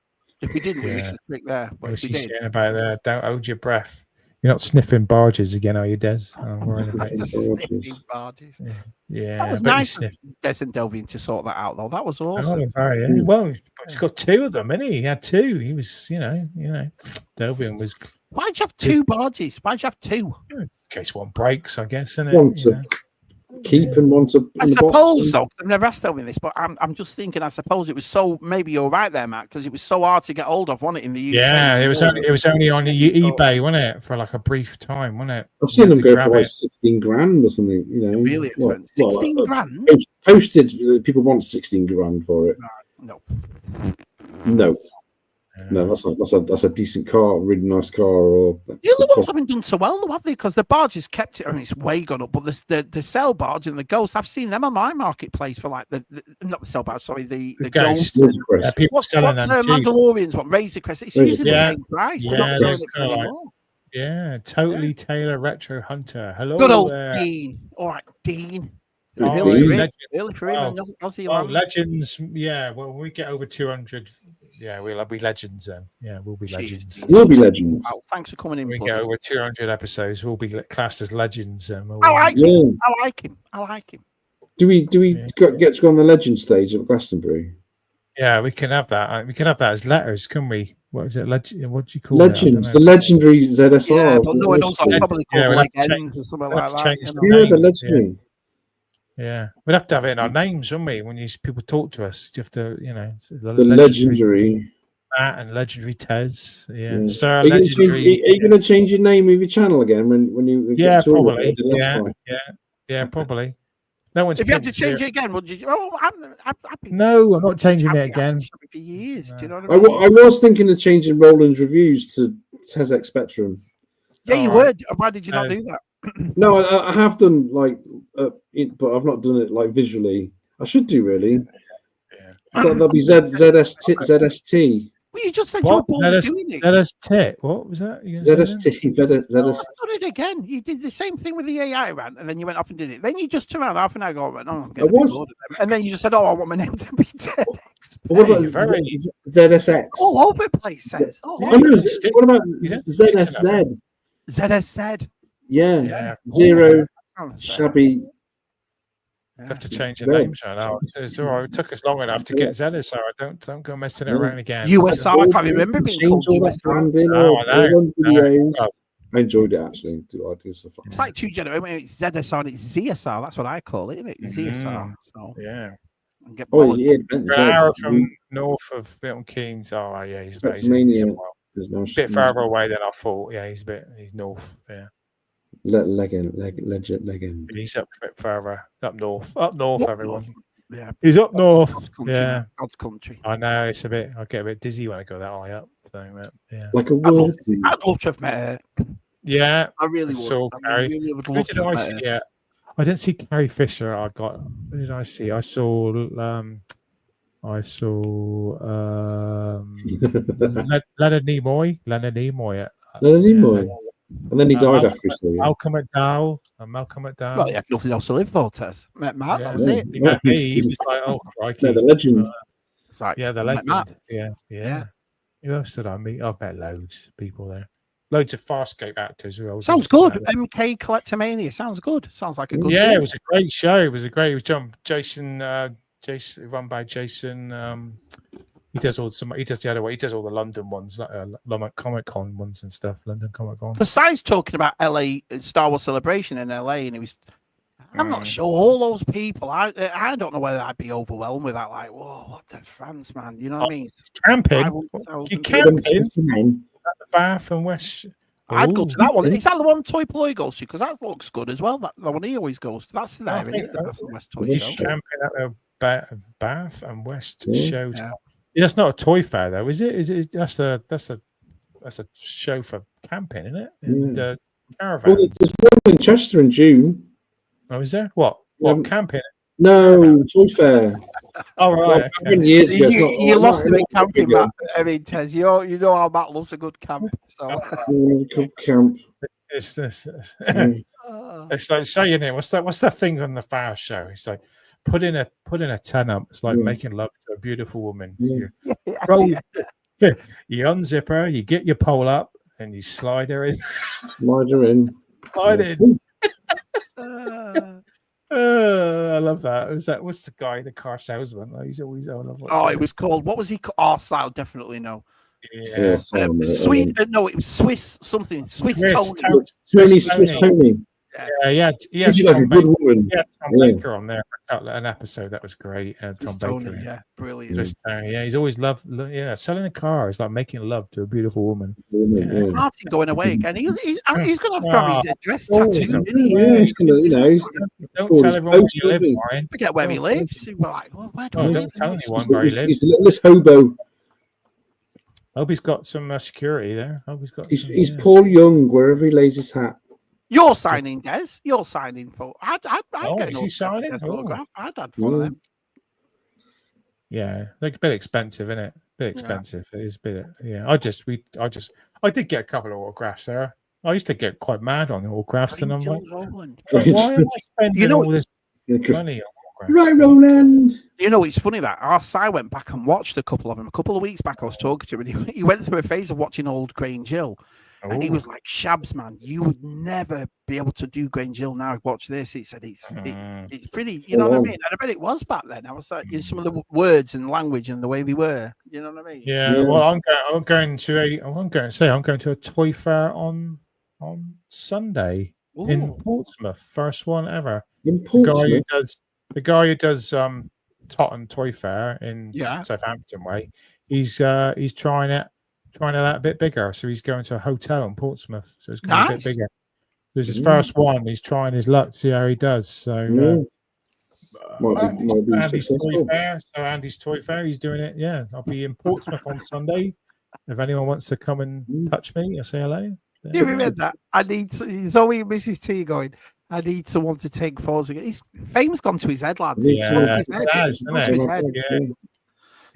If we didn't, we missed the trick there. But if we did, saying about that, don't hold your breath. You're not sniffing barges again, are you, Des? Sniffing barges. Yeah. That was nice. Des and Delvin to sort that out, though. That was awesome. Well, he's got two of them, isn't he? He had two. He was, Delvin was. Why'd you have two barges? Why'd you have two? In case one breaks, I guess, isn't it? One to keep and one to. I suppose so. I've never asked Delvin this, but I'm just thinking. I suppose it was so. Maybe you're right there, Matt, because it was so hard to get hold of, wasn't it, in the UK? Yeah, it was only on eBay, wasn't it, for like a brief time, wasn't it? I've seen them go for like 16 grand or something. Really expensive. 16 grand. Posted. People want 16 grand for it. No. No, that's a decent car, a really nice car. Or the other ones haven't done so well, though, have they? Because the barges kept it. I mean, it's way gone up. But the Cell barge and the Ghost, I've seen them on my marketplace for like not the Cell barge, sorry, the Ghost. What's the Mandalorian's one? Razor Crest. It's usually the same price. Totally Taylor Retro Hunter. Hello, good old Dean. All right, Dean. Really for him. Legends. Yeah, well, when we get over 200. Yeah, we'll be legends then. Yeah, we'll be legends. We'll be legends. Oh, thanks for coming in. We go over 200 episodes. We'll be classed as legends. I like him. I like him. Do we get to go on the legend stage at Glastonbury? Yeah, we can have that. We can have that as letters, can we? What is it? What do you call legends? The legendary ZSR. Yeah, but no one else probably called legends or something like that. The legendary. Yeah, we'd have to have it in our names, wouldn't we? When people talk to us, you have to, the legendary Matt and legendary Tez. Yeah. Sir, are you going to change your name of your channel again when you? Probably. Yeah, probably. No one's. If you had to change it again, would you? Oh, I'm happy. No, I'm not changing it again. For years, do you know what I mean? I was thinking of changing Roland's reviews to TezX Spectrum. Yeah, you would. Why did you not do that? No, I have done but I've not done it like visually. I should do really. So that'll be ZST. Well, you just said you were born doing it. ZST. What was that? ZST. ZST. I done it again. You did the same thing with the AI rant, and then you went off and did it. Then you just turned around half an hour ago and went, I'm getting bored of them. And then you just said, I want my name to be ZX. What about ZSX? All over the place, says. What about ZSZ? ZSZ. Yeah. Zero. Shabby. You have to change the name, so it's all right. It took us long enough to get ZSR. Don't go messing it around again. USR, I can't remember being called USR. I enjoyed it actually. It's like two generations. It's ZSR and it's ZSR. That's what I call it, isn't it? ZSR. So yeah. An hour from north of Milton Keynes. Oh yeah, he's a bit further away than I thought. Yeah, he's north. Yeah. Legend. He's up a bit further up north. Everyone. Yeah, he's up north. God's country, Yeah, man. God's country. I know. It's a bit. I get a bit dizzy when I go that high up. So yeah, like a I'd love, word. I'd love to have met her. yeah. I really would. saw I Carrie. really would Who love did to I have see? met her. Yeah, I didn't see Carrie Fisher. Who did I see? I saw Leonard Nimoy. Leonard Nimoy. And then he died after he saw you. Malcolm McDowell. Malcolm McDowell. Well, he had nothing else to live for, Tess. Met Matt, that was Yeah. it. He met me. He was like, oh, crikey. No, the legend. It's like, Yeah, the met Matt. legend. Yeah. Who else did I meet? I've met loads of people there. Loads of Farscape actors. Sounds good. MK Collectomania. Sounds good. Sounds like a good Yeah, deal. it was a great show. It was Jason, run by Jason. He does all the other way. He does all the London ones, like Comic Con ones and stuff. London Comic Con. Besides talking about LA Star Wars Celebration in LA, and it was, I'm not sure all those people. I don't know whether I'd be overwhelmed with that. Like, whoa, what the France, man? You know what I mean? Camping. You camping at the Bath and West. I'd go to that one. Is that the one Toy Ploy goes to? Because that looks good as well. That the one he always goes to. That's there, isn't it? The Bath and West Toy Show. Camping at the Bath and West show. Yeah. That's not a toy fair, though, is it? That's a show for camping, isn't it? And caravan. Well, there's one in Chester in June. Oh, is there? What camping? No, toy fair. Oh, right. Okay. Years ago, you lost a bit camping, Matt. I mean, Tez, you know how Matt loves a good camp. So camp. It's like saying it. What's that thing on the fair show? It's like putting a tent up. It's like making love to a beautiful woman. You unzip her, you get your pole up, and you slide her in. Slide in. I love that. What's the guy, the car salesman? He's always it was called. What was he called? Arsile, definitely no. Yeah. Sweet. No, it was Swiss something. Swiss Tony. Swiss Tony. Yeah. He had Tom Baker on there for an episode. That was great. Tom Baker. Yeah, brilliant. Yeah, he's always loved. Yeah, selling a car is like making love to a beautiful woman. Yeah. Martin going away again. He's going to have his address tattooed. He's going to, don't tell everyone where you live, Warren. Forget where he lives. We're like, where do we live? Don't tell anyone where he lives. He's a littlest hobo. I hope he's got some security there. He's Paul Young wherever he lays his hat. You're signing, Des. You're signing for. I'd get is he signing? Autograph. I'd add one of them. Yeah, they're a bit expensive, isn't it? A bit expensive. It is a bit. Yeah, I did get a couple of autographs there. I used to get quite mad on the autographs, and I'm like, why am I spending all this money on autographs? Right, Roland. You know, it's funny that our Si went back and watched a couple of them. A couple of weeks back, I was talking to him, and he went through a phase of watching old Grange Hill. And he was like, Shabs, man, you would never be able to do Grange Hill now. Watch this. He said it's pretty, you know what I mean? And I bet it was back then. I was like, some of the words and language and the way we were. You know what I mean? Yeah. Well, I'm going to a toy fair on Sunday in Portsmouth. First one ever. In Portsmouth. The guy who does Totton Toy Fair in Southampton way. He's trying it out a bit bigger, so he's going to a hotel in Portsmouth, so it's going to be a bit bigger. This is his first one. He's trying his luck, see how he does. So Andy's Toy Fair, he's doing it. Yeah, I'll be in Portsmouth on Sunday. If anyone wants to come and touch me, I'll say hello. Do you remember that? It's always Mrs. T going, I need someone to take photos again. Fame's gone to his head, lads. Yeah,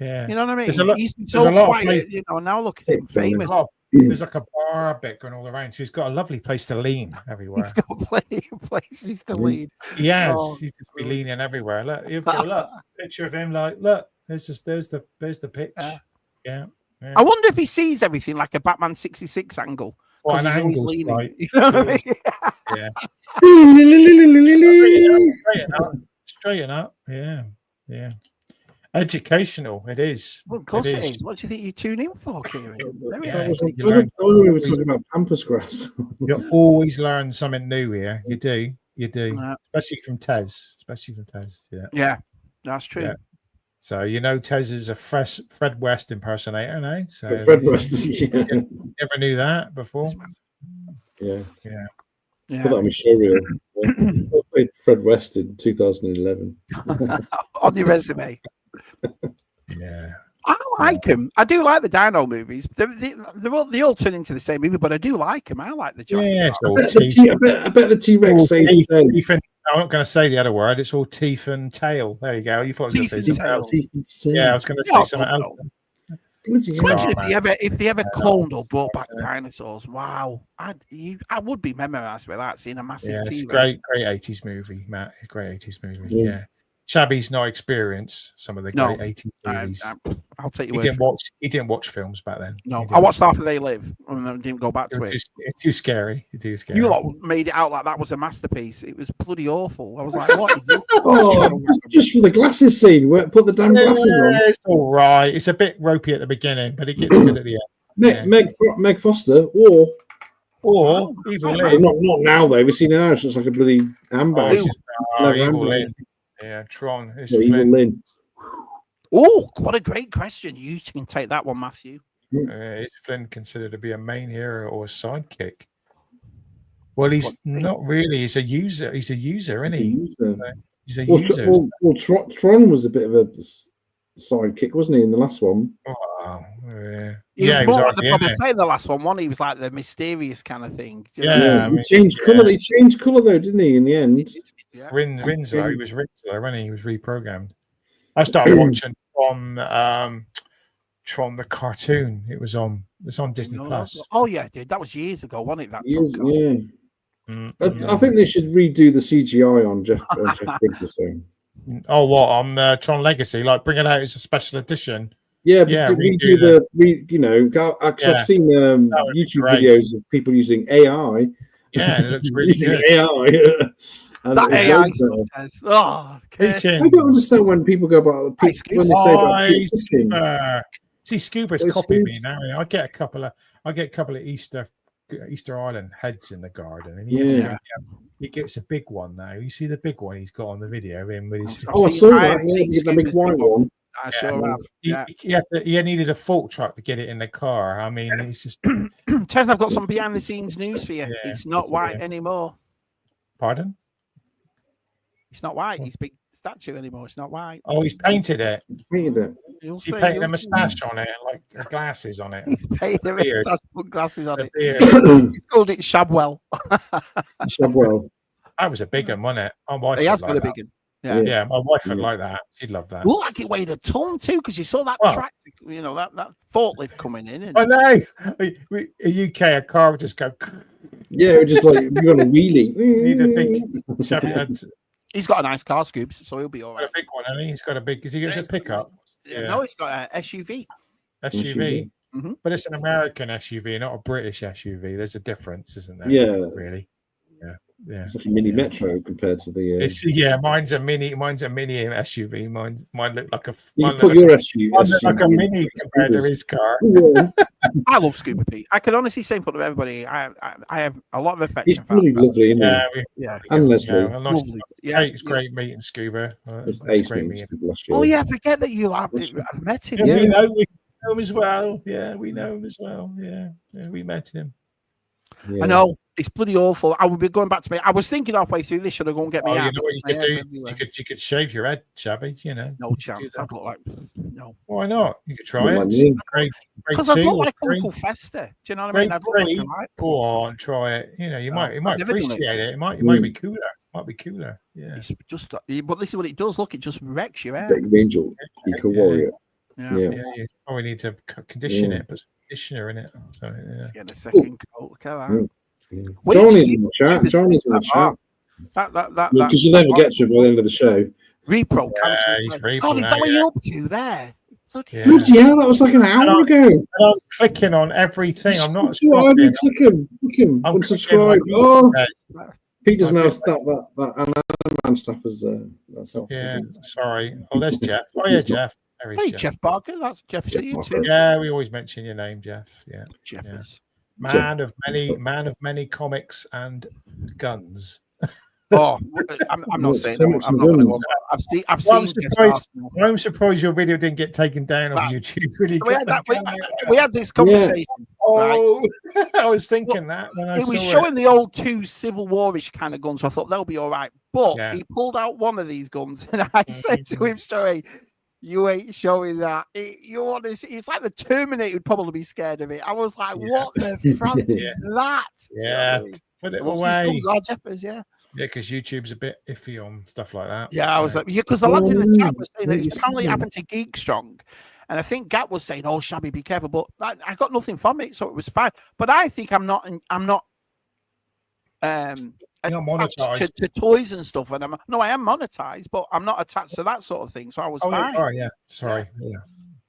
Yeah, you know what I mean? He's so quiet, now look at him, famous. There's like a bar bit going all around, so he's got a lovely place to lean everywhere. He's got plenty of places to lean. He has. He's just be leaning everywhere. Look, you've got look picture of him. Like, look, there's the pitch. Yeah. I wonder if he sees everything like a Batman 66 angle. Well, an angle's right. You know what I mean? Yeah. Straighten up. Yeah. Educational, it is. Well, of course it is. What do you think you tune in for, Kieran? We were talking about pampas grass. You always learn something new here. You do. Especially from Tez. Yeah, that's true. Yeah. So Tez is a Fred West impersonator now. So Fred West, never knew that before. Yeah. Yeah. Put that on my showreel. played Fred West in 2011. On your resume. Yeah. I like him. I do like the Dino movies. They all turn into the same movie, but I do like them. I like the Jurassic Park. I bet the T-Rex saved the day. I'm not going to say the other word. It's all teeth and tail. There you go. You thought I was going to say something else. Yeah, I was going to say something else. Imagine if they ever cloned or brought back dinosaurs. Wow, I would be memorized with that. Seeing a massive T-Rex. It's great 80s movie, Matt. Great 80s movie. Yeah. Shabby's not experienced some of the great 80s movies. I'll take you. He didn't watch films back then. No, I watched After They Live and then didn't go back to it. It's too scary. It's too scary. You lot made it out like that was a masterpiece. It was bloody awful. I was like, what is this? Just for the glasses scene, put the damn glasses on. It's all right. It's a bit ropey at the beginning, but it gets good at the end. Meg Foster or Evil Lynn. Not now though. We've seen it now. It's just like a bloody handbag. Evil Lynn. Yeah, Tron. Evil Lynn. Oh, what a great question. You can take that one, Matthew. Is Flynn considered to be a main hero or a sidekick? Well, he's not really. He's a user. He's a user, isn't he? He's a user. Well, Tron was a bit of a sidekick, wasn't he, in the last one? Oh, he was more like the Boba Fett in the last one. He was like the mysterious kind of thing. He changed colour. He changed colour though, didn't he? In the end, Rinsler. He was Rinsler when he was reprogrammed. I started watching Tron the cartoon. It's on Disney Plus. Oh yeah, dude, that was years ago, wasn't it? I think they should redo the CGI on Jeff Bridges. Oh, what on Tron Legacy? Like bring it out as a special edition. Yeah, redo I've seen YouTube videos of people using AI. Yeah, it looks really good. AI. That AI says, I don't understand when people go about See, Scuba's copied me now. I get a couple of Easter Island heads in the garden, and he gets a big one now. You see the big one he's got on the video in with his. I saw that. The big white one. I sure have. He needed a fork truck to get it in the car. I mean, it's just. Tess, I've got some behind the scenes news for you. It's not white anymore. Pardon? It's not white. He's big statue anymore. It's not white. Oh, he's painted it. He painted a moustache on it, like glasses on it. He's painted a moustache, put glasses on it. He's called it Shabwell. Shabwell. That was a big one, wasn't it? My wife he has got a big one. Yeah, my wife would like that. She'd love that. Well, like it weighed a ton too, because you saw that tractor, that forklift coming in. I know. In UK, a car would just go. Yeah, just like you're on a wheelie. Need a big shabby. He's got a nice car, Scoobs, so he'll be all right. A big one, hasn't he? He's got a big. Because he gets a pickup. No, he's got an SUV. SUV. Mm-hmm. But it's an American SUV, not a British SUV. There's a difference, isn't there? Yeah. Really. Yeah. It's like a mini Metro compared to the. Mine's a mini SUV. Mine looked like a. You put your SUV. Mine looked like a mini compared to his car. I love Scuba Pete. I can honestly say in front of everybody, I have a lot of affection for him. He's really lovely, isn't he? And Leslie. Lovely. It's great meeting Scuba. It's great meeting Scuba. Oh yeah, I forget that I've met him. We know him as well. Yeah, we know him as well. Yeah, we met him. Yeah. I know it's bloody awful. I would be going back to me. I was thinking halfway through this, should I go and get me out? You know what you could do? You could shave your head, Shabby. No chance. I look like no. Why not? You could try it. Because I look like Uncle Fester. Do you know what I mean? I'd look like go on, try it. You might appreciate it. It might be cooler. Might be cooler. Yeah. It's just, but this is what it does. Look, it just wrecks your hair. Angel, Eco-Warrior. Yeah. You probably need to condition it, but conditioner in it. So, let's get a second coat. Look at that. Johnny's in the chat. Johnny's in the chat. Because you never get to it by the end of the show. Repro. God, is that what you're up to there? Yeah, that was like an hour ago. I'm clicking on everything. I'm not. Click him. Unsubscribe. Oh, Pete doesn't know that man stuff is. Yeah, sorry. Oh, there's Jeff. Oh yeah, Jeff. Hey, Jeff Barker. That's Jeff. See you too. Yeah, we always mention your name, Jeff. Yeah, Jeff is man of many comics and guns. Oh, I'm not saying I'm not going to go. I've seen. I'm surprised your video didn't get taken down on YouTube. Really, we had this conversation. Yeah. Oh, right? I was thinking that when I was showing the old two Civil War-ish kind of guns. So I thought they'll be all right. But he pulled out one of these guns, and I said to him straight, "You ain't showing that. You want to see?" It's like the Terminator would probably be scared of it. I was like, "What the France is that?" Yeah, put it away. Yeah, because YouTube's a bit iffy on stuff like that. Yeah, I was like, because the lads in the chat were saying that it's apparently happened to Geek Strong, and I think Gat was saying, "Oh, Shabby, be careful." But I got nothing from it, so it was fine. But I think I'm not attached to toys and stuff, and I am monetized, but I'm not attached to that sort of thing. So I was fine. Oh yeah, sorry. Yeah.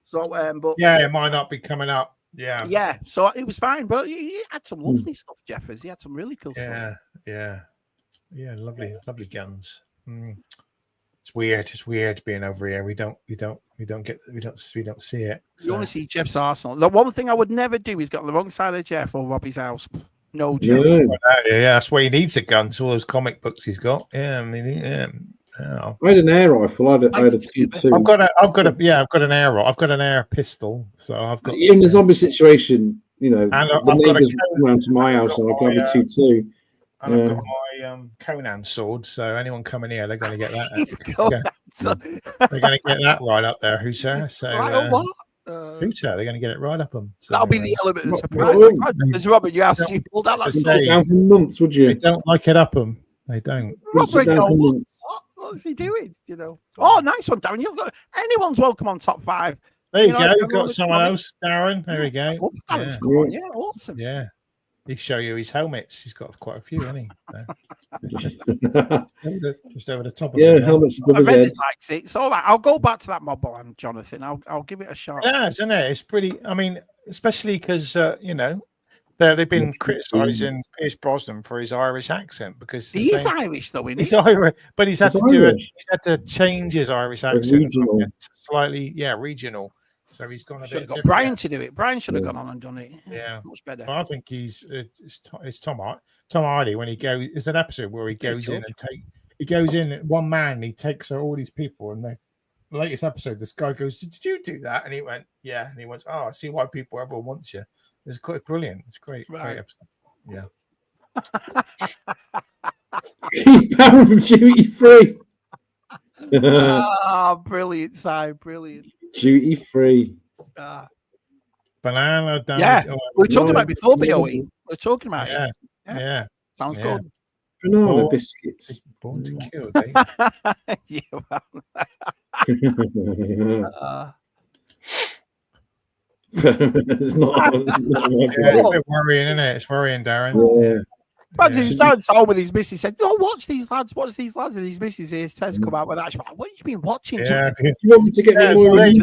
So but it might not be coming up. Yeah. Yeah. So it was fine, but he had some lovely stuff, Jeffers. He had some really cool stuff. Yeah. Lovely guns. It's weird. It's weird being over here. We don't see it. So. You only see Jeff's arsenal. The one thing I would never do is get on the wrong side of Jeff or Robbie's house. No joke. Yeah, that's why he needs a gun. So all those comic books he's got. Yeah, I mean, I had an air rifle. I had a T2. I've got an air rifle. I've got an air pistol. So I've got in the zombie situation. You know, and the neighbors come around to my house, and I grab a T2. And I've got my Conan sword, so anyone coming here, they're going to get that. They're going to get that right up there, Hooter. So, Hooter, they're going to get it right up them. So, that'll be the element of surprise. There's Robert, you pulled out that sword down for months, would you? They don't like it up them. They don't. Robert, what's he doing? You know. Oh, nice one, Darren. You've got anyone's welcome on top 5. There you go. You've got someone else, Darren. There we go. Yeah, awesome. Yeah. He'll show you his helmets. He's got quite a few, hasn't he? Just over the top of it. Yeah, helmets above his head. Likes it. It's all right. I'll go back to that mob one, Jonathan. I'll give it a shot. Yeah, isn't it? It's pretty. I mean, especially because they've been criticising Pierce Brosnan for his Irish accent because he is Irish, though, isn't he? He's Irish, but he's had to do it. He's had to change his Irish accent slightly, regional. So he's gone. Should have got Brian to do it. Brian should have gone on and done it. Yeah, much better. Well, I think it's Tom Hardy when he goes. It's an episode where he goes in one man. He takes all these people, and the latest episode, this guy goes, "Did you do that?" And he went, "Yeah." And he went, "Oh, I see why everyone wants you." It's quite brilliant. It's great. Right. Great Yeah. episode. Keep down from duty free. Brilliant, Si. Brilliant. Duty free. Banana. Yeah. We were talking about before, BOE. We were talking about it. Yeah. Sounds good. Banana biscuits. Born to kill, eh? It's not a bit worrying, isn't it? It's worrying, Darren. Yeah. Imagine his dad's home with his missus said, "No, watch these lads, and his missus hears Tez come out with that. She's like, "What have you been watching?" Yeah. You want me to get me more dress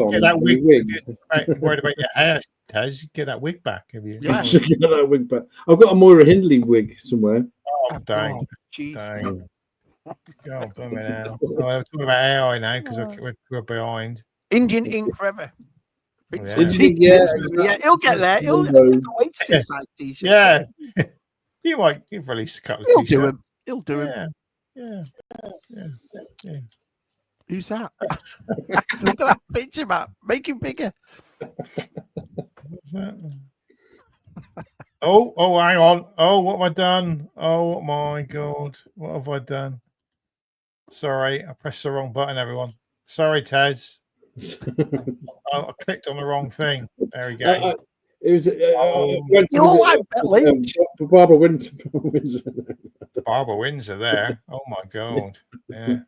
on? Get that wig. Worried about your hair, Tez. Get that wig back. Have you? Yeah, get that wig back. I've got a Moira Hindley wig somewhere. Oh, dang. Dang. God, blimey now. We're talking about AI now because we're behind. Indian ink forever. Yeah, he'll get there. He'll wait to see side t-shirts. Yeah, you've released a couple of t-shirts. He'll do him. Yeah. Who's that? Look at that picture, man. Make him bigger. What's that? Oh, hang on. Oh, what have I done? Oh my God, what have I done? Sorry, I pressed the wrong button, everyone. Sorry, Tez. I clicked on the wrong thing. There we go. It was Barbara Windsor. Barbara Windsor there. Oh my God. Yeah.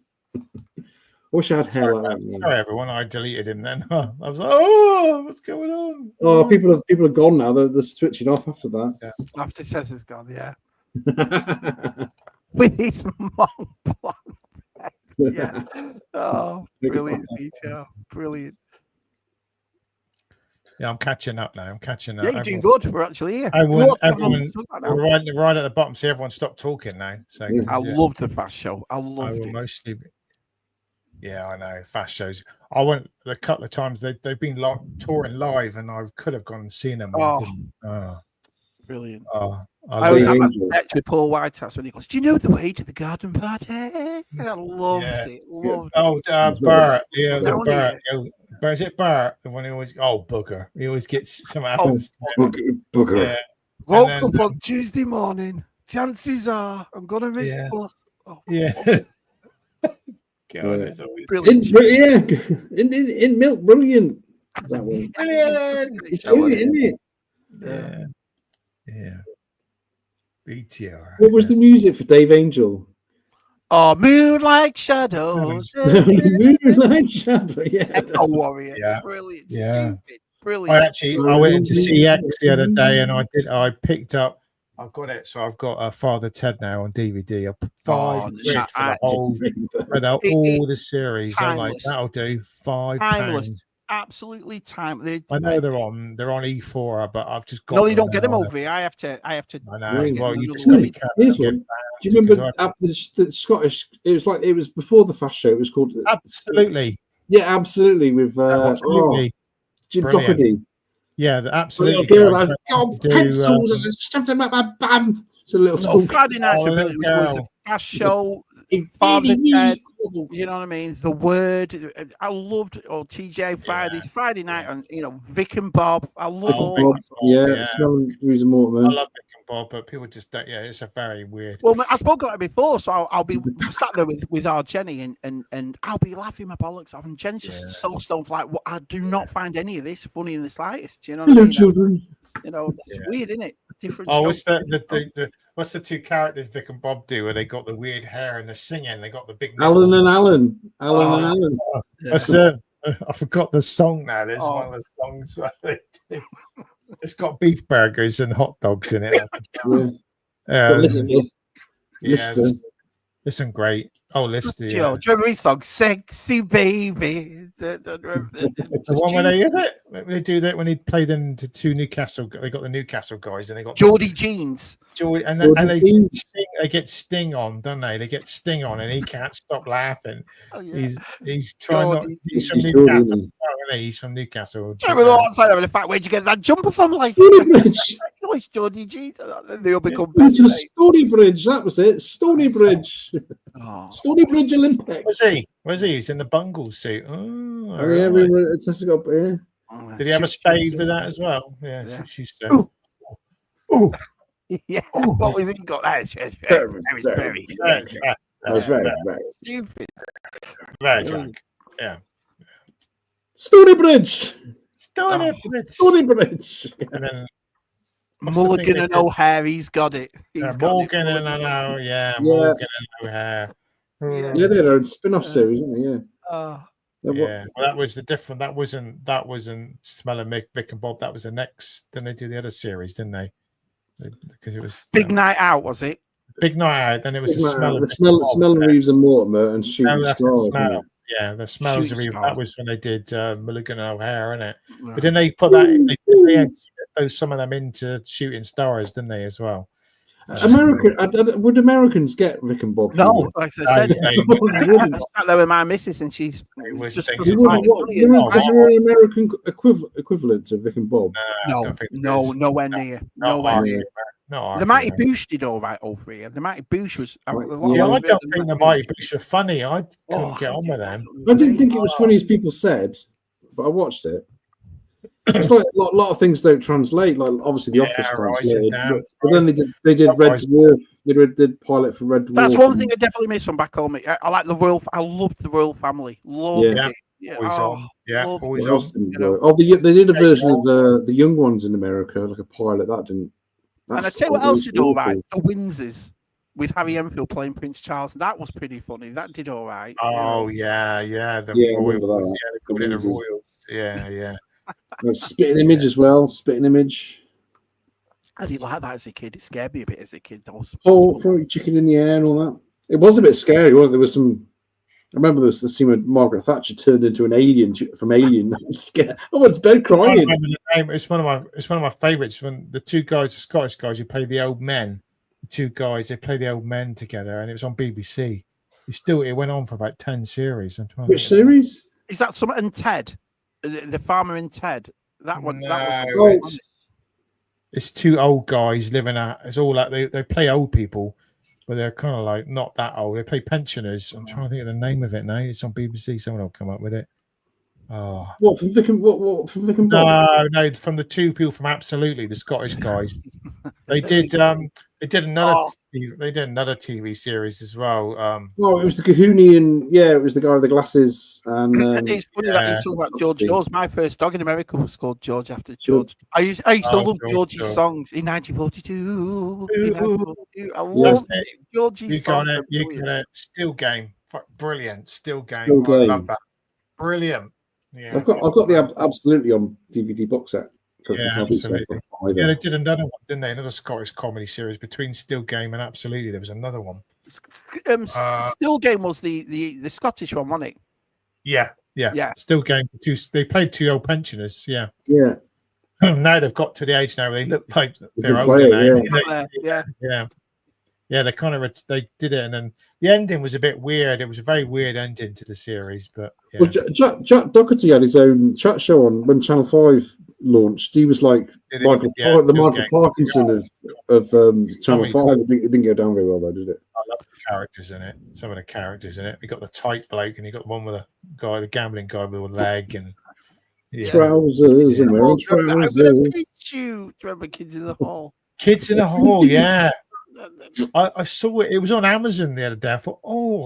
Wish I had hair like that. Sorry, everyone. I deleted him then. I was like, "Oh, what's going on?" Oh, people are gone now. They're switching off after that. Yeah. After Tez is gone, yeah. With his Mont Blanc. Yeah. Oh, brilliant detail. Brilliant. Yeah, I'm catching up now. Yeah, you're doing good. We're actually here. Everyone right at the bottom. See, everyone stop talking now. So I love the fast show. I loved it. Mostly. Yeah, I know. Fast shows. I went a couple of times. They've been touring live, and I could have gone and seen them. Brilliant. I was at that with Paul Whitehouse when he goes, "Do you know the way to the garden party?" I loved it. Bert. Yeah, Bert. Is it Bert? The one who always bugger. He always gets some happens. Bugger. Yeah. Woke up on Tuesday morning chances are I'm gonna miss Plus. Oh, yeah. God, it's always brilliant. In Milk, brilliant. That one. brilliant. It's brilliant, isn't it? Yeah. BTR. What was the music for Dave Angel? Oh, Moonlight Shadows. Moonlight Shadow, yeah. Echo Warrior. Yeah. Brilliant. Yeah. Stupid. Brilliant. I went into CX the other day and I picked up, I've got it. So I've got Father Ted now on DVD. I put £5 for all the series. I'm like, that'll do. £5. Absolutely timeless. I know they're on E4, but I've just got. No, you don't get them over here. I have to. I know. Well, you just got here's one. Do you remember the Scottish? It was like it was before the Fast Show. It was called Absolutely. Yeah, absolutely. With Jim Doherty. Yeah, absolutely. Pencils and stuff them up, bam. It's a little Friday Night Livestream was the Fast Show. Father Ted, you know what I mean? The Word. I loved TJ Fridays, Friday night, and Vic and Bob. I love all. Smelling Reason Mortimer. I love Vic and Bob, but people just don't. Yeah, it's a very weird. Well, I spoke about it before, so I'll be sat there with our Jenny, and I'll be laughing my bollocks off, and Jen's just so stoned like, I do not find any of this funny in the slightest. You know what I mean? Children. It's weird, isn't it? Different. What's the two characters Vic and Bob do where they got the weird hair and the singing? They got the big Alan and Alan. I forgot the song now. There's one of the songs that they do. It's got beef burgers and hot dogs in it. Listen, great. Oh, listen. Do you remember his song, "Sexy Baby"? The one when they do that when he played them to two Newcastle. They got the Newcastle guys, and they got Geordie Jeans. And they get Sting on, don't they? They get Sting on, and he can't stop laughing. Oh, yeah. He's trying not. He's from Newcastle. He's from Newcastle. I remember the side of the fact, where'd you get that jumper from? Like, I saw it's Geordie Jeans. They'll become best. Stonybridge, that was it. Stonybridge. Stonybridge Olympics. Was he? He's in the bungle suit. Did he have a spade with that as well? Yeah. She's Ooh. Yeah. What was he got? That was very stupid. Very drunk. Yeah. Stonybridge. And then Mulligan and O'Hare, he's got it. Morgan and O'Hare. Morgan and O'Hare. Yeah, they had their own spin-off series, isn't it? Well, that was the different. That wasn't Smelling Vic and Bob. That was the next. Then they do the other series, didn't they? Because it was Big Night Out, was it? Big Night Out. Then it was the smell of Reeves and Mortimer and Shooting Stars. Yeah, the Smells of Reeves. That was when they did Mulligan and O'Hare, isn't it? Right. But then they put that. They had those some of them into Shooting Stars, didn't they, as well? Would Americans get Vic and Bob? No, like I said, I sat there with my missus, and she's just. Is there an American equivalent to Vic and Bob? No, nowhere near. Nowhere near. No, the Mighty Boosh did all right over here. The Mighty Boosh was. I don't think the Mighty Boosh were funny. I couldn't get on with them. I didn't think it was funny as people said, but I watched it. It's like a lot of things don't translate. Like obviously, The Office translated, but then they did Red Dwarf. They did pilot for Red Dwarf. That's one thing I definitely miss from back home. I like the Royal. I loved the Royal Family. Loved it. Always on. They did a version of the Young Ones in America, like a pilot that didn't. And I tell you what else did all right. The Windsors with Harry Enfield playing Prince Charles. That was pretty funny. That did all right. Oh yeah. The Royals. Yeah, they called it the Royals. Yeah. Spitting Image as well. Spitting Image. I didn't like that as a kid. It scared me a bit as a kid. Throwing chicken in the air and all that. It was a bit scary. There was some. I remember the scene where Margaret Thatcher turned into an alien from Alien. I went to bed crying. It's one of my favourites. When the two guys, the Scottish guys who play the old men, they play the old men together, and it was on BBC. It went on for about 10 series. Which series? Is that something in Ted? The Farmer in Ted? That one. No, it's two old guys living out. It's all like they play old people. But they're kind of like not that old. They play pensioners. I'm trying to think of the name of it now. It's on BBC. Someone will come up with it. Oh, what from Vic and Bob? No, from the two people from Absolutely, the Scottish guys. They did another another TV series as well. Oh, it was the Cahoonian. Yeah, it was the guy with the glasses. And it's funny that he's talking about George Jones. My first dog in America was called George after George. I used to love George's songs in 1942. I love George's songs. You got it. Still Game. Brilliant. Still Game. I love that. Brilliant. Yeah, I've got the Absolutely on DVD box set. Yeah, absolutely. Yeah, they did another one, didn't they? Another Scottish comedy series between Still Game and Absolutely. There was another one. Still Game was the Scottish one, wasn't it? Yeah. Still Game. They played two old pensioners. Yeah. Now they've got to the age now where they look like they're older now. Yeah, they kind of they did it, and then the ending was a bit weird. It was a very weird ending to the series, but yeah. Well, Jack Doherty had his own chat show on when Channel 5 launched. He was like Michael Parkinson of Channel 5. It didn't go down very well, though, did it? I love the characters in it. Some of the characters in it. You got the tight bloke, and you got the one with the gambling guy with a leg, and trousers and wearing trousers. Remember Kids in the Hall? Kids in the Hall, yeah. I saw it. It was on Amazon the other day. I thought,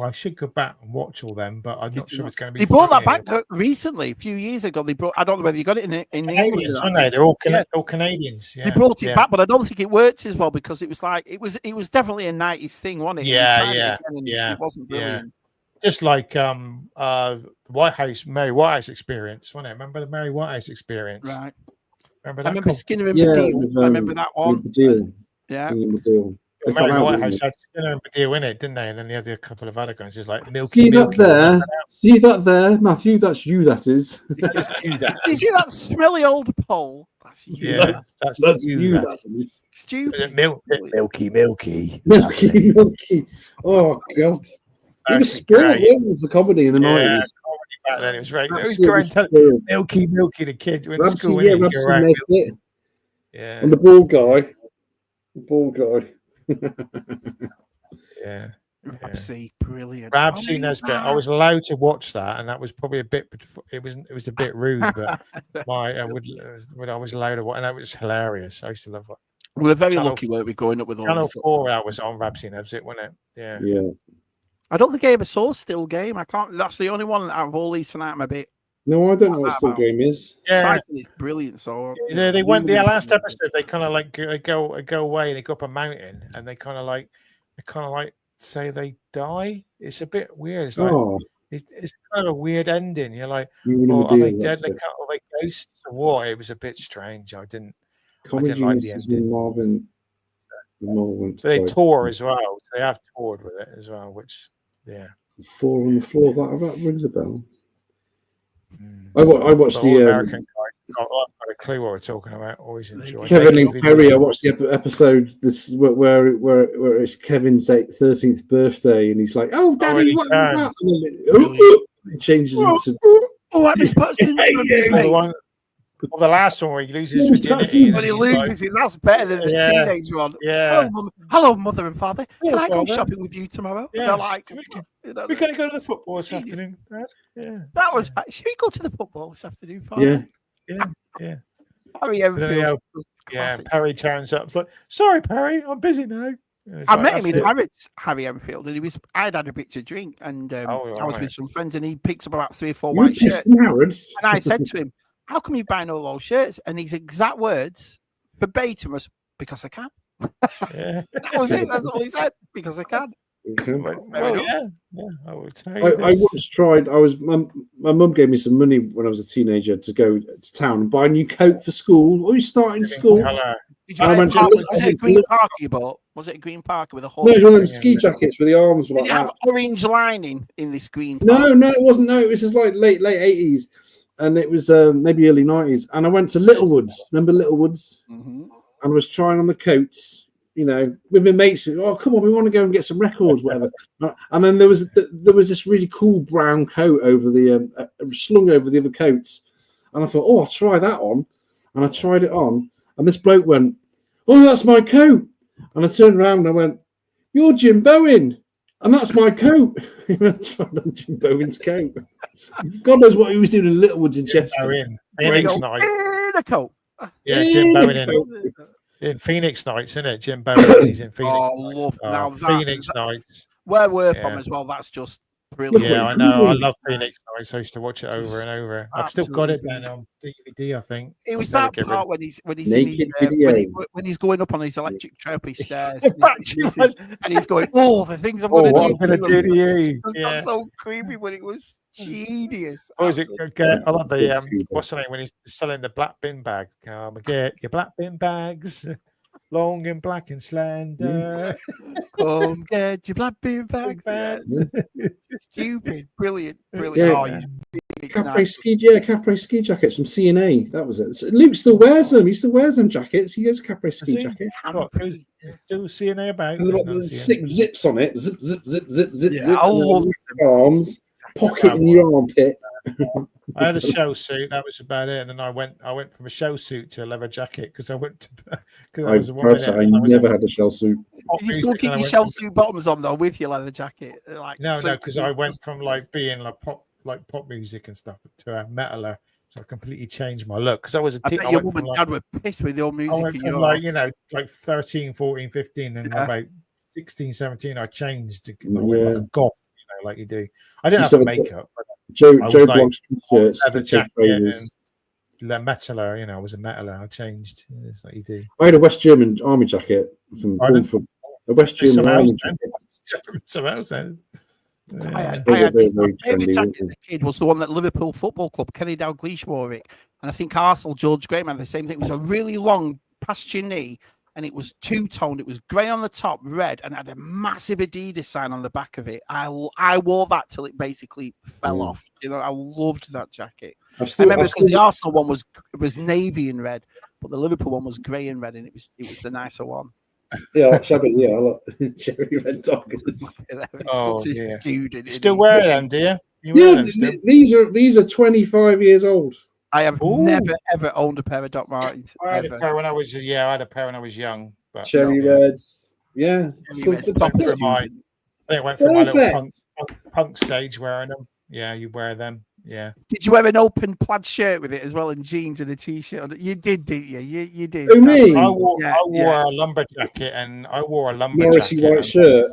I should go back and watch all them, but I'm not sure it's going to be. They brought that back recently, a few years ago. They brought. I don't know whether you got it in Canadians, aren't they? They're all Canadians. Yeah. They brought it back, but I don't think it worked as well because it was like it was definitely a 90s thing, wasn't it? Yeah. It wasn't brilliant. Just like White House, Mary Whitehouse experience, wasn't it? Remember the Mary Whitehouse experience? Right. Remember that? I remember Skinner and Baddiel. I remember that one. Yeah. Mary Whitehouse had Skinner and Baddiel in it, didn't they? And then they had a couple of other guys, just like See that there, Matthew? That's you. That is. You see that smelly old pole? That's you. Yeah, that's you. That's stupid. Milky. Oh God! It was great with the comedy in the 90s. Back then it was very. Milky, the kid went to school. And the bald guy. Yeah. Rabsy, brilliant. Rabsy Nesbitt. I was allowed to watch that, and that was probably a bit. It was a bit rude, but I was allowed to watch, and that was hilarious. I used to love it. We're very lucky where we're going up with all Channel 4. That was on Rabsy Nesbitt, wasn't it? Yeah. I don't think I ever saw Still Game. I can't. That's the only one out of all these tonight. I'm a bit. No, I don't know what Still Game is. Yeah, it's brilliant. So they went the last episode. They kind of like go away. They go up a mountain, and they kind of like say they die. It's a bit weird. It's like it's kind of a weird ending. You're like, are they dead? Are they ghosts or what? It was a bit strange. I didn't like the ending. Marvin they tour as well. They have toured with it as well, which 4 on the floor. That rings a bell. I watched the American guy. I've got a clue what we're talking about. Always enjoy Kevin and Perry. I watched the episode where it's Kevin's 13th birthday, and he's like, "Oh, Daddy, what?" It changes into this person. The last one where he loses his virginity. When he loses it, that's better than the teenage one. Yeah. Hello, mother and father. Can I go shopping with you tomorrow? Yeah. They're like, we're going to go to the football this afternoon, Dad. Yeah. That was. Should we go to the football this afternoon, Father? Yeah. Harry Enfield. Yeah. Perry turns up. It's like, sorry, Perry, I'm busy now. I met him in Harry Enfield, and I'd had a bit to drink, and I was with some friends, and he picked up about 3 or 4 white shirts, and I said to him, "How come you buying all those shirts?" And his exact words, verbatim, was, "Because I can." That was it. That's all he said. Because I can. I would say. I once tried. My mum gave me some money when I was a teenager to go to town and buy a new coat for school. You're starting school. Was it a green parka you bought? Was it a green parka with a whole? No, it was one of them ski jackets with the arms like that. Did it have orange lining in this green parka? No, it wasn't. No, it was just like late 80s. And it was maybe early 90s. And I went to Littlewoods. Remember Littlewoods? Mm-hmm. And was trying on the coats, with my mates. Oh, come on, we want to go and get some records, whatever. And then there was this really cool brown coat over slung over the other coats. And I thought, I'll try that on. And I tried it on. And this bloke went, "Oh, that's my coat." And I turned around and I went, "You're Jim Bowen. And that's my coat." He tried on Jim Bowen's coat. God knows what he was doing in Littlewoods in Chester. In a coat. Yeah, Jim Bowen in it. In Phoenix Nights, isn't it? Jim Bowen, he's in Phoenix Nights. Now Phoenix Nights. Where we're from as well, that's just brilliant. Yeah, I know. I love Phoenix Nights. I used to watch it over and over. I've still got it down on DVD, I think. It was that part when he's in his, when he's going up on his electric therapy stairs and he's going, "Oh, the things I'm going to do to you." That's so creepy, but it was genius. I love the what's the name when he's selling the black bin bag? Get your black bin bags. Long and black and slender. Come get your black bin bags. Stupid, brilliant. Yeah. Capri ski jackets from CNA. That was it. Luke still wears them. He still wears them jackets. He has a Capri ski jacket. Still CNA about. And 6 zips on it. Zip, zip, zip, zip, zip, yeah, zip. I love arms. Pocket in your armpit. I had a shell suit. That was about it. And then I went from a shell suit to a leather jacket because I went because I was a woman. I never had a shell suit. You still keep your shell suit bottoms on though with your leather jacket? No, because I went from being pop music and stuff to a metaler. So I completely changed my look because I was a teen. Your mum and dad were pissed with your music. I went from 13, 14, 15 and about 16, 17 I changed to like a goth, like you do. I didn't have makeup. Joe Blogg's t-shirts, leather jacket and the metaler, I was a metaler. I changed. It's like you do. I had a West German army jacket from a West German army jacket. Something else then. My favourite jacket as a kid was the one that Liverpool Football Club, Kenny Dalglish wore it. And I think Arsenal, George Graham had the same thing. It was a really long past your knee and it was two-toned. It was grey on the top, red, and had a massive Adidas sign on the back of it. I wore that till it basically fell off. I loved that jacket. I remember because the Arsenal one was navy and red, but the Liverpool one was grey and red, and it was the nicer one. Yeah, shabby. Yeah, I like cherry red doggers. Still wear them, do you? These are 25 years old. I have never ever owned a pair of Doc Martens. I had a pair when I was young. But cherry reds. Yeah. I think it went through my little punk stage wearing them. Yeah, you wear them. Yeah. Did you wear an open plaid shirt with it as well, and jeans and a t-shirt? You did, didn't you? You did. Who, me? I wore a lumber jacket, and I wore a lumber jacket. White shirt.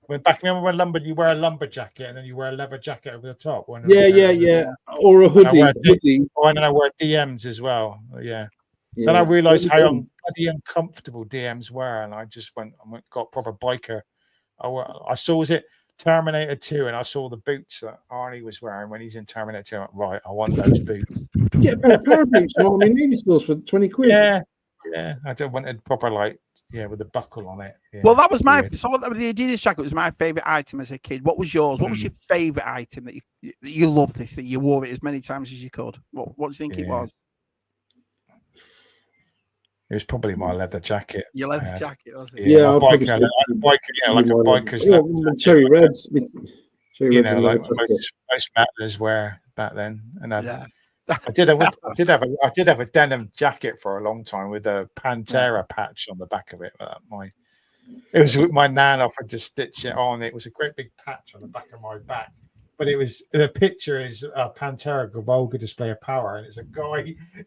Remember when you wear a lumber jacket and then you wear a leather jacket over the top? Yeah. Or a hoodie. And then I wear DMs as well. Yeah. Then I realised how bloody uncomfortable DMs were, and I just got proper biker. I saw, was it Terminator 2, and I saw the boots that Arnie was wearing when he's in Terminator 2. I'm like, right, I want those boots. Get a pair of power boots from Army Navy stores for 20 quid. Yeah. I just wanted proper with a buckle on it. Yeah. Well, that was the Adidas jacket was my favourite item as a kid. What was yours? What was your favourite item that you loved that you wore it as many times as you could? What do you think it was? It was probably my leather jacket. Your leather jacket, was it? Yeah, like a biker's cherry reds. Like most matlers wear back then. And I did have a denim jacket for a long time with a Pantera patch on the back of it. It was my nan offered to stitch it on. It was a great big patch on the back of my back. But the picture is a Pantera Vulgar display of power, and it's a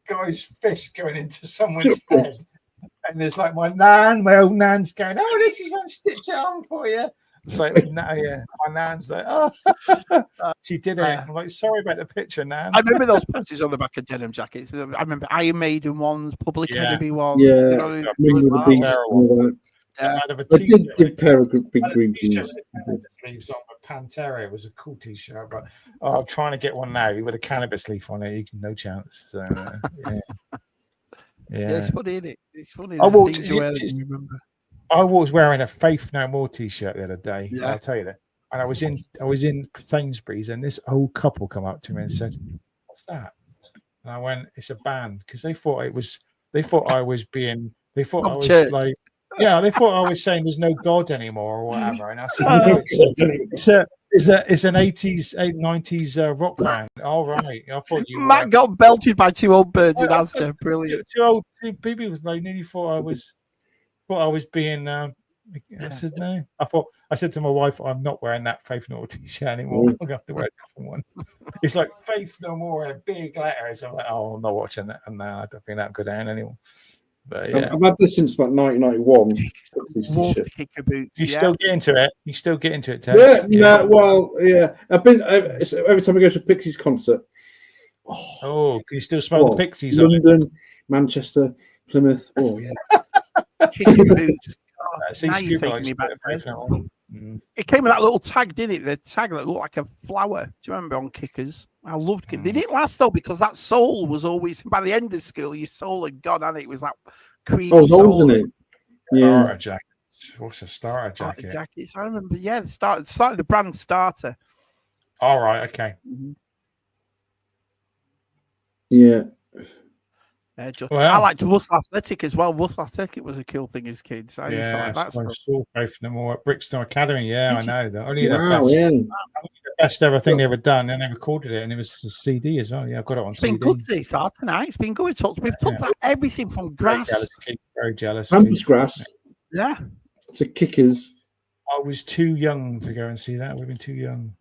guy's fist going into someone's head. And there's like my old nan's going, "Oh, this is on, stitch it on for you." It's like, my nan's like, "Oh, she did it." I'm like, "Sorry about the picture, Nan." I remember those patches on the back of denim jackets. I remember Iron Maiden ones, Public Enemy ones. Yeah, I did give a pair of big green jeans. Sleeves on with Pantera. It was a cool t-shirt, but I'm trying to get one now with a cannabis leaf on it. You can no chance. So, it's funny, isn't it? It's funny. I was wearing a Faith No More t-shirt the other day. Yeah. I'll tell you that. And I was in Sainsbury's, and this old couple come up to me and said, "What's that?" And I went, "It's a band," because they thought I was like. Yeah, they thought I was saying there's no God anymore or whatever, and I said, "No, it's an 80s, 90s rock band." All right, I thought you. Matt got belted by two old birds in Asda. Brilliant. Two people nearly thought I was being. I said no. I said to my wife, "I'm not wearing that Faith No More t-shirt anymore. I'm gonna have to wear a different one." It's like Faith No More in big letters. I'm like, "Oh, I'm not watching that," and now I don't think that go down anymore. But, yeah. I've had this since about 1991. Love kicker boots. You still get into it? You still get into it, Ted? Yeah, no, well, yeah. I've been every time I go to a Pixies concert. Oh, can you still smell the Pixies? London, Manchester, Plymouth. Oh, yeah. Kicker boots. Now you're taking me back. It came with that little tag, didn't it? The tag that looked like a flower. Do you remember on kickers? I loved it. They didn't last though because that sole was always by the end of school. Your sole had gone and it was that creamy sole. It? Yeah. Starter jacket. What's a starter jacket? Jackets. I remember. Yeah, started the brand starter. All right. Okay. Yeah. I liked Russell Athletic as well. Russell Athletic was a cool thing as kids. I used to like that stuff. I saw both of them all at Brixton Academy. Yeah, I know. The best ever thing they ever done, and they recorded it, and it was a CD as well. Yeah, I've got it on CD. It's been good this art tonight. It's been good. We've talked about everything from grass. Very jealous. Campus grass. Yeah. To kickers. I was too young to go and see that. We've been too young.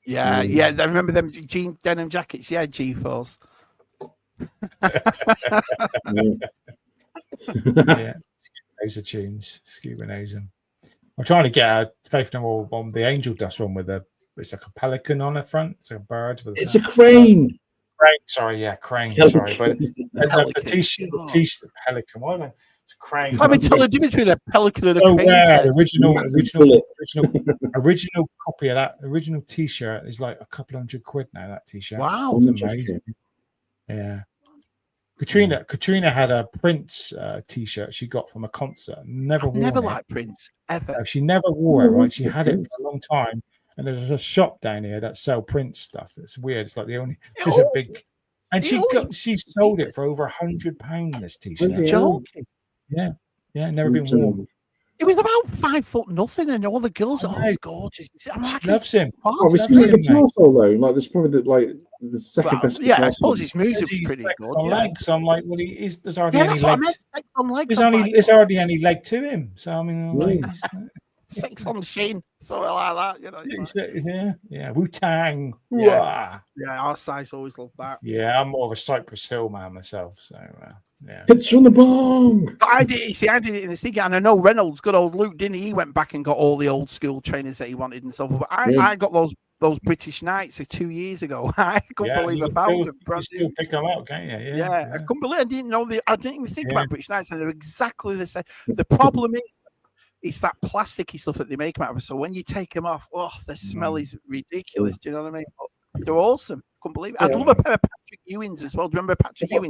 Yeah. I remember them jean denim jackets. Yeah, G-Force. Those are tunes. Scuba knows them. I'm trying to get a Faith No More on the Angel Dust one with it's like a pelican on the front. It's like a bird with a crane. Crane, sorry, crane. Pelican. Sorry, but the t-shirt pelican. Why am I? It's a crane. Can't tell the difference between a pelican and a crane. The original copy of that original t-shirt is like a couple $100 now. That t-shirt. Wow, it's amazing. Yeah. Katrina had a Prince t-shirt she got from a concert. Never liked Prince ever. No, she never wore it. Right, she had it for a long time, and there's a shop down here that sell Prince stuff. It's weird. It's like the only. There's a big, and she sold it for over £100. This t-shirt. You're joking? Yeah, never been worn. It was about 5 foot nothing, and all the girls are always gorgeous. I'm like, loves him. We've seen the guitar solo. Like, there's probably the second best. Yeah, I suppose his music's pretty good. On legs, I'm like, well, there's hardly any leg. There's hardly any leg to him. So I mean, sex on Sheen, something like that. Yeah. Wu-Tang. Yeah, our size always loved that. Yeah, I'm more of a Cypress Hill man myself. So. Hits from the bong. I did it in the city, and I know Reynolds, good old Luke, didn't he? He went back and got all the old school trainers that he wanted and stuff. But I got those British Knights 2 years ago. I couldn't believe I found them. You still pick them up, can't you? Yeah. I couldn't believe. I didn't even think about British Knights, and they're exactly the same. The problem is, it's that plasticky stuff that they make them out of. So when you take them off, the smell is ridiculous. Do you know what I mean? But they're awesome. Couldn't believe it. I'd love a pair of Patrick Ewings as well. Do you remember Patrick Ewings?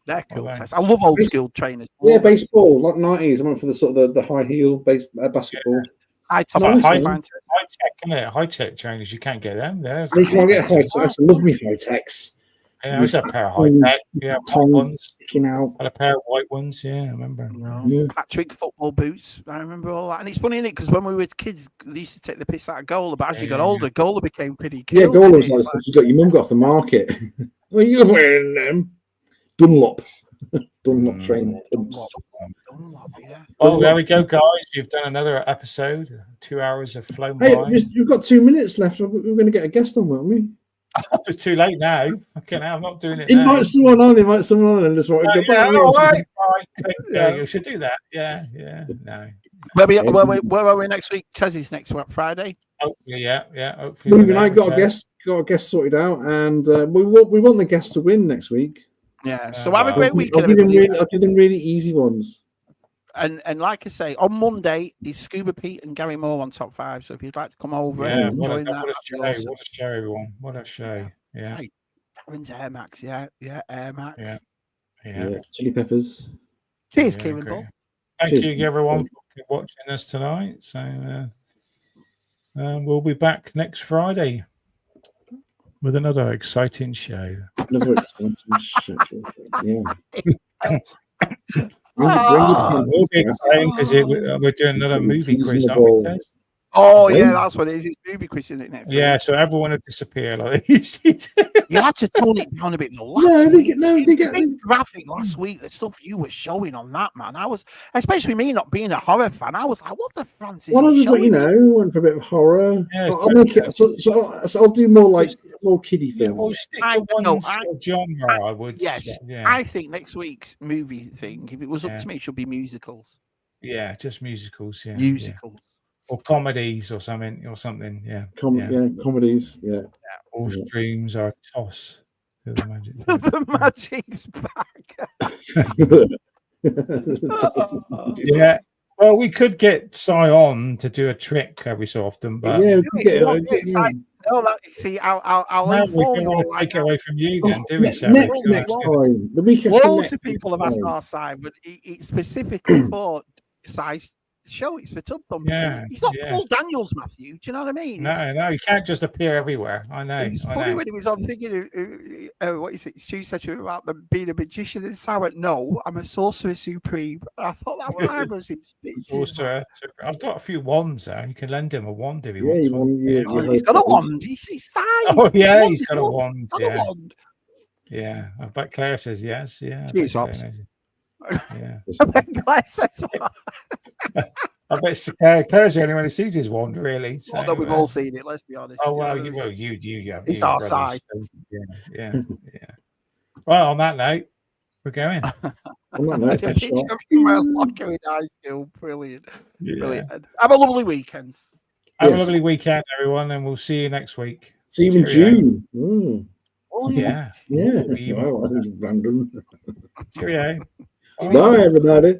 They're cool. I love old school trainers. Yeah, baseball, like 90s. I went for the sort of the high heel basketball. High tech, isn't it? High tech trainers, you can't get them there. You can't get high tech. I love me high techs. Yeah, I had a pair of high tech. Yeah, white ones. Out. Had a pair of white ones. Yeah, I remember. Patrick football boots. I remember all that. And it's funny, isn't it? Because when we were kids, they used to take the piss out of Gola. But as you got older, Gola became pretty cool. Yeah, Gola was like stuff you got your mum got off the market. Well, you're wearing them. Dunlop train. Dunlop, yeah. Oh, there we go, guys. You've done another episode. 2 hours have flown by. You've got 2 minutes left. We're going to get a guest on, weren't we? It's too late now. Okay, I'm not doing it. Invite someone on, and just want to go back. You should do that. Yeah. No. Where are we next week? Tezzy's next Friday. Hopefully, yeah. Hopefully, movie night got a guest sorted out, and we want the guests to win next week. Yeah. So have a great week. I'll give them really easy ones. And like I say, on Monday is Scuba Pete and Gary Moore on Top 5. So if you'd like to come over and join that, what a show, everyone! What a show! Yeah. Hey, Darren's Air Max, yeah, Air Max. Yeah. Chili peppers. Cheers, Kieran Bull. Thank you, everyone, for watching us tonight. So we'll be back next Friday with another exciting show. Another exciting show. Yeah. We'll be exciting because we're doing another movie quiz, aren't we, Des? Oh, yeah, that's what it is. It's movie quiz, isn't it, next week? Yeah, so everyone will disappear like they usually do. You had to tone it down a bit. They get graphic last week. The stuff you were showing on that, man. I was, especially me not being a horror fan, I was like, what the Francis? Well, I was, went for a bit of horror. Yeah, I'll make it. So I'll do more like more kiddie films. We'll stick to one sort of genre. I would. Yes, I think next week's movie thing, if it was up to me, it should be musicals. Yeah, just musicals. Yeah, musicals or comedies or something. Yeah, comedies. Yeah. All streams are toss. The magic's back. Yeah. Well, we could get Cy on to do a trick every so often, but yeah, see, I'll inform you. Take it away from you, then, do we? Next time, the week after loads of people have asked our side, but it's specifically for size show. It's for Tub Thumpers. Yeah, he's not Paul Daniels, Matthew. Do you know what I mean? No, he can't just appear everywhere. I know. It was funny when he was on thinking, what is it? Stu said to him about them being a magician, and so I went, "No, I'm a sorcerer supreme." And I thought that was I was in sorcerer. I've got a few wands there. You can lend him a wand if he wants one. He's got a wand. He's signed. Oh yeah, he's got a wand. A wand. Yeah, I bet Claire says yes. Yeah. She's Yeah. I bet Claire says what? I bet Claire's the only one who sees his wand, really. So, no, we've all seen it. Let's be honest. Oh well, you have. It's our side. Yeah. Well, on that note, we're going. On that note, brilliant. Have a lovely weekend. Have a lovely weekend, everyone, and we'll see you next week. See you in June. Oh yeah. Yeah. That was random. Cheerio. Bye, everybody.